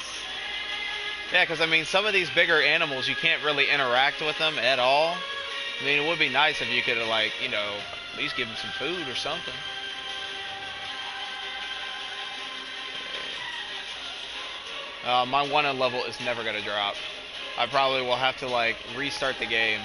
Yeah, because I mean, some of these bigger animals, you can't really interact with them at all. I mean, it would be nice if you could, like, you know, at least give them some food or something. My wanted level is never going to drop. I probably will have to, like, restart the game.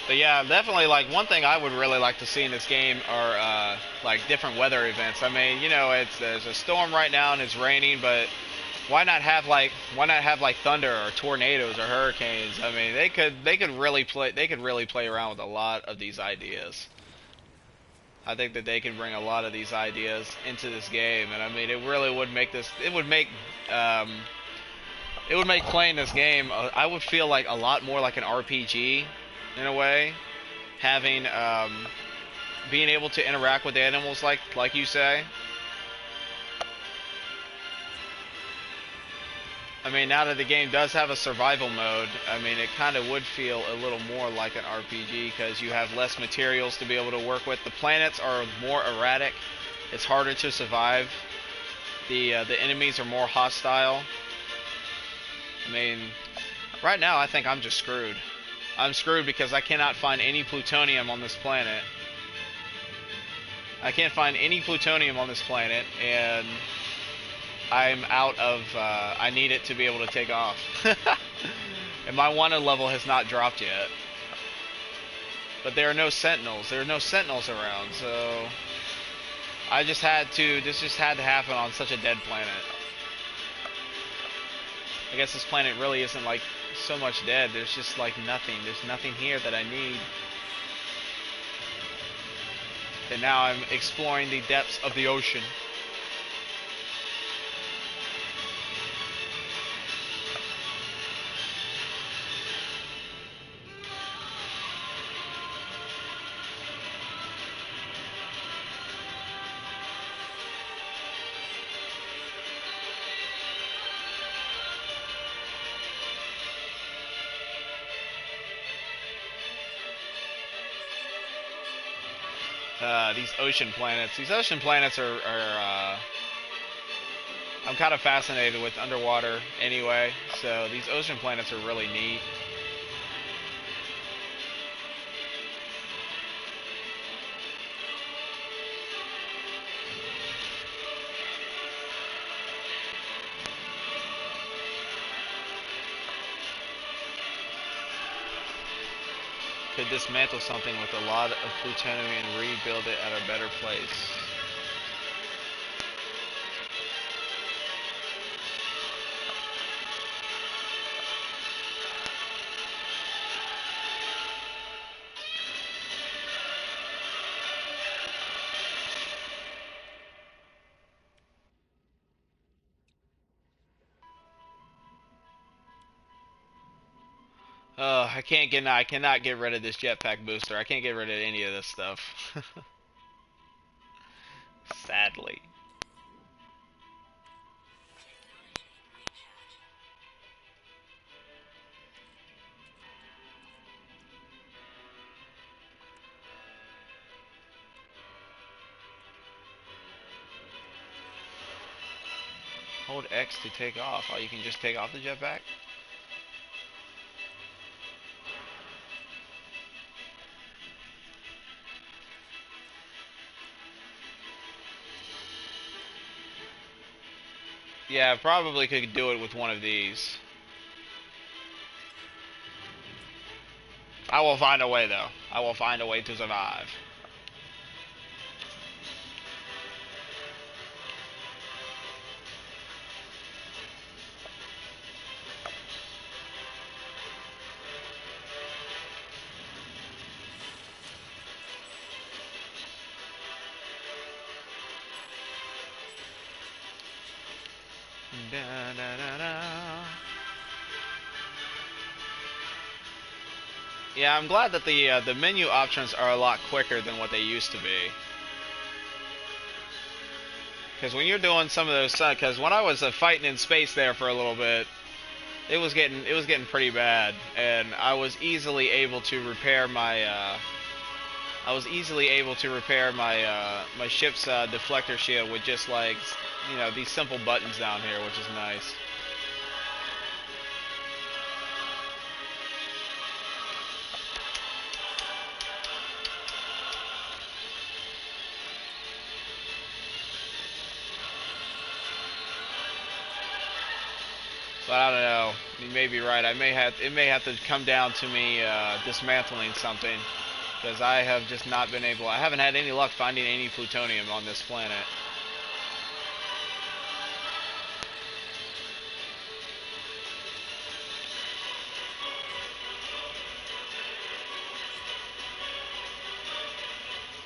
But yeah, definitely, like, one thing I would really like to see in this game are, like, different weather events. I mean, you know, there's a storm right now and it's raining, but why not have like thunder or tornadoes or hurricanes? I mean, they could really play around with a lot of these ideas. I think that they can bring a lot of these ideas into this game, and I mean, it really would make um, it would make playing this game, I would feel like a lot more like an RPG in a way, having being able to interact with animals like you say. I mean, now that the game does have a survival mode, I mean, it kind of would feel a little more like an RPG because you have less materials to be able to work with. The planets are more erratic. It's harder to survive. The enemies are more hostile. I mean, right now I think I'm just screwed. I'm screwed because I cannot find any plutonium on this planet. I can't find any plutonium on this planet, and I'm out of, I need it to be able to take off. And my wanted level has not dropped yet. But there are no sentinels. There are no sentinels around, so this just had to happen on such a dead planet. I guess this planet really isn't like so much dead. There's just like nothing. There's nothing here that I need. And now I'm exploring the depths of the ocean. These ocean planets. These ocean planets are I'm kind of fascinated with underwater anyway, so these ocean planets are really neat. Could dismantle something with a lot of plutonium and rebuild it at a better place. I cannot get rid of this jetpack booster. I can't get rid of any of this stuff. Sadly. Hold X to take off. Oh, you can just take off the jetpack? Yeah, probably could do it with one of these. I will find a way, though. I will find a way to survive. Da, da, da, da. Yeah, I'm glad that the menu options are a lot quicker than what they used to be. Because when you're doing some of those, because when I was fighting in space there for a little bit, it was getting pretty bad, and I was easily able to repair my ship's deflector shield with just like these simple buttons down here, which is nice. But I don't know. You may be right. It may have to come down to me dismantling something, because I have just not been able. I haven't had any luck finding any plutonium on this planet.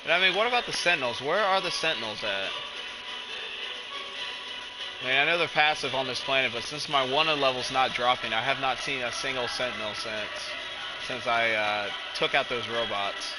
But I mean, what about the Sentinels? Where are the Sentinels at? I mean, I know they're passive on this planet, but since my wanted level's not dropping, I have not seen a single Sentinel since I took out those robots.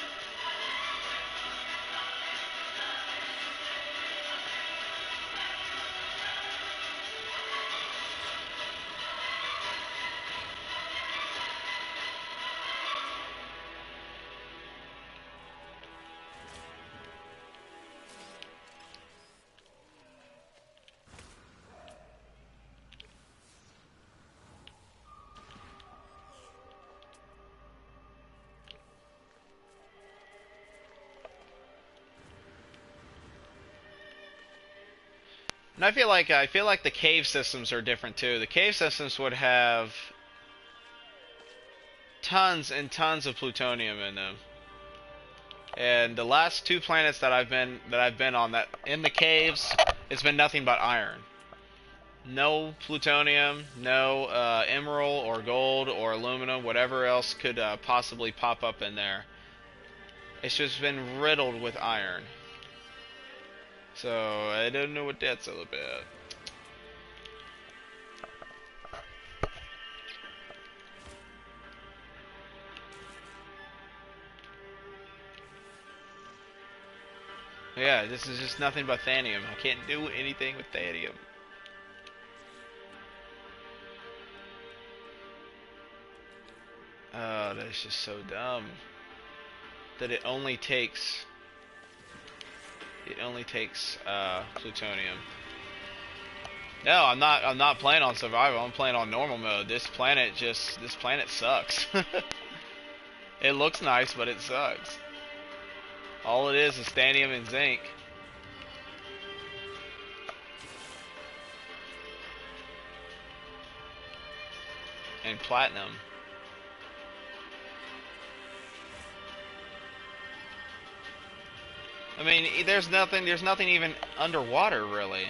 And I feel like the cave systems are different too. The cave systems would have tons and tons of plutonium in them. And the last two planets that I've been on that in the caves, it's been nothing but iron. No plutonium, no emerald or gold or aluminum, whatever else could possibly pop up in there. It's just been riddled with iron. So I don't know what that's all about. Yeah, this is just nothing but thanium. I can't do anything with thanium. Oh, that's just so dumb. That it only takes It only takes plutonium. No, I'm not playing on survival. I'm playing on normal mode. This planet sucks. It looks nice, but it sucks. All it is titanium and zinc. And platinum. I mean, there's nothing even underwater, really.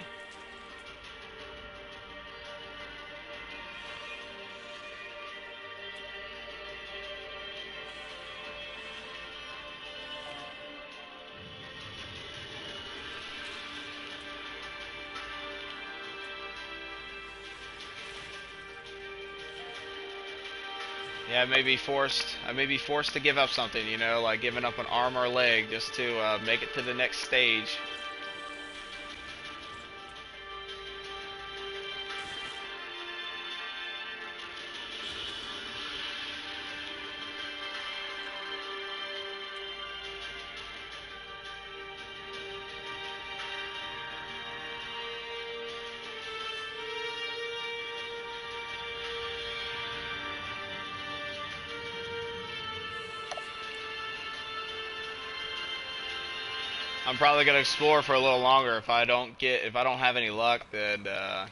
Yeah, I may be forced to give up something, you know, like giving up an arm or a leg just to make it to the next stage. I'm probably gonna explore for a little longer. If I don't have any luck, then if I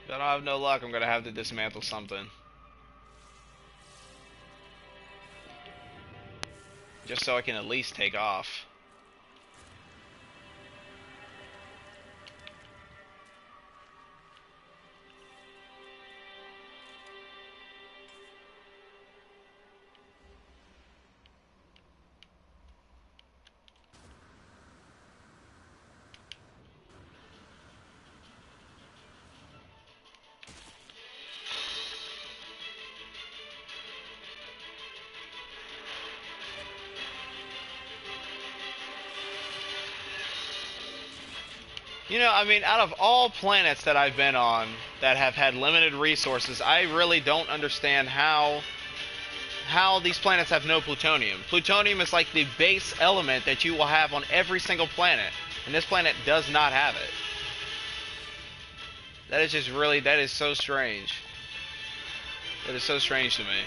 don't have no luck, I'm gonna have to dismantle something. Just so I can at least take off. You know, I mean, out of all planets that I've been on that have had limited resources, I really don't understand how these planets have no plutonium. Plutonium is like the base element that you will have on every single planet, and this planet does not have it. That is so strange. That is so strange to me.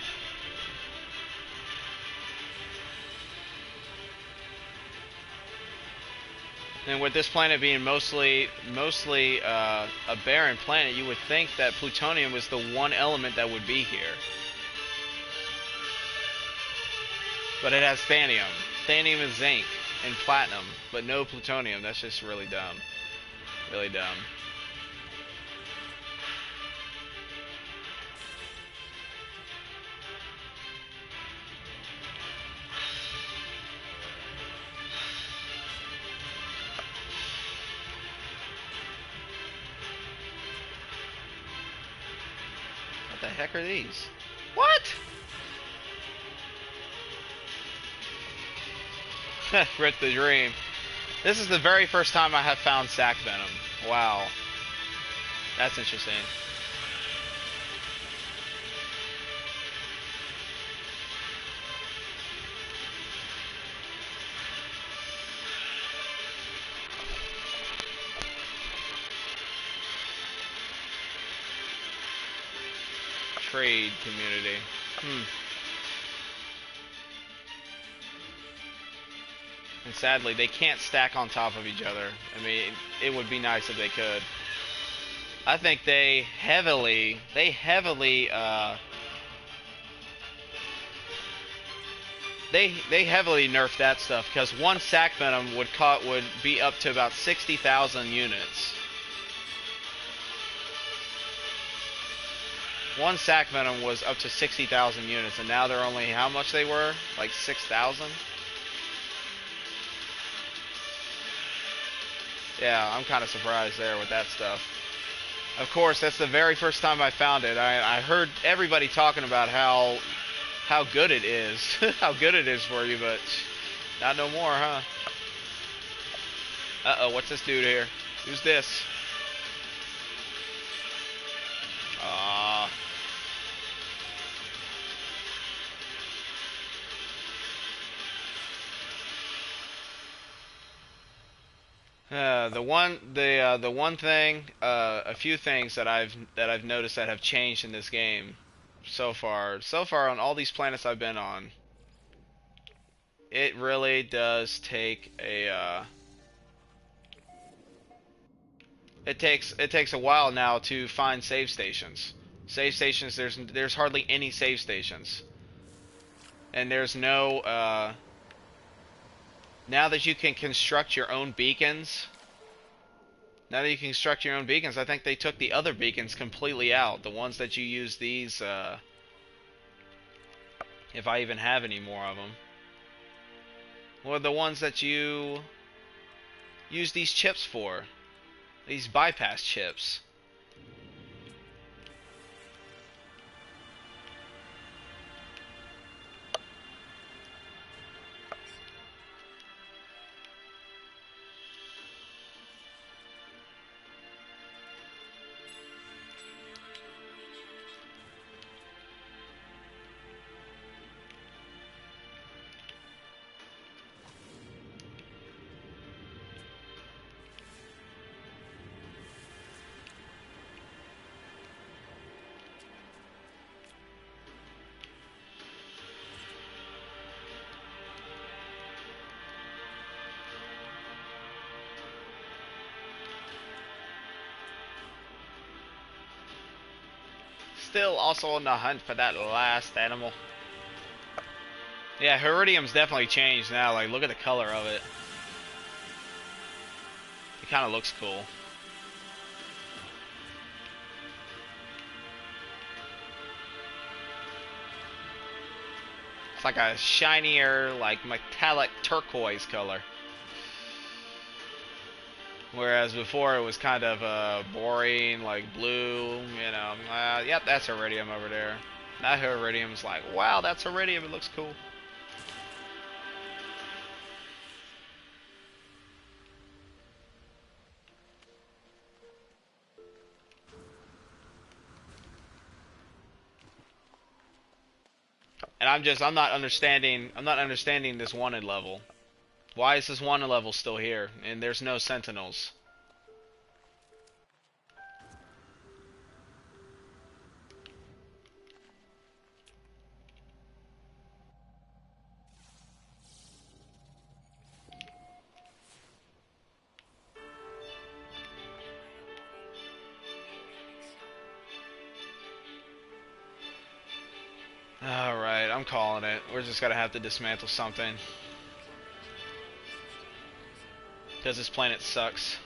And with this planet being mostly a barren planet, you would think that plutonium was the one element that would be here. But it has thanium. Thanium and zinc and platinum, but no plutonium. That's just really dumb. Really dumb. What the heck are these? What? Rip the dream. This is the very first time I have found sac venom. Wow. That's interesting. Trade community. And sadly, they can't stack on top of each other. I mean, it would be nice if they could. I think they heavily nerfed that stuff, because one sac venom would be up to about 60,000 units. One sac venom was up to 60,000 units, and now they're only how much they were? Like 6,000? Yeah, I'm kind of surprised there with that stuff. Of course, that's the very first time I found it. I heard everybody talking about how good it is, how good it is for you, but not no more, huh? Uh-oh, what's this dude here? Who's this? The one thing, a few things that I've noticed that have changed in this game so far. So far on all these planets I've been on, it really does take a it takes a while now to find save stations. Save stations, there's hardly any save stations, and there's no now that you can construct your own beacons. Now that you can construct your own beacons, I think they took the other beacons completely out. The ones that you use these, if I even have any more of them. Or the ones that you use these chips for. These bypass chips. Still also on the hunt for that last animal. Yeah, Heridium's definitely changed now. Like, look at the color of it. It kind of looks cool. It's like a shinier, like, metallic turquoise color. Whereas before it was kind of boring, like blue, you know. Yep, that's Iridium over there. That Iridium's like, wow, that's Iridium, it looks cool. And I'm not understanding this wanted level. Why is this wanted level still here? And there's no sentinels. Alright, I'm calling it. We're just gonna have to dismantle something. Because this planet sucks.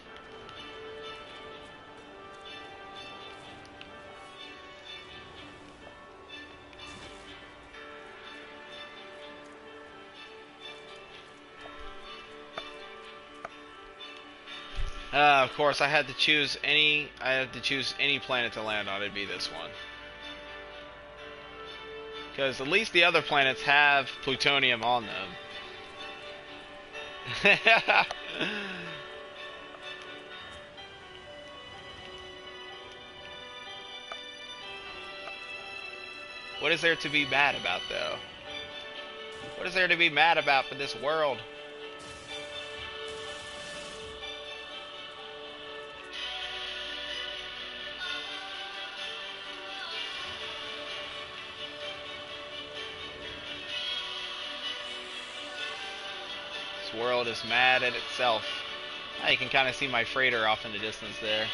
Of course, I had to choose any planet to land on. It'd be this one. Because at least the other planets have plutonium on them. What is there to be mad about, though? What is there to be mad about for this world? This world is mad at itself. Now you can kind of see my freighter off in the distance there.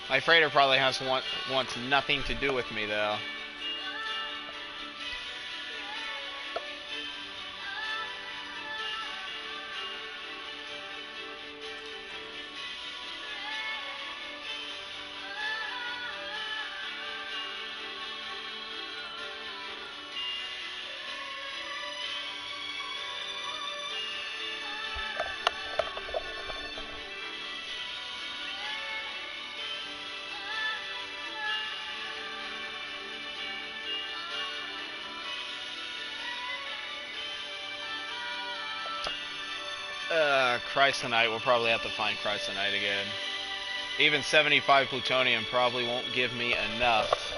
My freighter probably wants nothing to do with me, though. Chrysonite, we'll probably have to find Chrysonite again. Even 75 plutonium probably won't give me enough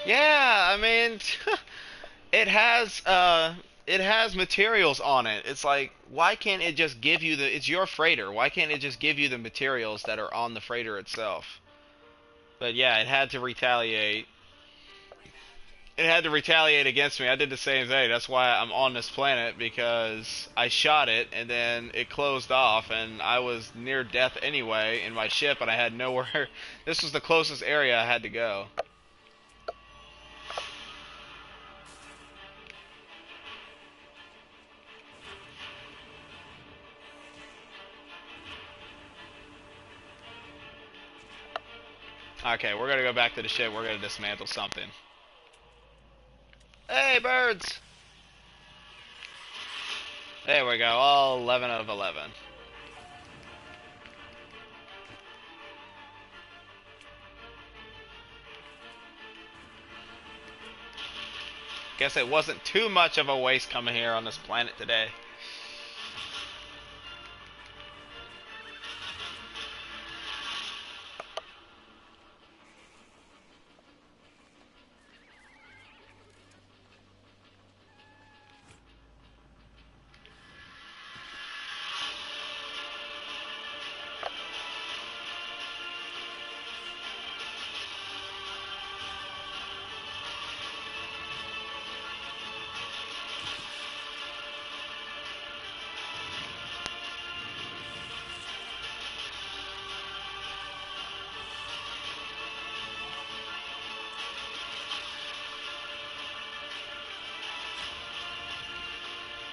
Yeah, I mean, it has materials on it. It's like, why can't it just give you the? It's your freighter. Why can't it just give you the materials that are on the freighter itself? But yeah, it had to retaliate. It had to retaliate against me. I did the same thing. That's why I'm on this planet, because I shot it and then it closed off, and I was near death anyway in my ship, and I had nowhere. This was the closest area I had to go. Okay, we're gonna go back to the ship. We're gonna dismantle something. Hey, birds! There we go. All 11 of 11. Guess it wasn't too much of a waste coming here on this planet today.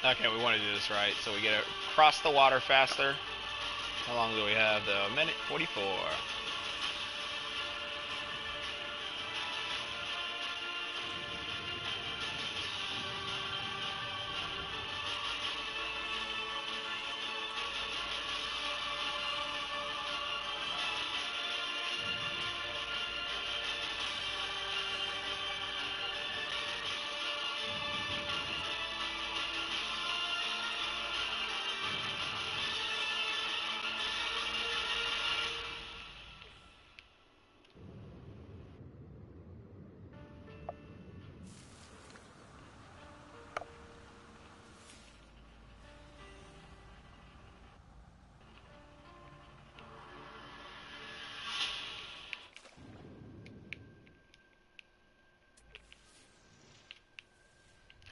Okay, we want to do this right, so we get across the water faster. How long do we have, though? A minute 44.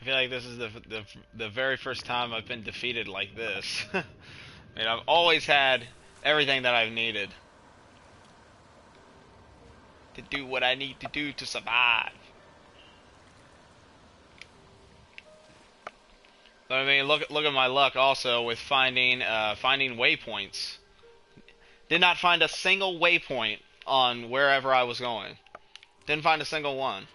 I feel like this is the very first time I've been defeated like this. I mean, I've always had everything that I've needed to do what I need to do to survive. But I mean, look at my luck also with finding waypoints. Did not find a single waypoint on wherever I was going. Didn't find a single one.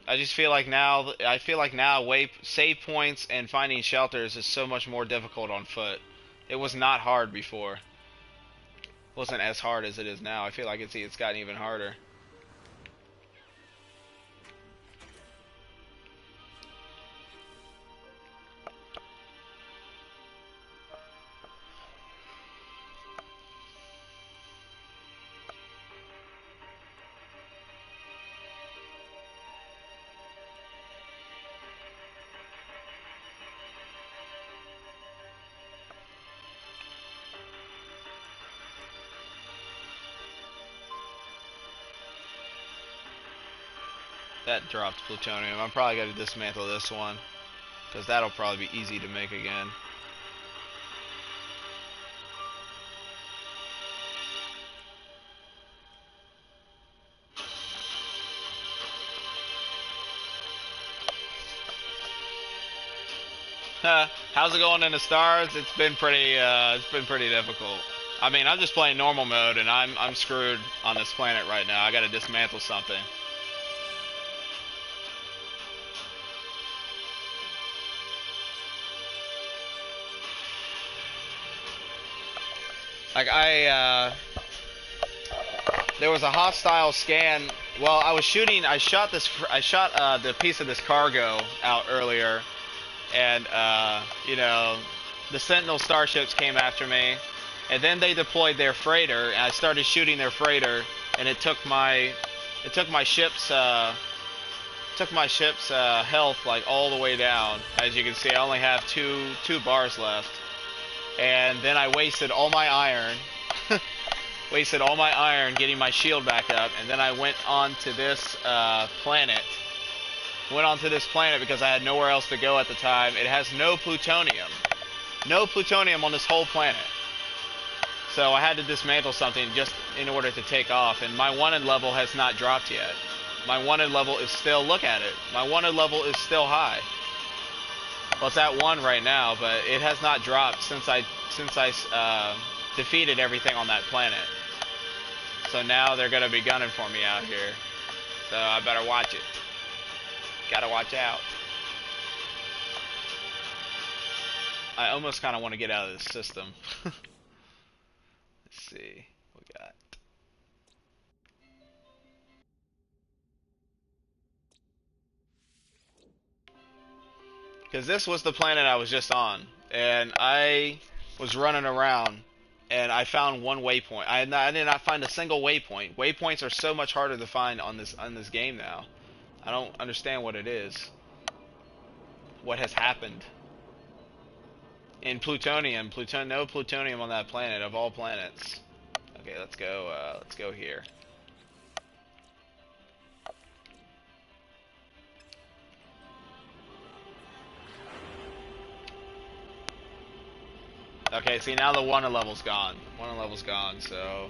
I feel like now way save points and finding shelters is so much more difficult on foot. It was not hard before. It wasn't as hard as it is now. I feel like it's gotten even harder. That dropped plutonium. I'm probably going to dismantle this one, because that'll probably be easy to make again. How's it going in the stars? It's been pretty difficult. I mean, I'm just playing normal mode, and I'm screwed on this planet right now. I got to dismantle something. Like there was a hostile scan. Well, I was shooting. I shot the piece of this cargo out earlier, and you know, the Sentinel starships came after me, And then they deployed their freighter, and I started shooting their freighter, and it took my ship's health like all the way down. As you can see, I only have two bars left, and then I wasted all my iron, getting my shield back up, and then I went on to this planet. Went onto this planet because I had nowhere else to go at the time. It has no plutonium on this whole planet. So I had to dismantle something just in order to take off, and my wanted level has not dropped yet. My wanted level is still, look at it, my wanted level is still high. Well, it's at 1 right now, but it has not dropped since I defeated everything on that planet. So now they're gonna be gunning for me out here. So I better watch it. Gotta watch out. I almost kind of want to get out of this system. Let's see what we got. Because this was the planet I was just on, and I was running around, and I found one waypoint. I did not find a single waypoint. Waypoints are so much harder to find on this game now. I don't understand what it is. What has happened? In plutonium, no plutonium on that planet of all planets. Okay, let's go here. Okay, see now the wanted level's gone. Wanted level's gone, so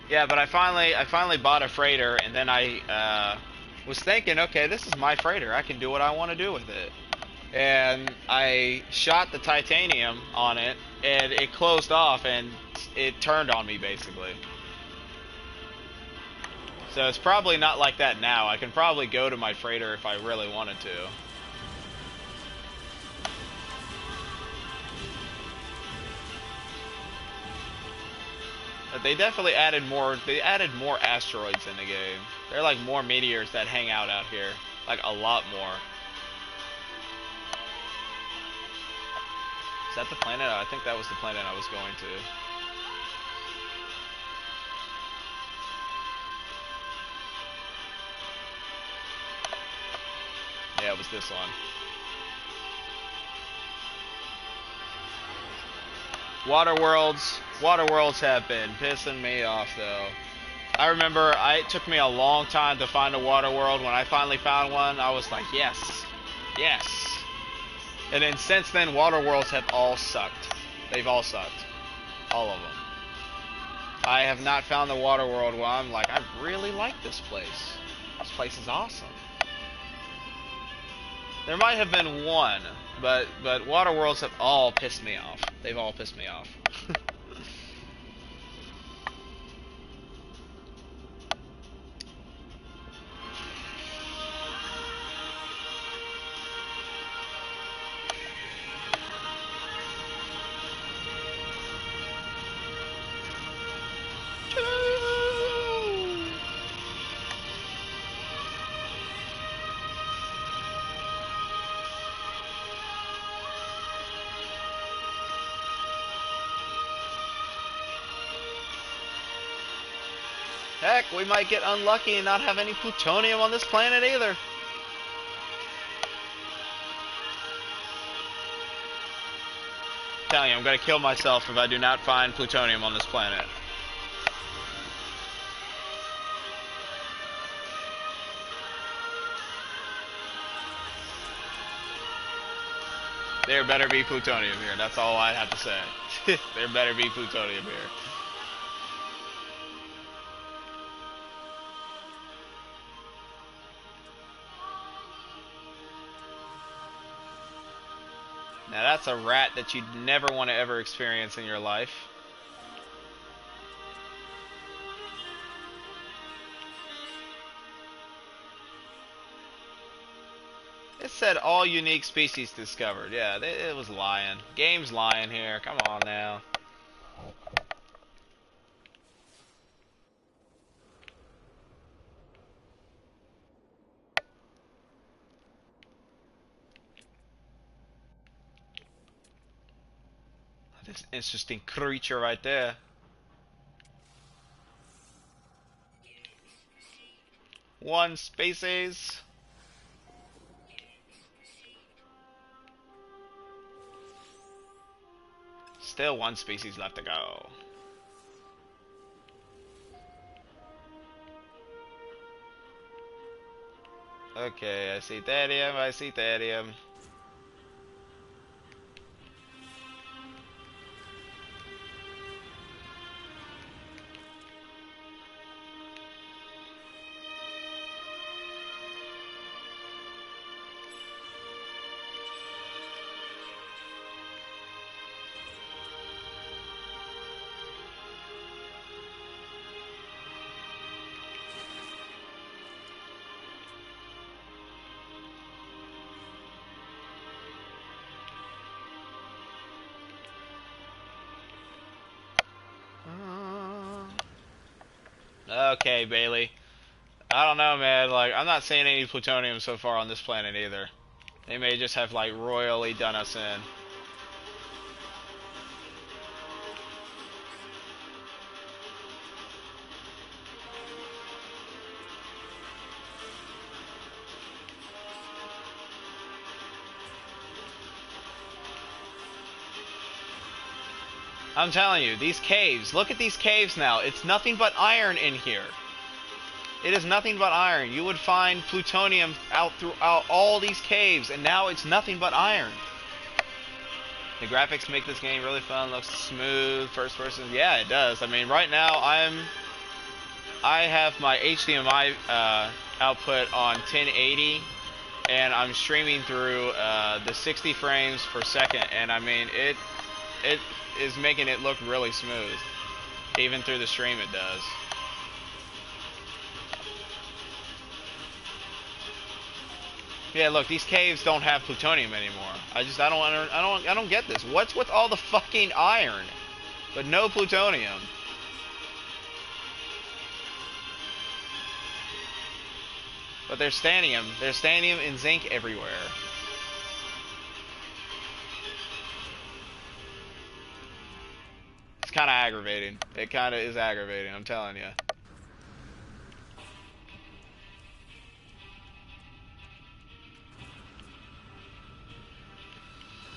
yeah, but I finally bought a freighter, and then I was thinking, okay, this is my freighter. I can do what I want to do with it. And I shot the titanium on it, and it closed off, and it turned on me, basically. So it's probably not like that now. I can probably go to my freighter if I really wanted to. But they definitely added more. They added more asteroids in the game. There are like more meteors that hang out here, like a lot more. Is that the planet? I think that was the planet I was going to. Yeah, it was this one. Waterworlds have been pissing me off, though. I remember it took me a long time to find a Waterworld. When I finally found one, I was like, yes, yes. And then since then, Waterworlds have all sucked. They've all sucked. All of them. I have not found the Waterworld where I'm like, I really like this place. This place is awesome. There might have been one, but Waterworlds have all pissed me off. They've all pissed me off. Heck, we might get unlucky and not have any plutonium on this planet either. I'm telling you, I'm gonna kill myself if I do not find plutonium on this planet. There better be plutonium here. That's all I have to say. There better be plutonium here. Now that's a rat that you'd never want to ever experience in your life. It said all unique species discovered. Yeah, it was lying. Game's lying here. Come on now. This interesting creature right there. One species. Still one species left to go. Okay, I see therium, I see therium. Okay, Bailey. I don't know, man. Like, I'm not seeing any plutonium so far on this planet either. They may just have, like, royally done us in. I'm telling you, these caves. Look at these caves now. It's nothing but iron in here. It is nothing but iron. You would find plutonium out throughout all these caves, and now it's nothing but iron. The graphics make this game really fun. Looks smooth, first person. Yeah, it does. I mean, right now I have my HDMI output on 1080, and I'm streaming through the 60 frames per second, and I mean it is making it look really smooth. Even through the stream, it does. Yeah, look, these caves don't have plutonium anymore. I don't get this. What's with all the fucking iron, but no plutonium? But there's stanium. There's stanium and zinc everywhere. It's kind of aggravating. It kind of is aggravating, I'm telling you.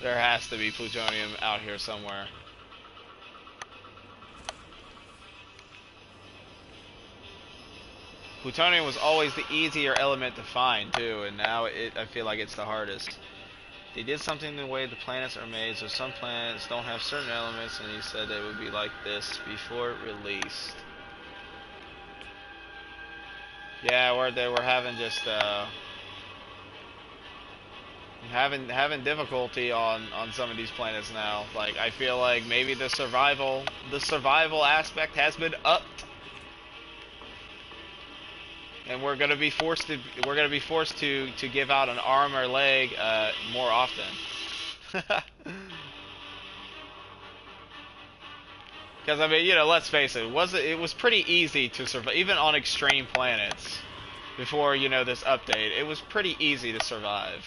There has to be plutonium out here somewhere. Plutonium was always the easier element to find, too, and now I feel like it's the hardest. They did something in the way the planets are made, so some planets don't have certain elements, and he said they would be like this before released. Yeah, we're having just having difficulty on some of these planets now. Like, I feel like maybe the survival aspect has been upped, and we're gonna be forced to give out an arm or leg more often. Because I mean, you know, let's face it, it was pretty easy to survive even on extreme planets before, you know, this update. It was pretty easy to survive.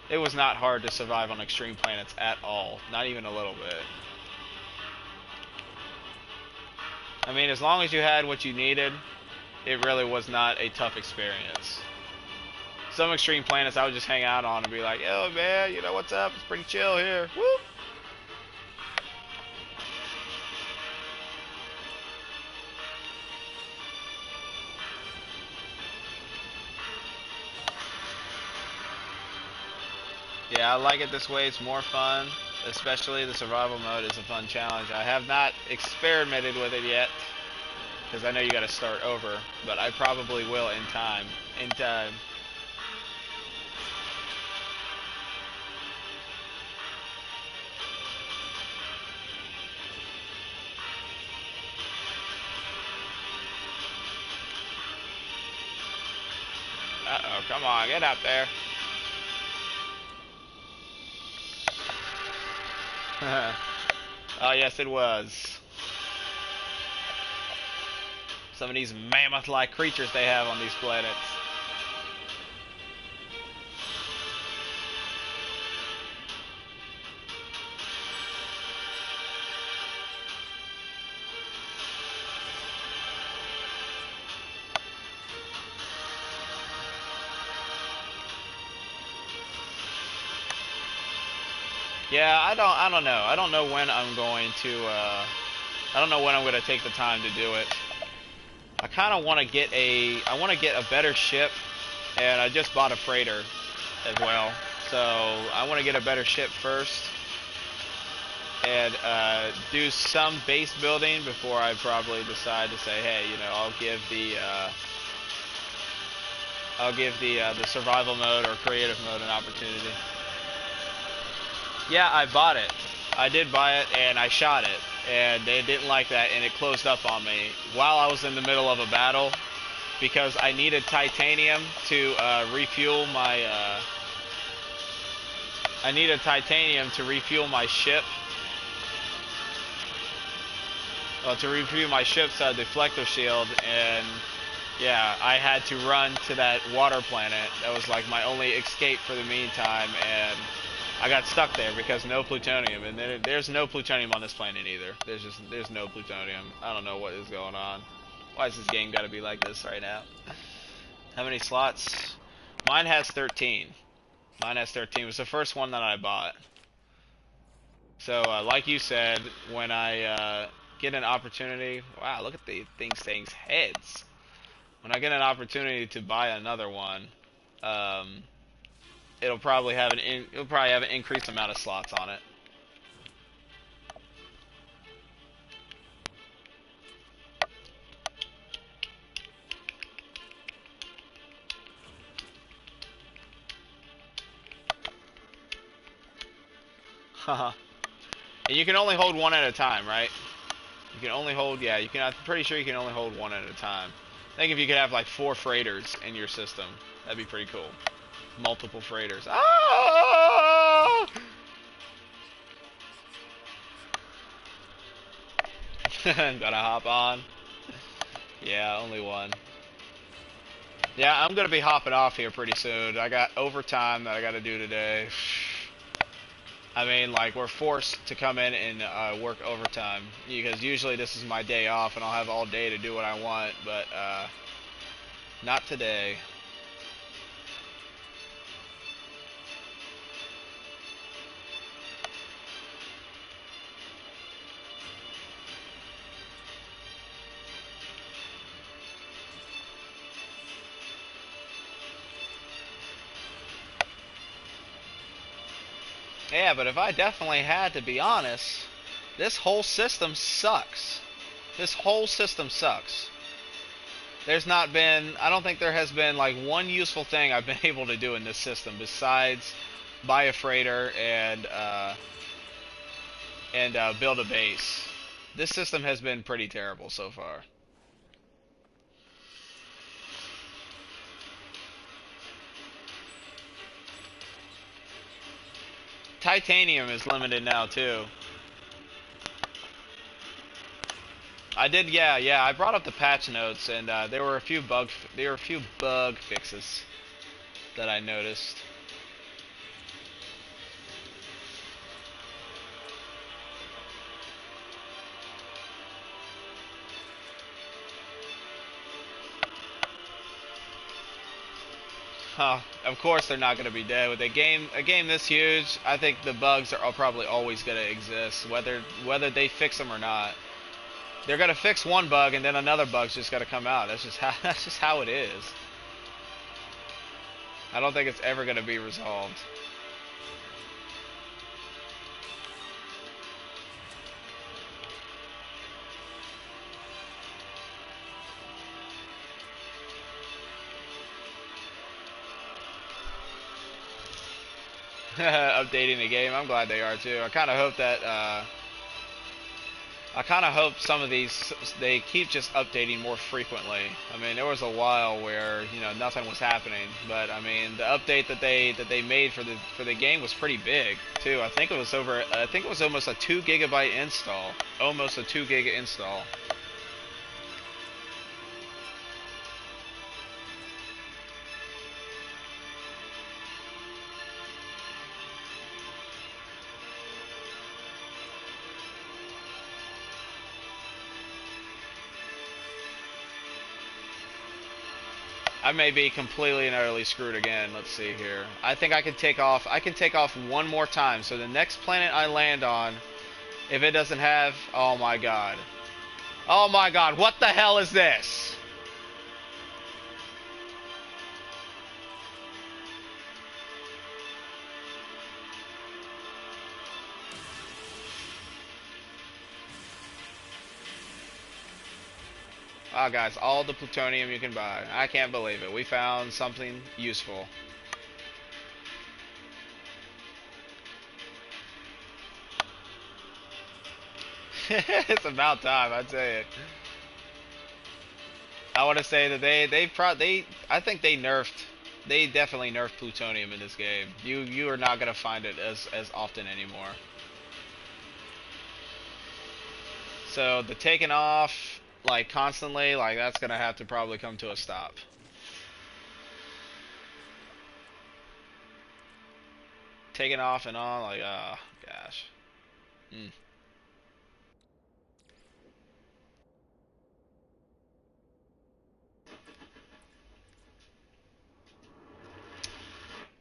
It was not hard to survive on extreme planets at all, not even a little bit. I mean, as long as you had what you needed, it really was not a tough experience. Some extreme planets I would just hang out on and be like, yo man, you know what's up? It's pretty chill here. Woo! Yeah, I like it this way. It's more fun. Especially the survival mode is a fun challenge. I have not experimented with it yet, because I know you gotta start over, but I probably will in time. Uh-oh, come on, get up there. Oh yes, it was. Some of these mammoth-like creatures they have on these planets. Yeah, I don't know. I don't know when I'm going to, I don't know when I'm going to take the time to do it. I kind of want to get I want to get a better ship, and I just bought a freighter as well. So I want to get a better ship first, and do some base building before I probably decide to say, hey, you know, I'll give the survival mode or creative mode an opportunity. Yeah, I bought it. I did buy it, and I shot it, and they didn't like that, and it closed up on me while I was in the middle of a battle because I needed titanium to refuel my. I needed titanium to refuel my ship. To refuel my ship's deflector shield, and yeah, I had to run to that water planet. That was like my only escape for the meantime, and I got stuck there because no plutonium, and there's no plutonium on this planet either. There's no plutonium. I don't know what is going on. Why has this game got to be like this right now? How many slots? Mine has 13. Mine has 13. It was the first one that I bought. So, like you said, when I get an opportunity, wow, look at things heads. When I get an opportunity to buy another one, um, it'll probably have an increased amount of slots on it. Haha. And you can only hold one at a time, right? You can only hold, yeah, you can, I'm pretty sure you can only hold one at a time. I think if you could have like 4 freighters in your system, that'd be pretty cool. Multiple freighters. Ah! Gotta hop on. Yeah, only one. Yeah, I'm gonna be hopping off here pretty soon. I got overtime that I gotta do today. I mean, like, we're forced to come in and work overtime because usually this is my day off and I'll have all day to do what I want, but not today. Yeah, but if I definitely had to be honest, this whole system sucks. This whole system sucks. There's not been, I don't think there has been like one useful thing I've been able to do in this system besides buy a freighter and build a base. This system has been pretty terrible so far. Titanium is limited now too. I did, yeah. I brought up the patch notes, and there were a few bug fixes that I noticed. Huh. Of course they're not going to be dead with a game this huge. I think the bugs are probably always going to exist, whether they fix them or not. They're going to fix one bug, and then another bug's just going to come out. That's just how it is. I don't think it's ever going to be resolved. Updating the game. I'm glad they are too. I kind of hope that I kind of hope some of these they keep just updating more frequently. I mean, there was a while where nothing was happening, but I mean the update that they made for the game was pretty big too. I think it was over. I think it was almost a 2 GB install, almost a 2 gig install. I may be completely and utterly screwed again. Let's see here. I think I can take off. I can take off one more time. So the next planet I land on, if it doesn't have, oh my god, oh my god, what the hell is this? Oh, guys, all the plutonium you can buy. I can't believe it. We found something useful. It's about time, I tell you. I want to say that I think they definitely nerfed plutonium in this game. You are not gonna find it as often anymore. So the taking off like constantly, like that's gonna have to probably come to a stop. Taking off and on, like, oh gosh. Mm.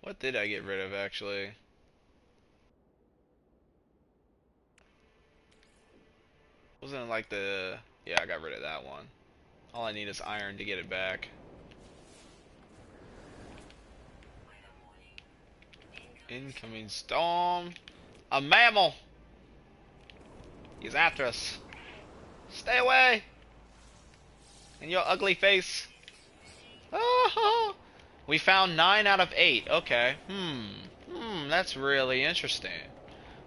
What did I get rid of actually? Wasn't it like the... Yeah, I got rid of that one. All I need is iron to get it back. Incoming storm. A mammal! He's after us. Stay away! In your ugly face. Oh, we found 9 out of 8. Okay. That's really interesting.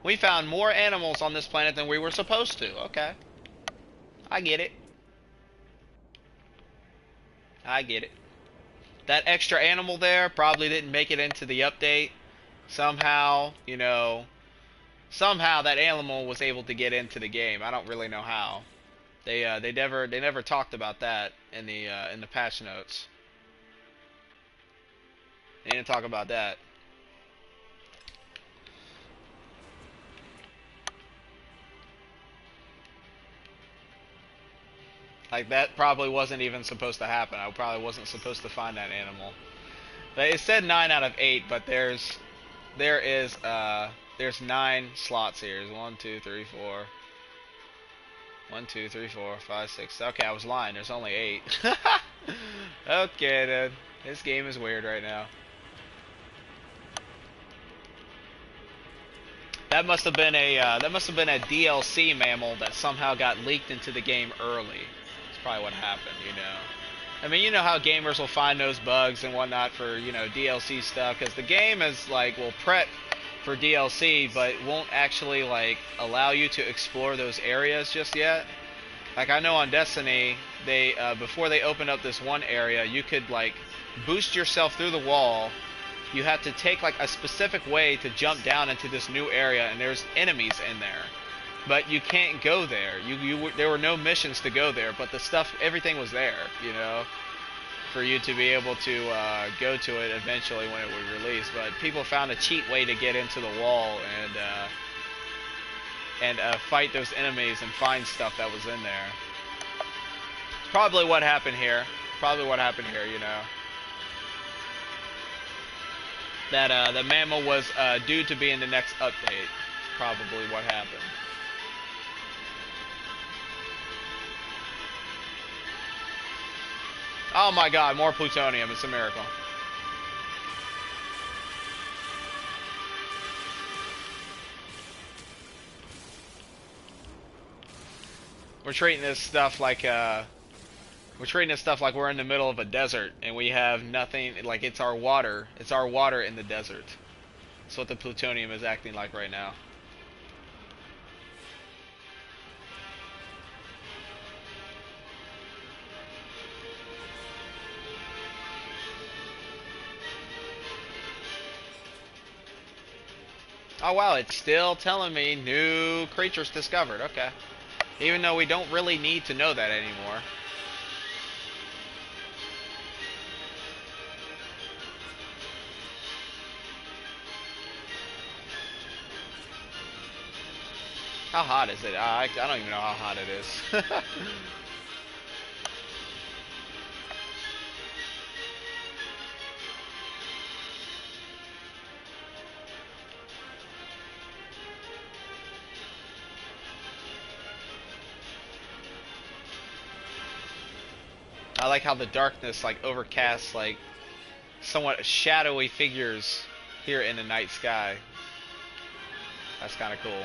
We found more animals on this planet than we were supposed to. Okay. I get it. I get it. That extra animal there probably didn't make it into the update. Somehow, somehow that animal was able to get into the game. I don't really know how. They never talked about that in the patch notes. They didn't talk about that. Like, that probably wasn't even supposed to happen. I probably wasn't supposed to find that animal. But it said 9 out of 8, but there's 9 slots here. There's 1, 2, 3, 4. 1, 2, 3, 4, 5, 6. Okay, I was lying. There's only 8. Okay, dude. This game is weird right now. That must have been a DLC mammal that somehow got leaked into the game early. That's probably what happened, I mean, you know how gamers will find those bugs and whatnot for, DLC stuff, because the game is like, will prep for DLC, but won't actually like allow you to explore those areas just yet. Like, I know on Destiny, they before they open up this one area, you could like boost yourself through the wall. You have to take like a specific way to jump down into this new area, and there's enemies in there. But you can't go there. There were no missions to go there, but the stuff, everything was there, for you to be able to go to it eventually when it would release. But people found a cheat way to get into the wall and fight those enemies and find stuff that was in there. It's probably what happened here. That the mammal was due to be in the next update. Probably what happened. Oh my god, more plutonium. It's a miracle. We're treating this stuff like we're in the middle of a desert and we have nothing. Like, it's our water. It's our water in the desert. That's what the plutonium is acting like right now. Oh wow, it's still telling me new creatures discovered. Okay. Even though we don't really need to know that anymore. How hot is it? I don't even know how hot it is. I like how the darkness like overcasts like somewhat shadowy figures here in the night sky. That's kind of cool.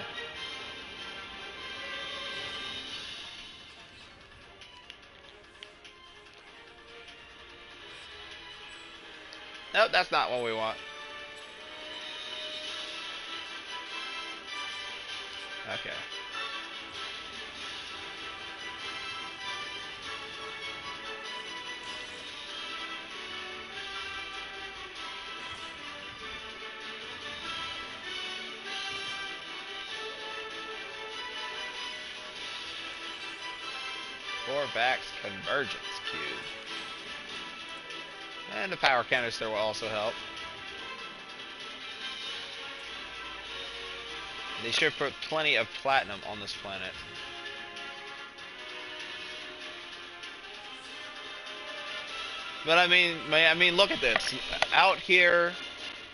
Nope, that's not what we want. Okay. Korvax Convergence Cube. And the power canister will also help. They should put plenty of platinum on this planet. But I mean, look at this. Out here,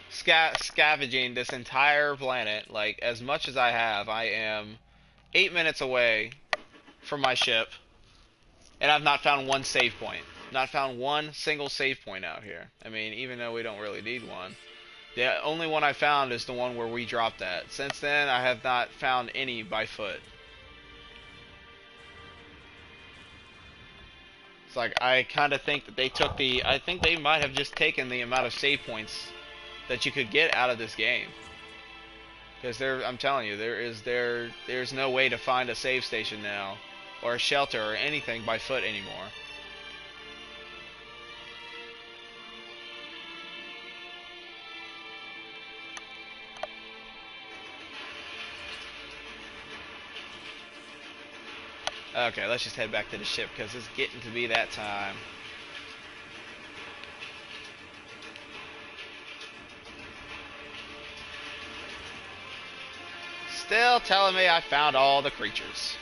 scavenging this entire planet, like as much as I have, I am 8 minutes away from my ship, and I've not found one save point. Not found one single save point out here. I mean, even though we don't really need one. The only one I found is the one where we dropped at. Since then, I have not found any by foot. It's like, I kind of think that they took the... I think they might have just taken the amount of save points that you could get out of this game. Because I'm telling you, there's no way to find a save station now. Or a shelter or anything by foot anymore. Okay, let's just head back to the ship because it's getting to be that time. Still telling me I found all the creatures.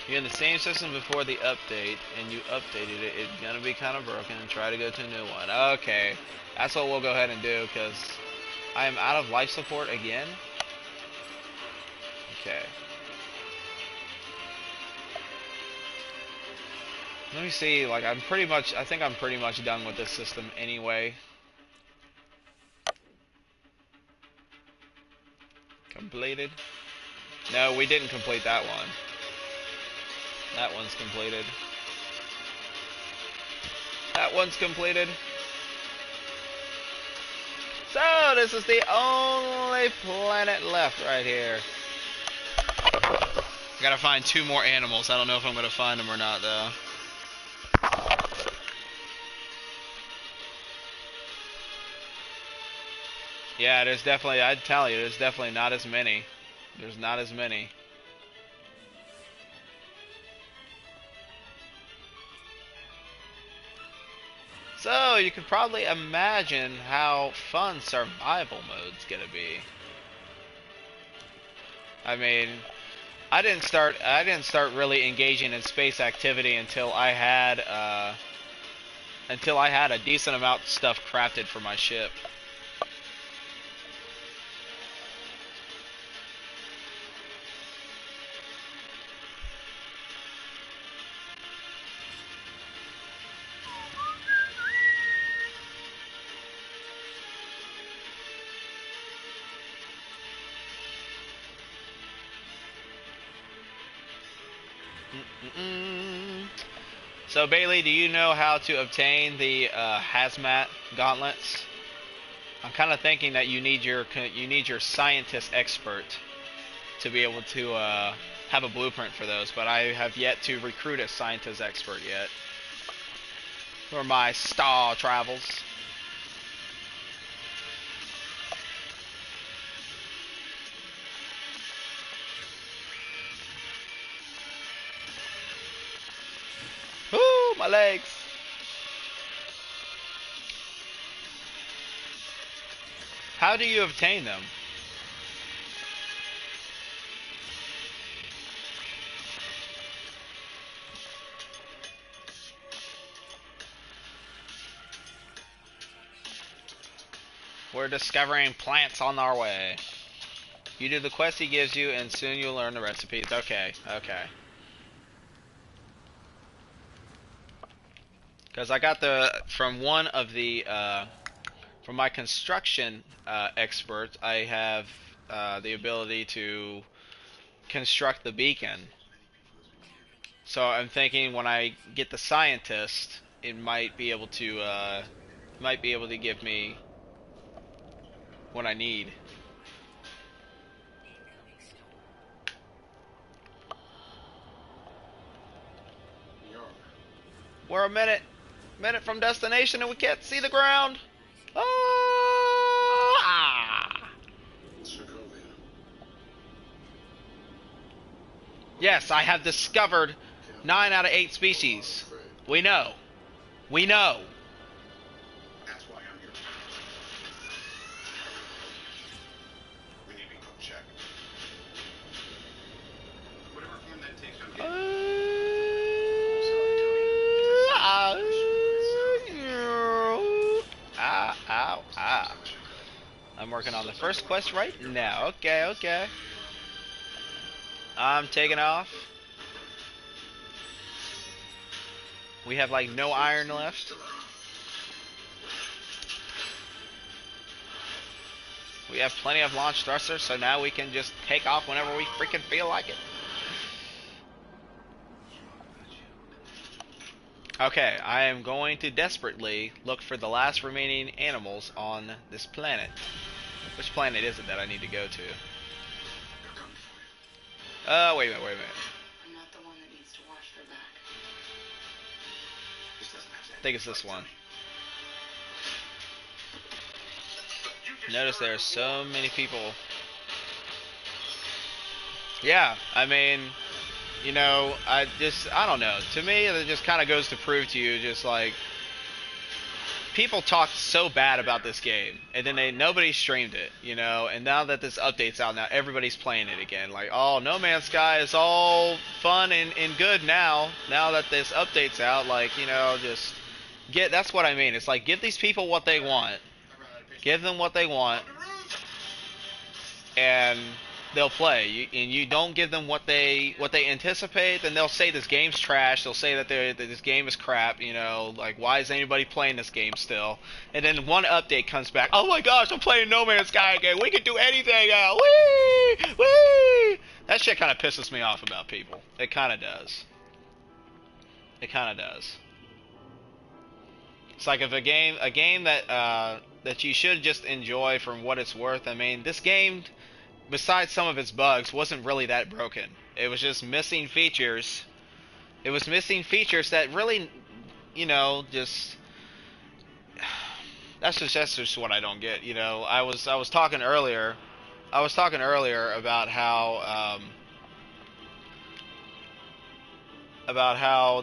You're in the same system before the update, and you updated it. It's gonna be kind of broken, and try to go to a new one. Okay, that's what we'll go ahead and do because I am out of life support again. Okay. Let me see, like, I think I'm pretty much done with this system anyway. Completed? No, we didn't complete that one. That one's completed. That one's completed. So, this is the only planet left right here. I gotta find 2 more animals. I don't know if I'm gonna find them or not, though. Yeah, there's definitely, I'd tell you, there's definitely not as many. There's not as many. So, you can probably imagine how fun survival mode's gonna be. I mean, I didn't start really engaging in space activity until I had a decent amount of stuff crafted for my ship. So Bailey, do you know how to obtain the hazmat gauntlets? I'm kind of thinking that you need your scientist expert to be able to have a blueprint for those, but I have yet to recruit a scientist expert yet for my star travels. My legs. How do you obtain them? We're discovering plants on our way. You do the quest he gives you, and soon you'll learn the recipes. Okay, okay. Because I got from one of the, from my construction experts, I have the ability to construct the beacon. So I'm thinking when I get the scientist, it might be able to give me what I need. We're a minute from destination and we can't see the ground. Ah! Yes, I have discovered 9 out of 8 species. We know. We know. That's why I'm here. We need to become check. Whatever form that takes, I'm getting. I'm working on the first quest right now. Okay, okay. I'm taking off. We have like no iron left. We have plenty of launch thrusters, so now we can just take off whenever we freaking feel like it. Okay, I am going to desperately look for the last remaining animals on this planet. Which planet is it that I need to go to? Wait a minute, wait a minute. I'm not the one that needs to watch their back. I think it's this one. Notice there are so many people. Yeah, I mean, you know, I don't know. To me, it just kind of goes to prove to you, just like, people talked so bad about this game, and then nobody streamed it, you know, and now that this update's out, now everybody's playing it again. Like, oh, No Man's Sky is all fun and good now that this update's out. Like, you know, just that's what I mean. It's like, give these people what they want. Give them what they want, and they'll play. And you don't give them what they anticipate, then they'll say this game's trash. They'll say that this game is crap. You know, like, why is anybody playing this game still? And then one update comes back. Oh my gosh, I'm playing No Man's Sky again. We can do anything now. Whee! Whee! That shit kind of pisses me off about people. It kind of does. It kind of does. It's like, if a game that you should just enjoy from what it's worth. I mean, this game, besides some of its bugs, wasn't really that broken. It was just missing features. It was missing features that really, you know, just that's just what I don't get. You know, I was talking earlier about how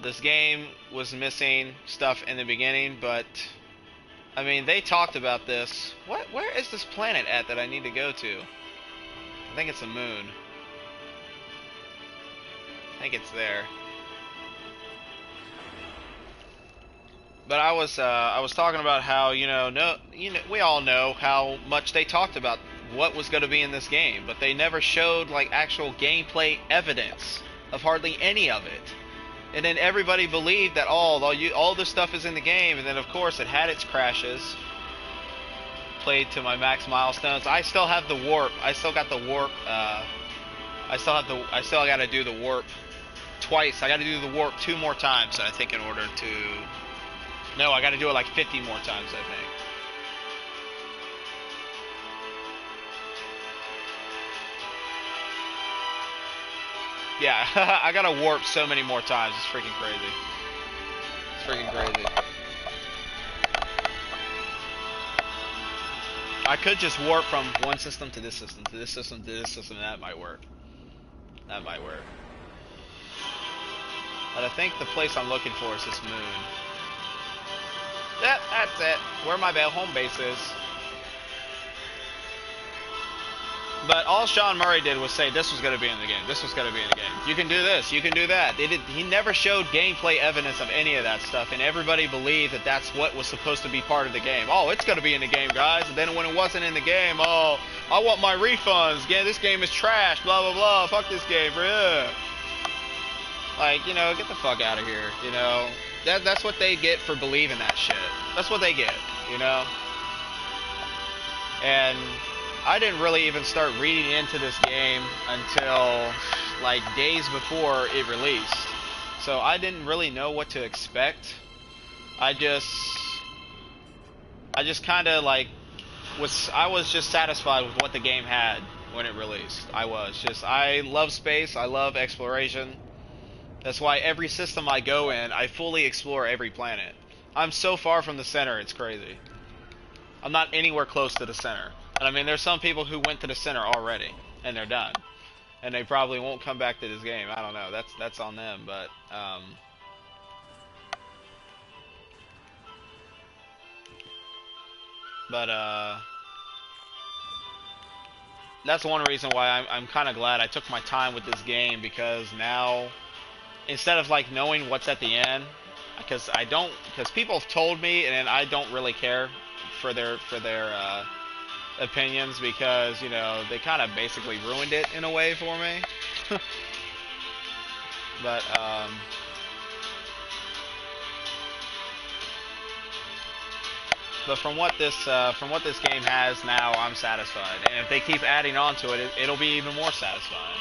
this game was missing stuff in the beginning, but I mean, they talked about this. Where is this planet at that I need to go to? I think it's the moon. I think it's there. But I was talking about how, we all know how much they talked about what was going to be in this game, but they never showed like actual gameplay evidence of hardly any of it. And then everybody believed that all this stuff is in the game, and then of course it had its crashes. Played to my max milestones. I still have the warp. I still got the warp. I still got to do the warp twice. I got to do the warp 2 more times, I think, in order to. No, I got to do it like 50 more times, I think. Yeah, I gotta warp so many more times. It's freaking crazy. It's freaking crazy. I could just warp from one system to this system, to this system, to this system, and that might work. That might work. But I think the place I'm looking for is this moon. Yep, that's it. Where my home base is. But all Sean Murray did was say this was going to be in the game. This was going to be in the game. You can do this. You can do that. He never showed gameplay evidence of any of that stuff, and everybody believed that that's what was supposed to be part of the game. Oh, it's going to be in the game, guys. And then when it wasn't in the game, oh, I want my refunds. Yeah, this game is trash. Blah blah blah. Fuck this game. Yeah. Like, you know, get the fuck out of here. You know, that's what they get for believing that shit. That's what they get. You know. And I didn't really even start reading into this game until like days before it released. So I didn't really know what to expect. I just kind of like I was just satisfied with what the game had when it released. I love space, I love exploration. That's why every system I go in, I fully explore every planet. I'm so far from the center, it's crazy. I'm not anywhere close to the center. And I mean, there's some people who went to the center already, and they're done. And they probably won't come back to this game. I don't know. That's on them, but that's one reason why I'm kind of glad I took my time with this game, because now, instead of like knowing what's at the end, because people have told me, and I don't really care for their opinions, because, you know, they kind of basically ruined it in a way for me. But from what this game has now, I'm satisfied. And if they keep adding on to it, it'll be even more satisfying.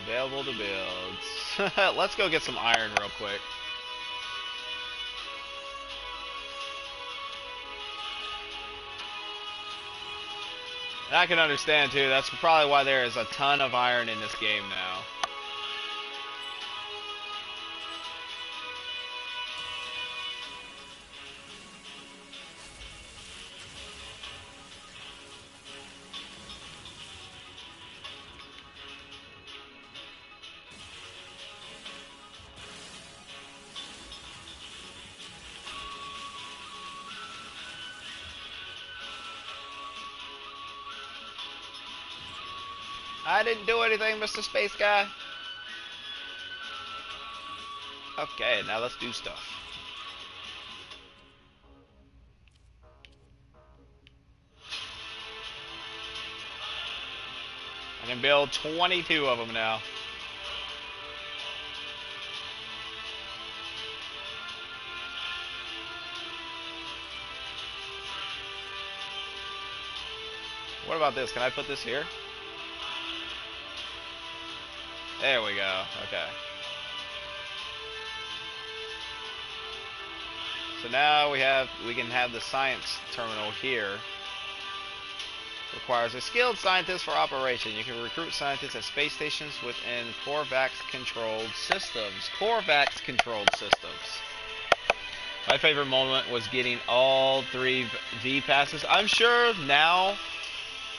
Available to build. Let's go get some iron real quick. And I can understand too, that's probably why there is a ton of iron in this game now. I didn't do anything, Mr. Space Guy. Okay, now let's do stuff. I can build 22 of them now. What about this? Can I put this here? There we go. Okay. So now we can have the science terminal here. Requires a skilled scientist for operation. You can recruit scientists at space stations within Korvax controlled systems. Korvax controlled systems. My favorite moment was getting all 3 V passes. I'm sure now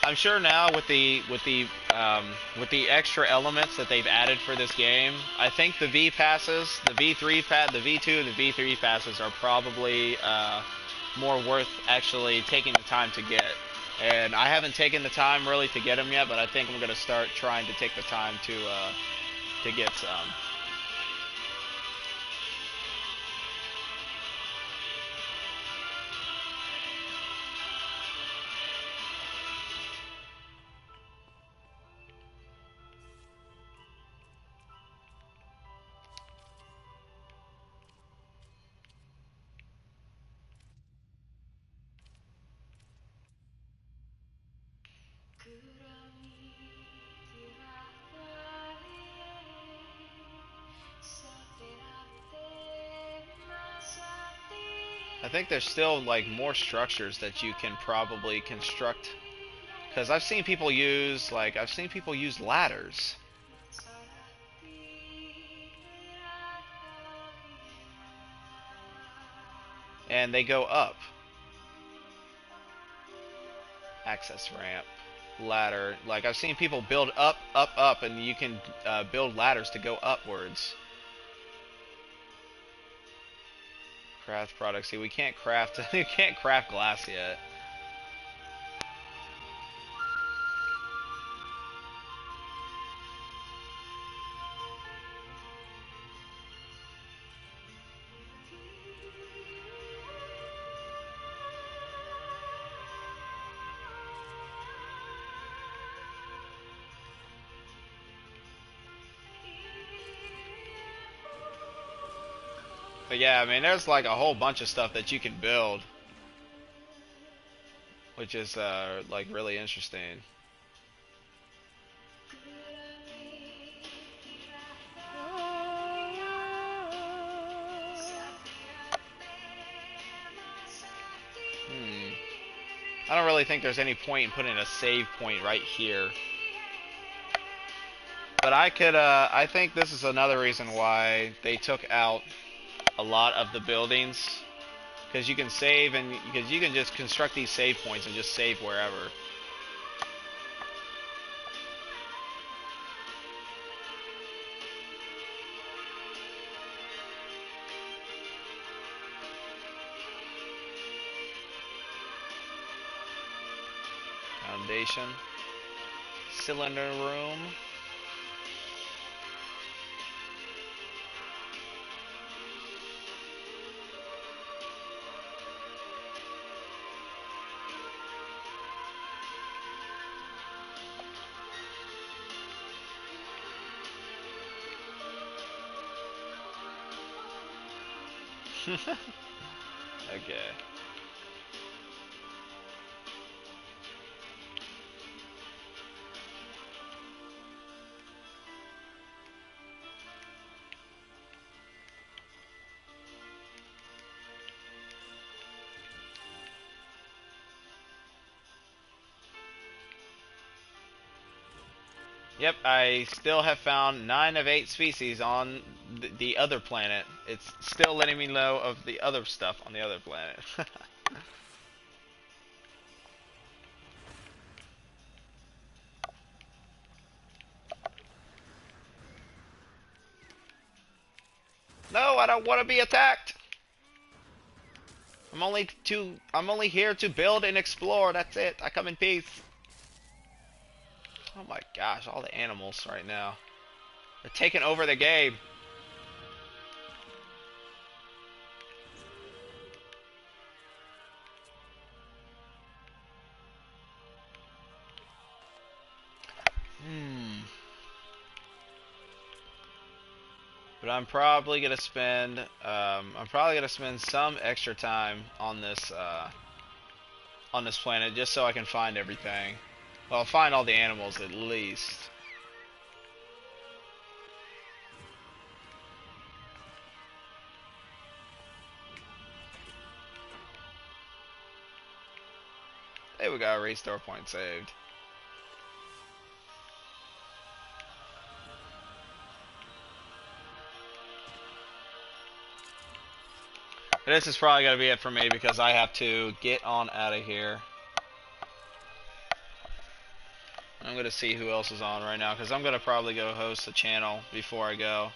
with the extra elements that they've added for this game, I think the V passes, the V2 and the V3 passes are probably more worth actually taking the time to get. And I haven't taken the time really to get them yet, but I think I'm gonna start trying to take the time to get some. I think there's still like more structures that you can probably construct, because I've seen people use ladders, and they go up. Access ramp, ladder. Like I've seen people build up, up, up, and you can build ladders to go upwards. Craft products. See, we can't craft. We can't craft glass yet. But yeah, I mean, there's like a whole bunch of stuff that you can build, which is like really interesting. I don't really think there's any point in putting a save point right here. But I think this is another reason why they took out a lot of the buildings. Because you can save, and because you can just construct these save points and just save wherever. Foundation. Cylinder room. Okay. Yep, I still have found 9 of 8 species on the other planet. It's still letting me know of the other stuff on the other planet. No, I don't want to be attacked. I'm only here to build and explore. That's it. I come in peace. Oh my gosh, all the animals right now. They're taking over the game. But I'm probably gonna spend some extra time on this planet just so I can find everything. Well, find all the animals at least. Hey, we got a restore point saved. But this is probably gonna be it for me because I have to get on out of here. I'm gonna see who else is on right now because I'm gonna probably go host a channel before I go.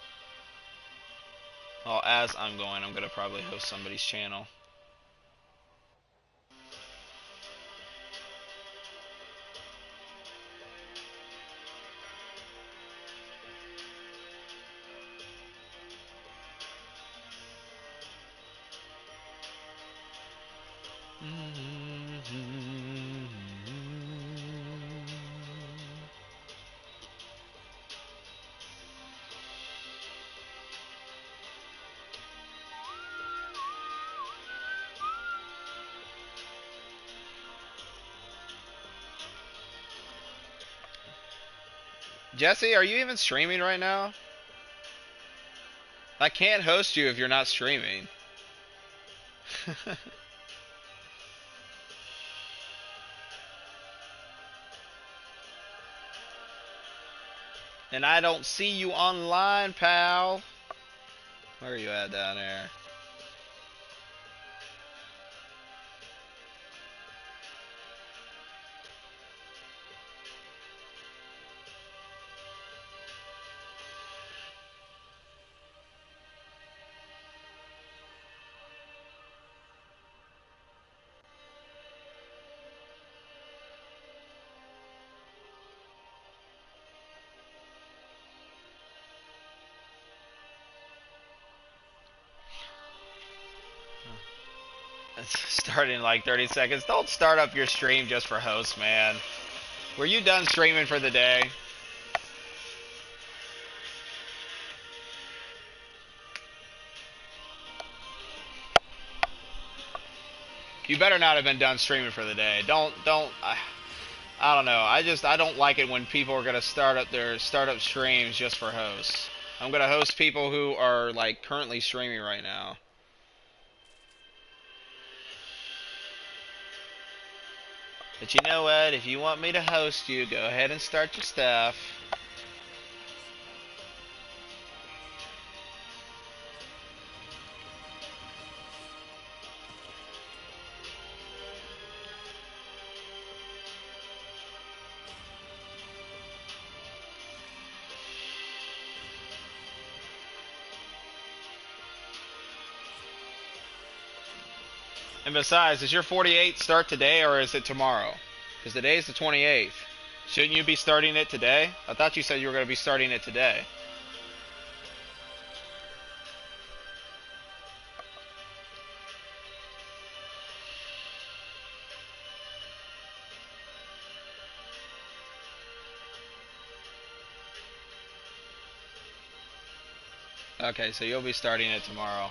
Well, as I'm going, I'm gonna probably host somebody's channel. Jesse, are you even streaming right now? I can't host you if you're not streaming. And I don't see you online, pal. Where are you at down there? It's starting in like 30 seconds. Don't start up your stream just for hosts, man. Were you done streaming for the day? You better not have been done streaming for the day. I don't know. I don't like it when people are gonna start up streams just for hosts. I'm gonna host people who are like currently streaming right now. But you know what? If you want me to host you, go ahead and start your stuff. And besides, does your 48 start today or is it tomorrow? Because today's the 28th. Shouldn't you be starting it today? I thought you said you were going to be starting it today. Okay, so you'll be starting it tomorrow.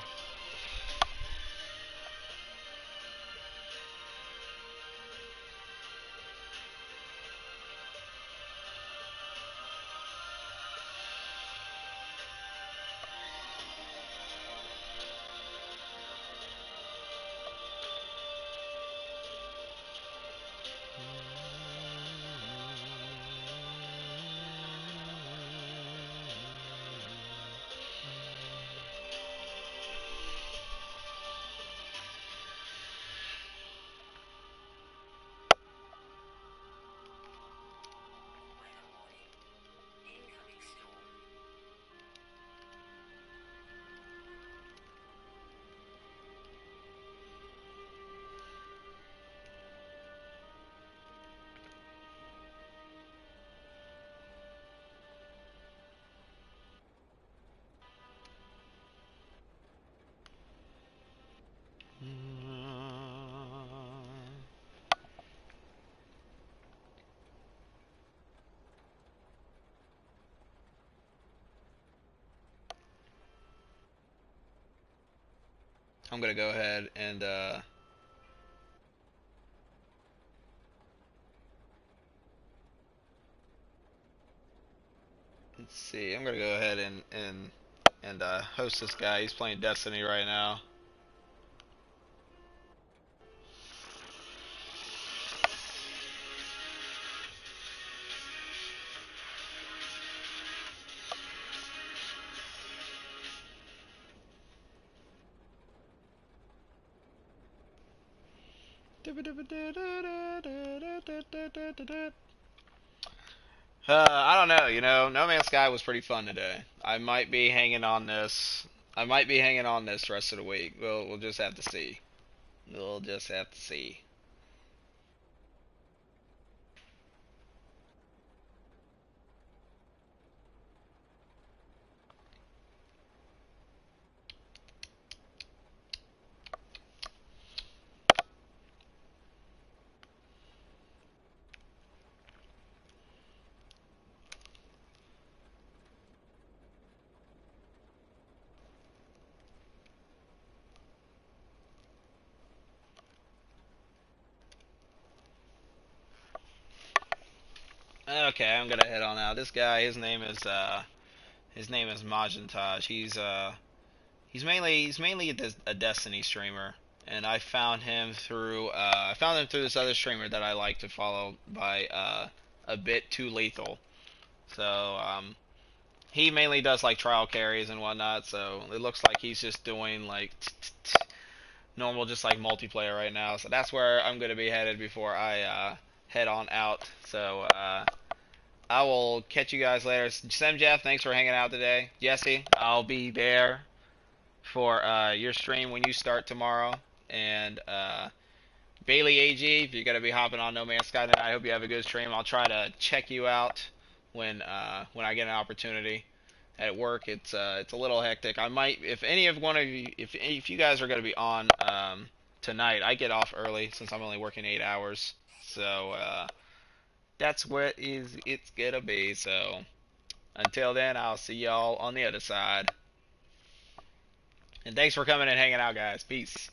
I'm going to go ahead and let's see. I'm going to go ahead and host this guy. He's playing Destiny right now. I don't know. You know, No Man's Sky was pretty fun today. I might be hanging on this. I might be hanging on this rest of the week. We'll just have to see. We'll just have to see. Okay, I'm gonna head on out. This guy, his name is Majantaj. He's mainly a Destiny streamer, and I found him through this other streamer that I like to follow by a bit too lethal. So he mainly does like trial carries and whatnot. So it looks like he's just doing like normal, just like multiplayer right now. So that's where I'm gonna be headed before I head on out. So I will catch you guys later. Sem Jeff, thanks for hanging out today. Jesse, I'll be there for your stream when you start tomorrow. And Bailey AG, if you're gonna be hopping on No Man's Sky tonight, I hope you have a good stream. I'll try to check you out when I get an opportunity. At work, it's a little hectic. I might, if any of one of you, if you guys are gonna be on tonight, I get off early since I'm only working 8 hours. So that's what it's gonna be. So until then, I'll see y'all on the other side. And thanks for coming and hanging out, guys. Peace.